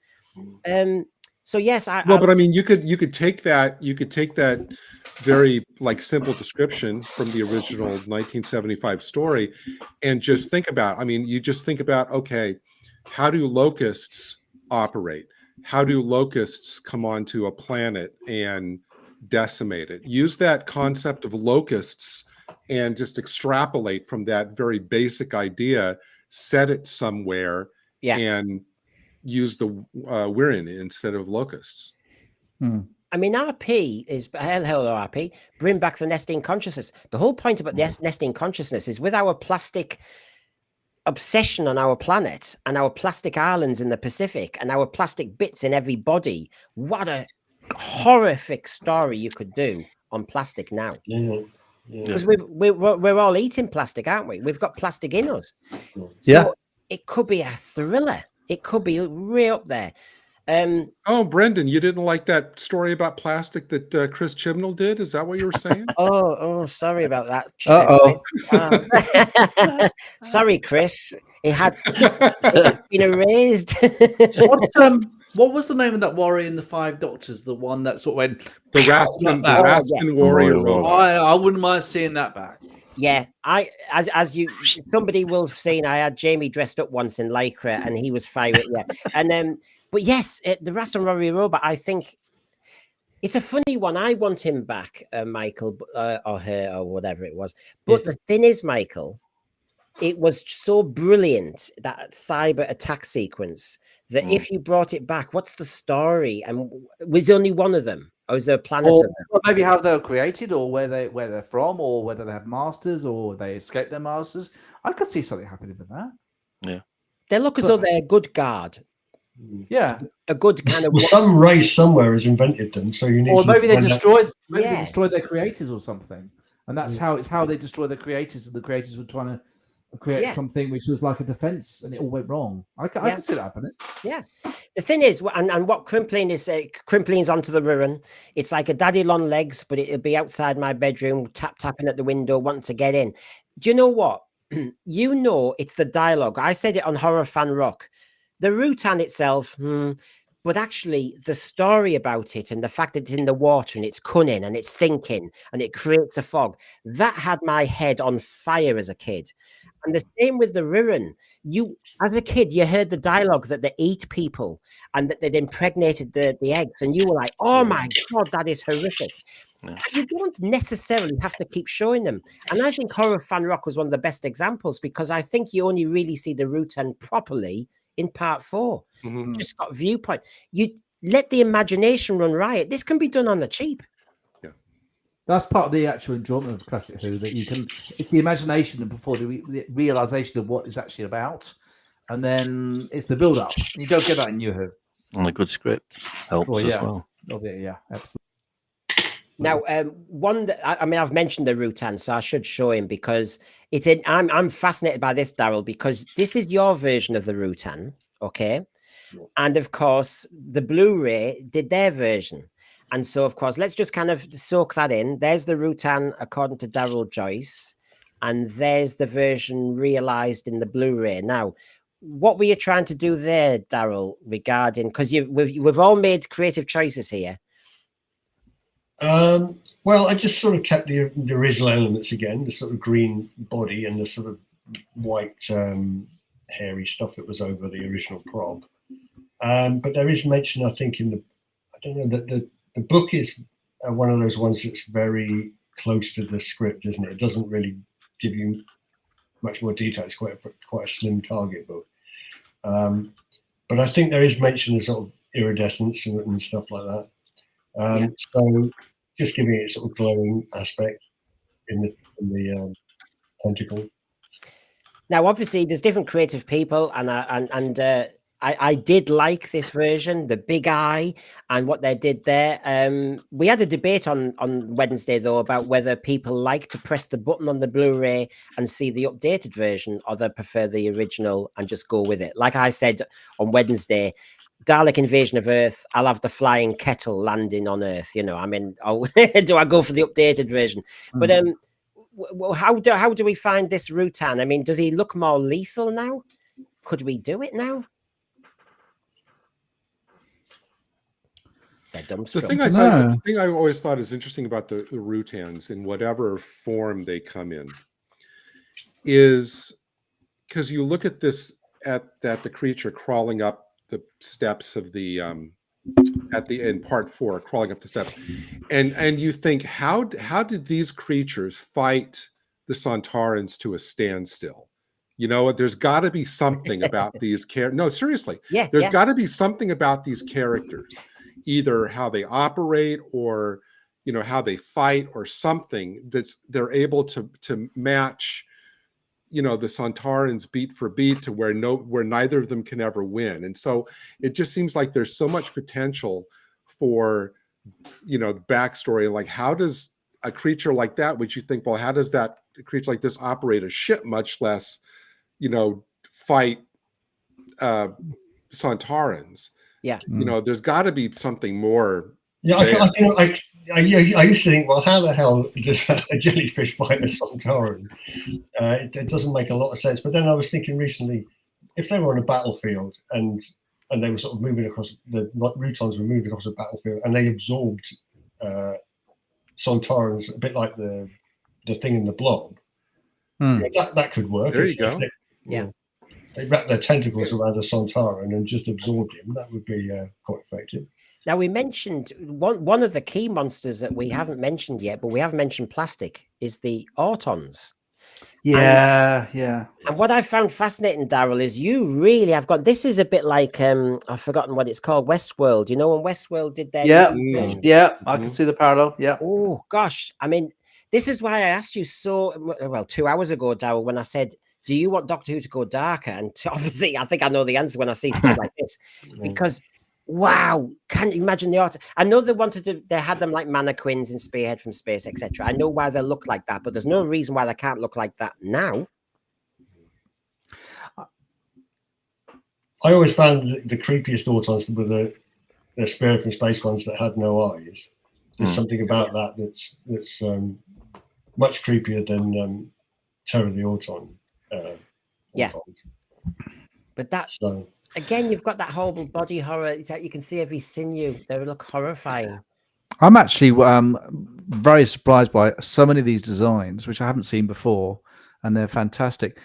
So yes, but I mean, you could take that very like simple description from the original 1975 story and just think about, I mean, you just think about, okay, how do locusts operate? How do locusts come onto a planet and decimate it? Use that concept of locusts and just extrapolate from that very basic idea, set it somewhere, and use the Wirren instead of locusts. I mean, RP is, hello RP, bring back the nesting consciousness. The whole point about this nesting consciousness is with our plastic obsession on our planet and our plastic islands in the Pacific and our plastic bits in every body, what a horrific story you could do on plastic now. Because we're all eating plastic, aren't we? We've got plastic in us. So it could be a thriller. It could be way up there. Oh, Brendan, you didn't like that story about plastic that Chris Chibnall did? Is that what you were saying? Oh, sorry about that. Sorry, Chris. It had been erased. What was the name of that warrior in the Five Doctors? The one that sort of went the Raskin warrior robot. I wouldn't mind seeing that back. Yeah, somebody will have seen, I had Jamie dressed up once in Lycra and he was firing. And but yes, the Raskin warrior robot, I think it's a funny one. I want him back, Michael, or her, or whatever it was. But the thing is, Michael, it was so brilliant, that cyber attack sequence, that if you brought it back, what's the story? And was only one of them? Or is there a planet of them? Or maybe how they were created, or where they're from, or whether they have masters, or they escape their masters. I could see something happening with that. Yeah. They look as though they're a good guard. Yeah. A good kind of... Well, some race somewhere has invented them, so you need to... Or maybe they destroyed their creators or something. And that's how they destroyed their creators, and the creators were trying to create something which was like a defense, and it all went wrong. I could see that happening. Yeah. The thing is, and what Crimpling is, Crimpling's onto the Ruin. It's like a daddy long legs, but it'll be outside my bedroom, tapping at the window, wanting to get in. Do you know what? You know, it's the dialogue. I said it on Horror Fan Rock. The Rutan itself, but actually the story about it and the fact that it's in the water and it's cunning and it's thinking and it creates a fog, that had my head on fire as a kid. And the same with the Ruin. You, as a kid, you heard the dialogue that they eat people and that they'd impregnated the eggs, and you were like, oh my God, that is horrific. And you don't necessarily have to keep showing them. And I think Horror Fan Rock was one of the best examples, because I think you only really see the Rutan properly in part 4. Just got viewpoint. You let the imagination run riot. This can be done on the cheap. That's part of the actual enjoyment of Classic Who, that you can, it's the imagination and before the realization of what it's actually about. And then it's the build up. You don't get that in New Who. And a good script helps as well. Yeah, absolutely. Now, one that I mean, I've mentioned the Rutan, so I should show him, because it's in. I'm fascinated by this, Daryl, because this is your version of the Rutan, okay? And of course, the Blu-ray did their version, and so of course, let's just kind of soak that in. There's the Rutan according to Daryl Joyce. and there's the version realized in the Blu-ray. Now, what were you trying to do there, Daryl, regarding, because we've all made creative choices here? Well, I just sort of kept the original elements again, the sort of green body and the sort of white hairy stuff that was over the original prop. But there is mention, I think, in the, I don't know, that the book is one of those ones that's very close to the script, isn't it? It doesn't really give you much more detail. It's quite a slim target book. But I think there is mention of sort of iridescence and stuff like that. So just giving it a sort of glowing aspect in the tentacle. Now, obviously, there's different creative people, and I did like this version, the big eye, and what they did there. We had a debate on Wednesday, though, about whether people like to press the button on the Blu-ray and see the updated version, or they prefer the original and just go with it. Like I said on Wednesday, Dalek Invasion of Earth, I'll have the flying kettle landing on Earth. You know, I mean, do I go for the updated version? But how do we find this Rutan? I mean, does he look more lethal now? Could we do it now? The thing I always thought is interesting about the Rutans, in whatever form they come in, is because you look at this at the creature crawling up the steps of the in part 4, crawling up the steps, and you think, how did these creatures fight the Sontarans to a standstill? You know, there's got to be something about these characters. No, seriously, there's got to be something about these characters, either how they operate or, you know, how they fight or something they're able to match, you know, the Sontarans beat for beat to where neither of them can ever win. And so it just seems like there's so much potential for, you know, the backstory. Like, how does a creature like that, which you think, well, how does that creature like this operate a ship, much less, you know, fight Sontarans? Yeah. You know, there's got to be something more. Yeah, I used to think, well, how the hell does a jellyfish fight a Sontaran? It doesn't make a lot of sense. But then I was thinking recently, if they were on a battlefield and they were sort of moving across, the Rutans were moving across a battlefield, and they absorbed Sontarans, a bit like the thing in the Blob. That could work. There you go. They wrap their tentacles around a Sontaran and just absorbed him. That would be quite effective. Now, we mentioned one of the key monsters that we haven't mentioned yet, but we have mentioned plastic, is the Autons. Yeah. And what I found fascinating, Daryl, is you really have got, this is a bit like, I've forgotten what it's called, Westworld. You know, when Westworld did their... Yeah, I can see the parallel, yeah. Oh, gosh. I mean, this is why I asked you 2 hours ago, Daryl, when I said, do you want Doctor Who to go darker? And obviously, I think I know the answer when I see stuff like this. Because, wow, can you imagine the art? I know they had them like mannequins in Spearhead from Space, etc. I know why they look like that, but there's no reason why they can't look like that now. I always found the creepiest Autons were the Spirit from Space ones that had no eyes. There's something about that that's much creepier than Terror the Auton. But that's again, you've got that horrible body horror. It's like you can see every sinew. They look horrifying. I'm actually very surprised by so many of these designs, which I haven't seen before, and they're fantastic.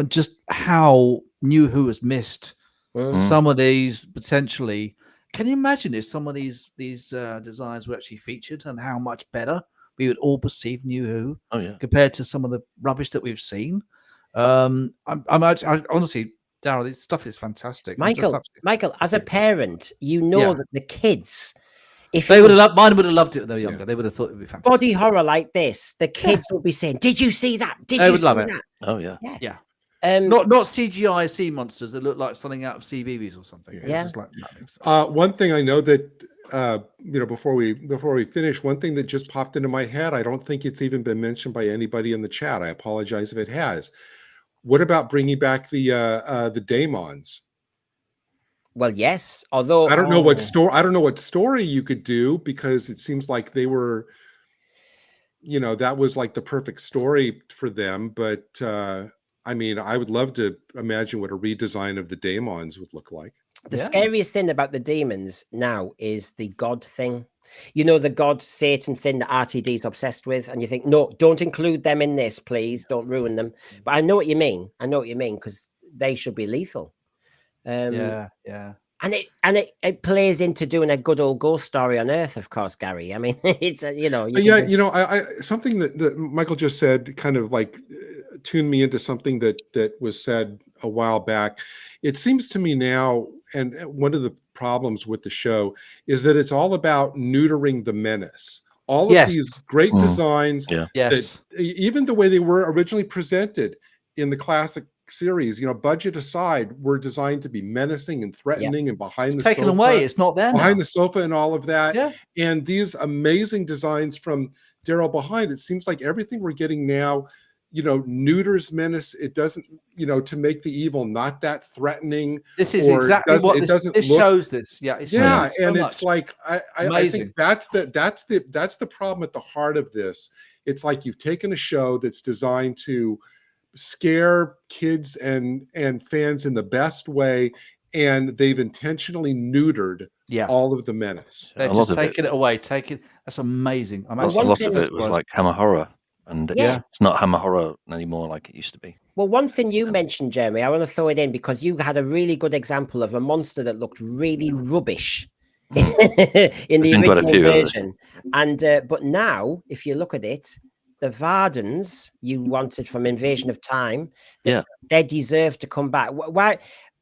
Just how New Who has missed some of these potentially. Can you imagine if some of these designs were actually featured, and how much better we would all perceive New Who compared to some of the rubbish that we've seen? I honestly, Daryl, this stuff is fantastic. Michael, as a parent, you know that the kids, if they would have loved, mine would have loved it when they were younger. They would have thought it would be fantastic. Body horror like this, the kids would be saying, "Did you see that? Did you see that?" Oh yeah. Not CGI sea monsters that look like something out of CBeebies or something. Yeah. It's just like one thing I know that before we finish, one thing that just popped into my head, I don't think it's even been mentioned by anybody in the chat. I apologize if it has. What about bringing back the daemons? Well, yes. Although I don't know what story you could do, because it seems like they were you know, that was like the perfect story for them. But I mean, I would love to imagine what a redesign of the daemons would look like. The scariest thing about the demons now is the God thing. You know, the God Satan thing that RTD's obsessed with, and you think, no, don't include them in this, please. Don't ruin them. But I know what you mean. I know what you mean, because they should be lethal. Yeah. And it plays into doing a good old ghost story on Earth, of course, Gary. I mean, it's you know, you know, I something that Michael just said kind of like tuned me into something that was said a while back. It seems to me now, and one of the problems with the show is that it's all about neutering the menace. All of these great designs, that even the way they were originally presented in the classic series, you know, budget aside, were designed to be menacing and threatening and behind the sofa. Taken away, it's not there behind now. the sofa and all of that. Yeah. And these amazing designs from Daryl behind, it seems like everything we're getting now, you know, neuters menace. It doesn't, you know, to make the evil not that threatening. This is exactly what this shows. This, yeah, and it's like I think that's the problem at the heart of this. It's like you've taken a show that's designed to scare kids and fans in the best way, and they've intentionally neutered all of the menace. They've just taken it away. That's amazing. A lot of it was like Hammer Horror, and it's not Hammer Horror anymore like it used to be. Well, one thing you mentioned, Jeremy, I want to throw it in because you had a really good example of a monster that looked really rubbish in the original version. And but now, if you look at it, the Vardens you wanted from Invasion of Time, they deserve to come back. Why?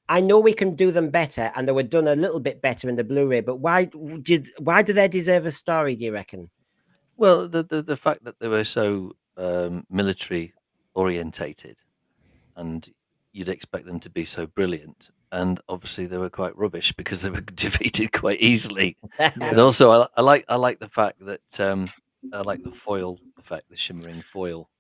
I know we can do them better, and they were done a little bit better in the Blu-ray. But why do they deserve a story? Do you reckon? Well, the fact that they were so military orientated, and you'd expect them to be so brilliant, and obviously they were quite rubbish because they were defeated quite easily. But also, I like the fact that I like the foil effect, the shimmering foil.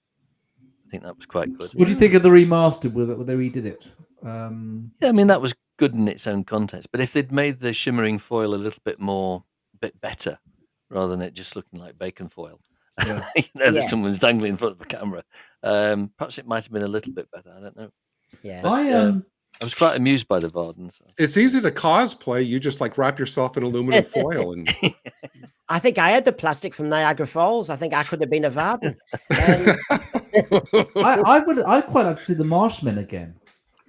I think that was quite good. What do you think of the remastered with it, when they redid it? Yeah, I mean, that was good in its own context. But if they'd made the shimmering foil a little bit better, rather than it just looking like bacon foil, you know, that someone's dangling in front of the camera, perhaps it might have been a little bit better. I don't know. Yeah, but, I was quite amused by the Vardens. So. It's easy to cosplay. You just like wrap yourself in aluminum foil, and I think I had the plastic from Niagara Falls. I think I could have been a Varden. I'd quite like to see the Marshmen again.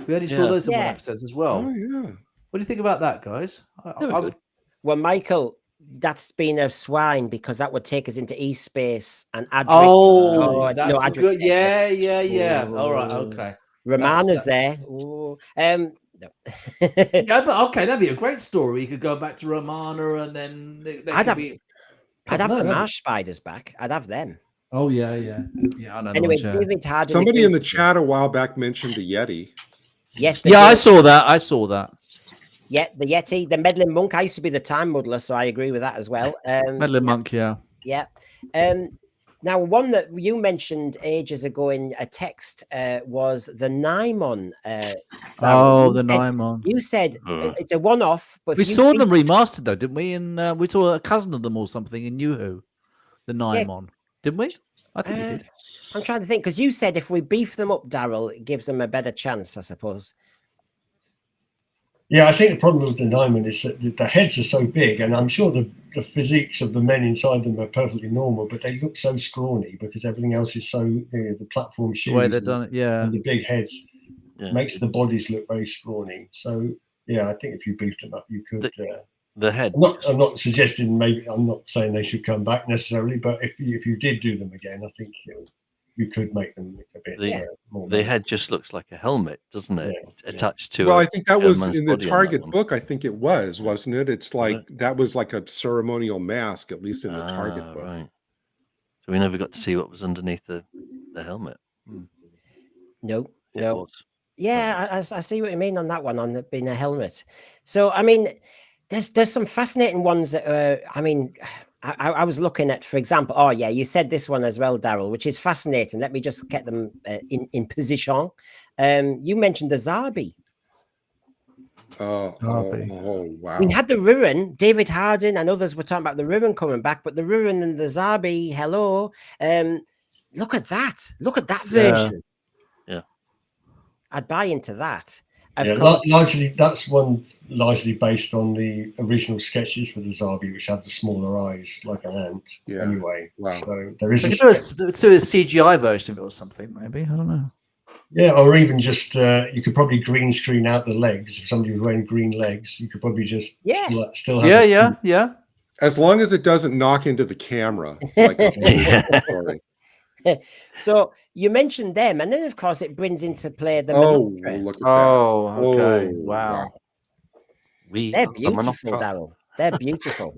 We already saw those in one episodes as well. Oh yeah. What do you think about that, guys? Well, Michael, that's been a swine because that would take us into E-Space and Adric. That's good. Yeah. All right, okay. Romana's there. No. But okay, that'd be a great story. You could go back to Romana, and then I'd have the marsh spiders back. I'd have them. Oh yeah. I know. Anyway, David Harden. Somebody in the chat a while back mentioned the Yeti. Yes. I saw that. Yeah, the Yeti, the meddling monk. I used to be the time muddler, so I agree with that as well. Meddling monk, yeah. Now, one that you mentioned ages ago in a text was the Nymon. The Nymon. You said it's a one-off, but we saw them remastered though, didn't we? And we saw a cousin of them or something in New Who, the Nymon, didn't we? I think we did. I'm trying to think because you said if we beef them up, Daryl, it gives them a better chance, I suppose. Yeah, I think the problem with the Nymon is that the heads are so big, and I'm sure the physiques of the men inside them are perfectly normal, but they look so scrawny because everything else is so, the platform shoes, the way they've done it, and the big heads makes the bodies look very scrawny. So yeah, I think if you beefed them up, you could. The head. I'm not suggesting. Maybe I'm not saying they should come back necessarily, but if you did do them again, I think you could make them a bit more. The head just looks like a helmet, doesn't it? Attached to. Well, I think that was in the Target book. I think it wasn't it? It's like that was like a ceremonial mask, at least in the Target book. Right. So we never got to see what was underneath the helmet. No. Yeah, I see what you mean on that one, on it being a helmet. So I mean, there's some fascinating ones that I mean. I was looking at, for example, you said this one as well, Daryl, which is fascinating. Let me just get them in position. You mentioned the Zarbi. Wow. We had the Ruin. David Hardin and others were talking about the Ruin coming back, but the Ruin and the Zarbi, hello. Look at that. Look at that version. Yeah. I'd buy into that. Largely, that's one largely based on the original sketches for the Zarbi, which have the smaller eyes like an ant. Yeah. Anyway, wow. So there is a CGI version of it or something, maybe. I don't know. Yeah, or even just you could probably green screen out the legs. If somebody was wearing green legs, you could probably just still have yeah. As long as it doesn't knock into the camera. Like story. So you mentioned them, and then of course it brings into play the Monoptera. Look at that. Okay. Wow. They're beautiful, Daryl. They're beautiful.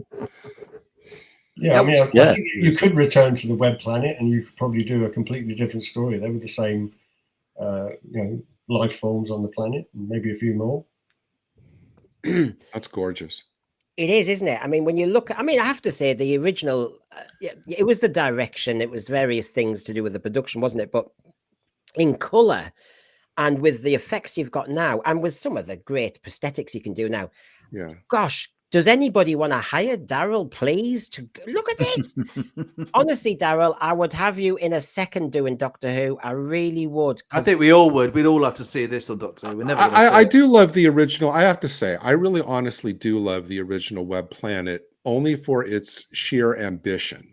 Yeah, I mean, I think you could return to the web planet, and you could probably do a completely different story. They were the same, life forms on the planet, and maybe a few more. That's gorgeous. It is, isn't it? I mean, when you look, I have to say the original, it was the direction, it was various things to do with the production, wasn't it? But in color and with the effects you've got now, and with some of the great prosthetics you can do now, gosh, does anybody want to hire Daryl, please? To look at this. Honestly, Daryl, I would have you in a second doing Doctor Who. I really would. I think we all would. We'd all love to see this on Doctor Who. I do love the original. I have to say, I really honestly do love the original Web Planet, only for its sheer ambition.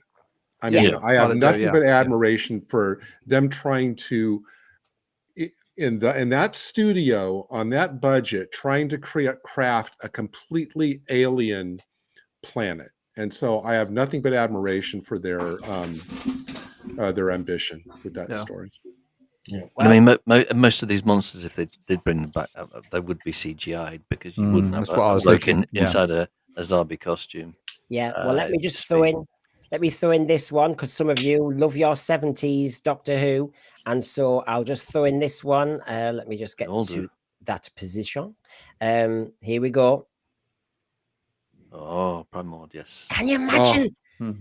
I mean, I have nothing but admiration for them trying to, in that studio, on that budget, trying to craft a completely alien planet. And so I have nothing but admiration for their ambition with that story. Yeah. Well, I mean, most of these monsters, if they did bring them back, they would be CGI'd, because you wouldn't have a bloke inside a Zarbi costume. Yeah. Well, let me just throw in this one, because some of you love your 70s Doctor Who, and so I'll just throw in this one. Let me just get to that position. Here we go. Oh, Primord, yes. Can you imagine?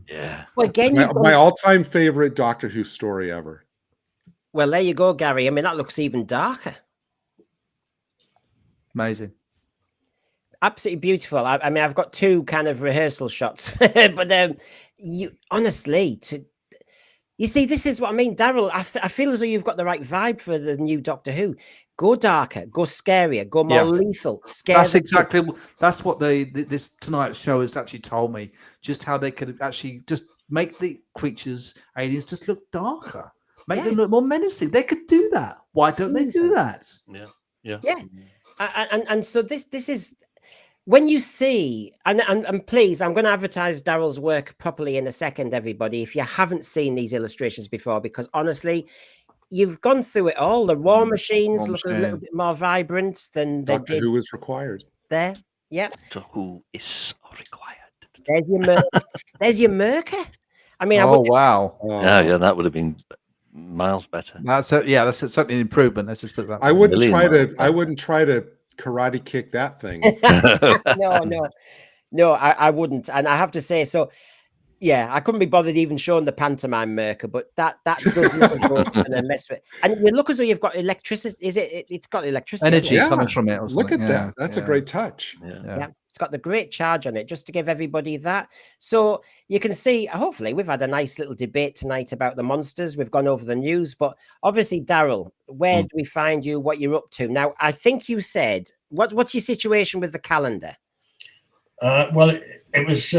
Yeah. Well, again, my all-time favorite Doctor Who story ever. Well, there you go, Gary. I mean, that looks even darker. Amazing. Absolutely beautiful. I mean, I've got two kind of rehearsal shots, but you honestly, you see, this is what I mean, Daryl. I feel as though you've got the right vibe for the new Doctor Who. Go darker, go scarier, go more lethal. That's what this tonight's show has actually told me. Just how they could actually just make the creatures, aliens, just look darker, make them look more menacing. They could do that. Why don't they do that? Yeah. And so this is. When you see, and please, I'm going to advertise Daryl's work properly in a second, everybody, if you haven't seen these illustrations before, because honestly, you've gone through it all. The War Machines look a little bit more vibrant than they did. Who is required? There, yeah. Doctor Who is required. There's your Merker. I mean, wow. Yeah, that would have been miles better. That's certainly an improvement. Let's just put that. I wouldn't try to karate kick that thing. No, I wouldn't. And I have to say, so yeah, I couldn't be bothered even showing the pantomime Merker, but that does look good and mess with. And you look as though you've got electricity. It's got electricity energy coming from it. Look at that. That's a great touch. Yeah. It's got the great charge on it, just to give everybody that. So you can see, hopefully, we've had a nice little debate tonight about the monsters. We've gone over the news, but obviously, Daryl, where do we find you, what you're up to? Now, I think you said, what's your situation with the calendar? Well, it was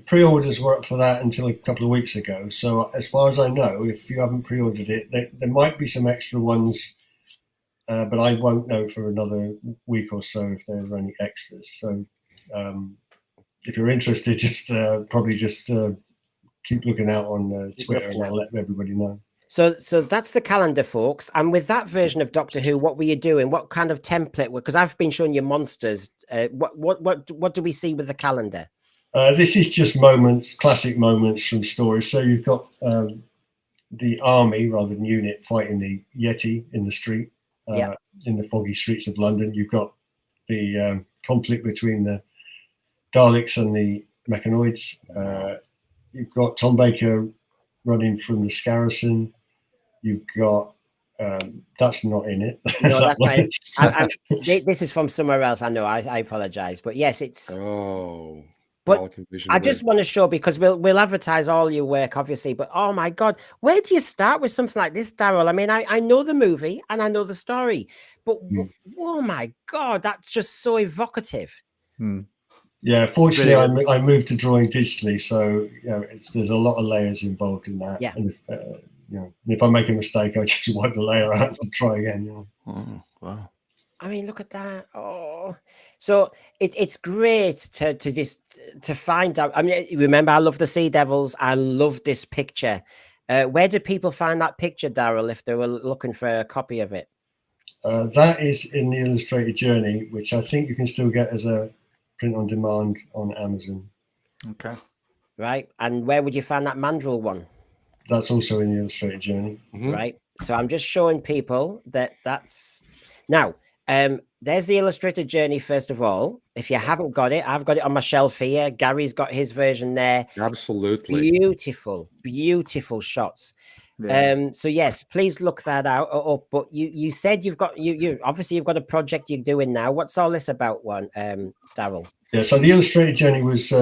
pre-orders were up for that until a couple of weeks ago. So as far as I know, if you haven't pre-ordered it, there might be some extra ones, but I won't know for another week or so if there are any extras. So if you're interested, just keep looking out on Twitter, and I'll let everybody know. So that's the calendar, folks. And with that version of Doctor Who, what were you doing? What kind of template? Because I've been showing you monsters. What do we see with the calendar? This is just classic moments from stories. So you've got the army, rather than unit, fighting the Yeti in the street, in the foggy streets of London. You've got the conflict between the Daleks and the Mechanoids. You've got Tom Baker running from the Scarrison. You've got That's not in it. No, that's not. This is from somewhere else. I know. I apologize, but yes, it's. Oh. But I just want to show, because we'll advertise all your work, obviously. But oh my God, where do you start with something like this, Daryl? I mean, I know the movie and I know the story, but oh my God, that's just so evocative. Yeah, fortunately, I moved to drawing digitally, so there's a lot of layers involved in that. Yeah. And if I make a mistake, I just wipe the layer out and try again. Oh, wow. I mean, look at that. Oh, so it's great to find out. I mean, remember, I love the Sea Devils. I love this picture. Where do people find that picture, Daryl, if they were looking for a copy of it? That is in the Illustrator Journey, which I think you can still get as a print on demand on Amazon. Okay. Right. And where would you find that Mandrill one? That's also in the Illustrator Journey. Right. So I'm just showing people that's now. There's the Illustrator Journey, first of all. If you haven't got it, I've got it on my shelf here. Gary's got his version there. Absolutely. Beautiful shots. Yeah. So yes, please look that out. But you said you've got you obviously you've got a project you're doing now. What's all this about, Daryl? Yeah, so the Illustrator Journey was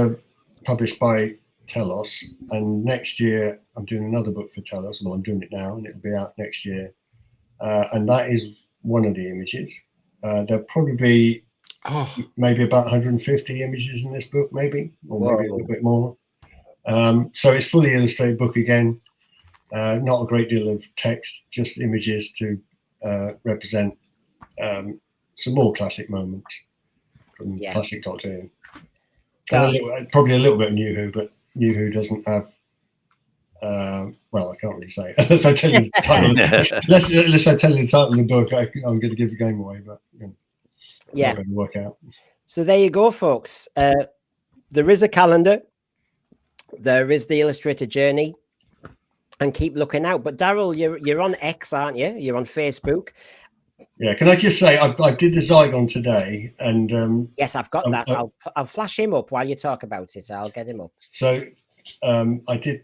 published by Telos, and next year I'm doing another book for Telos. Well, I'm doing it now, and it'll be out next year. And that is one of the images. There'll probably be maybe about 150 images in this book, maybe a little bit more. So it's fully illustrated book again. Not a great deal of text, just images to represent some more classic moments from classic Doctor Who. Probably a little bit of New Who, but New Who doesn't have. Well, I can't really say it. Unless I tell you the title. Unless I tell you the title of the book, I'm going to give the game away. But it's not going to work out. So there you go, folks. There is a calendar. There is the Illustrator Journey, and keep looking out. But Daryl, you're on X, aren't you? You're on Facebook. Yeah. Can I just say I did the Zygon today, and yes, I've got that. I'll flash him up while you talk about it. I'll get him up. So I did.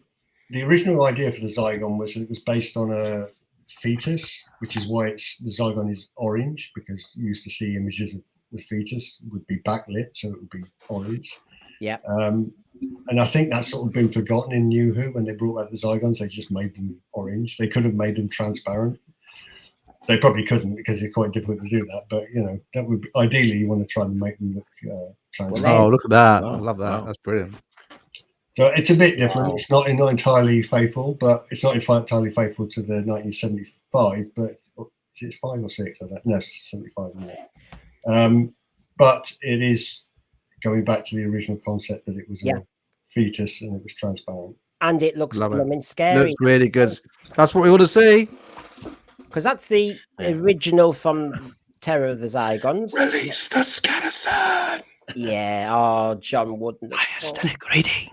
The original idea for the Zygon was it was based on a fetus, which is why the Zygon is orange, because you used to see images of the fetus would be backlit, so it would be orange. Yeah. And I think that's sort of been forgotten in New Who when they brought back the Zygons. They just made them orange. They could have made them transparent. They probably couldn't because it's quite difficult to do that. But that would be, ideally you want to try and make them look transparent. Oh, look at that! I love that. Wow. That's brilliant. So it's a bit different. Wow. It's not entirely faithful, but it's not entirely faithful to the 1975. But it's 5 or 6. I don't know. No, 75. Isn't it? But it is going back to the original concept that it was a fetus and it was transparent. And it looks blooming scary. Looks really good. That's what we want to see. Because that's the original from Terror of the Zygons. Release the Scatterson. Yeah. Oh, John Wooden. My aesthetic greetings.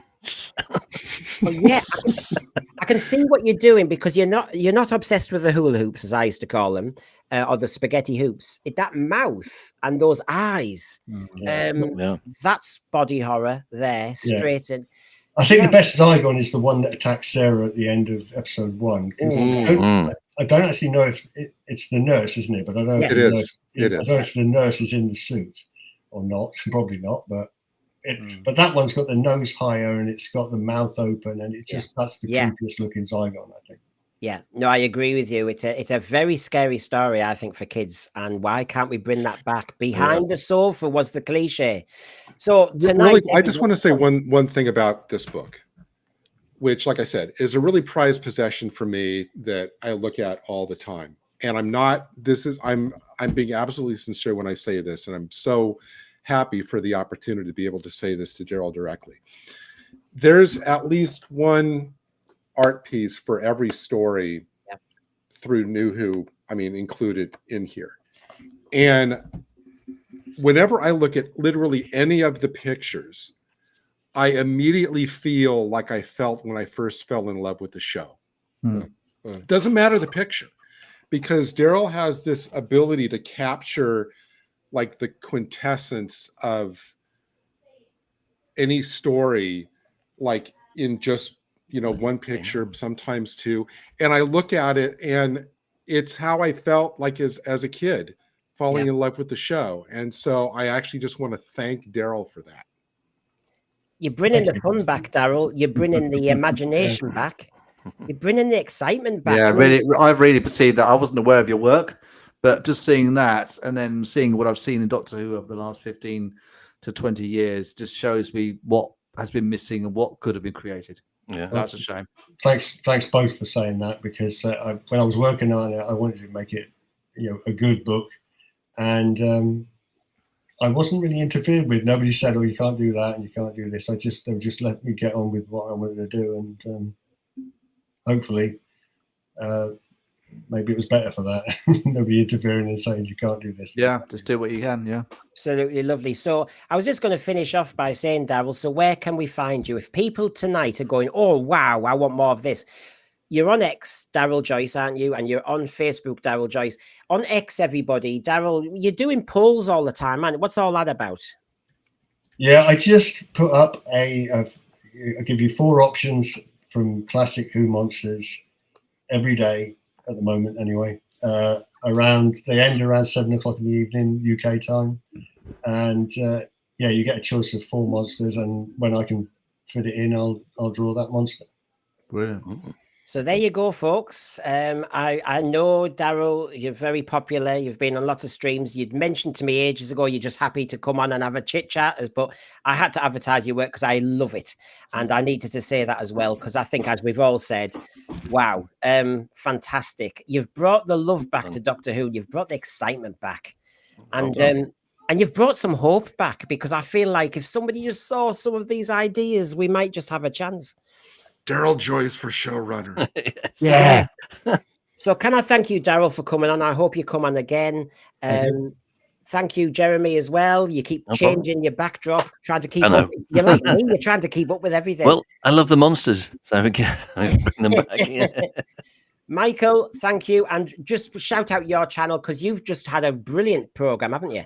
Well, yes, I can see what you're doing because you're not obsessed with the hula hoops, as I used to call them, or the spaghetti hoops. That mouth and those eyes. That's body horror there, straight in. I think the best Zygon is the one that attacks Sarah at the end of episode 1. I don't actually know if it's the nurse, isn't it? But I don't know if the nurse is in the suit or not. Probably not, but but that one's got the nose higher and it's got the mouth open, and that's the creepiest looking Zygon, I think. Yeah, no, I agree with you. It's a very scary story, I think, for kids. And why can't we bring that back? Behind the sofa was the cliche. So tonight, I just want to say one thing about this book, which, like I said, is a really prized possession for me that I look at all the time. And I'm being absolutely sincere when I say this, and I'm so happy for the opportunity to be able to say this to Daryl directly. There's at least one art piece for every story through New Who, included in here. And whenever I look at literally any of the pictures, I immediately feel like I felt when I first fell in love with the show. Doesn't matter the picture, because Daryl has this ability to capture like the quintessence of any story, like in just one picture, sometimes two. And I look at it and it's how I felt like as a kid, falling in love with the show. And so I actually just want to thank Daryl for that. You're bringing the fun back, Daryl. You're bringing the imagination back. You're bringing the excitement back. Yeah, I really perceived that. I wasn't aware of your work, but just seeing that and then seeing what I've seen in Doctor Who over the last 15 to 20 years just shows me what has been missing and what could have been created. Yeah, that's a shame. Thanks both for saying that, because when I was working on it, I wanted to make it, a good book, and I wasn't really interfered with. Nobody said, "Oh, you can't do that and you can't do this." They just let me get on with what I wanted to do, and hopefully, maybe it was better for that. Nobody interfering and saying you can't do this. Yeah, just do what you can. Yeah, absolutely lovely. So I was just going to finish off by saying, Daryl, so where can we find you if people tonight are going, "Oh wow, I want more of this"? You're on X, Daryl Joyce, aren't you? And you're on Facebook, Daryl Joyce. On X, everybody, Daryl, you're doing polls all the time, man. What's all that about? Yeah, I just put up I give you 4 options from classic Who monsters every day at the moment, anyway. They end around 7 o'clock in the evening, UK time, and you get a choice of 4 monsters, and when I can fit it in, I'll draw that monster. Brilliant. So there you go, folks. I know, Daryl, you're very popular. You've been on lots of streams. You'd mentioned to me ages ago you're just happy to come on and have a chit chat, but I had to advertise your work because I love it. And I needed to say that as well, because I think, as we've all said, wow, fantastic. You've brought the love back to Doctor Who. You've brought the excitement back. And you've brought some hope back, because I feel like if somebody just saw some of these ideas, we might just have a chance. Daryl Joyce for showrunner. Yeah. So can I thank you, Daryl, for coming on? I hope you come on again. Thank you, Jeremy, as well. You keep changing your backdrop, trying to keep up. You're like me. You're trying to keep up with everything. Well, I love the monsters, so I bring them back. Michael, thank you. And just shout out your channel, because you've just had a brilliant program, haven't you?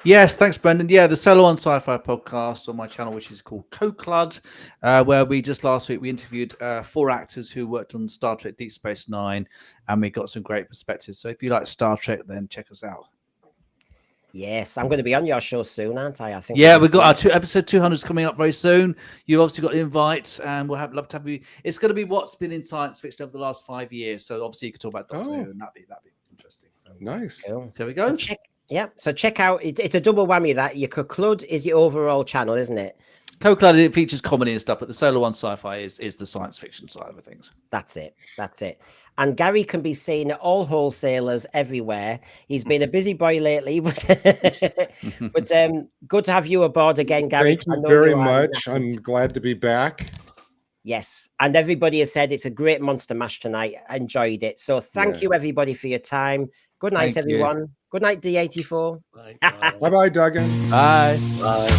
Yes, thanks, Brendan. Yeah, the Solo on Sci-Fi podcast on my channel, which is called Co-Clud, where we just last week we interviewed 4 actors who worked on Star Trek Deep Space Nine, and we got some great perspectives. So if you like Star Trek, then check us out. Yes, I'm going to be on your show soon, aren't I? I think. Yeah, we've got our episode 200 is coming up very soon. You've obviously got the invite, and we'll love to have you. It's going to be what's been in science fiction over the last 5 years. So obviously you could talk about Doctor Who, and that'd be interesting. So nice. Cool. There we go. So check out. It's a double whammy. That your Co-Clud is your overall channel, isn't it? Co-Clud, it features comedy and stuff, but the Solo on Sci-Fi is the science fiction side of things. That's it. And Gary can be seen at all wholesalers everywhere. He's been a busy boy lately, but good to have you aboard again, Gary. Thank you very much. I'm glad to be back. Yes, and everybody has said it's a great Monster Mash tonight. I enjoyed it. So thank you, everybody, for your time. Good night, everyone. Good night, D84. Bye-bye, Duggan. Bye. Bye.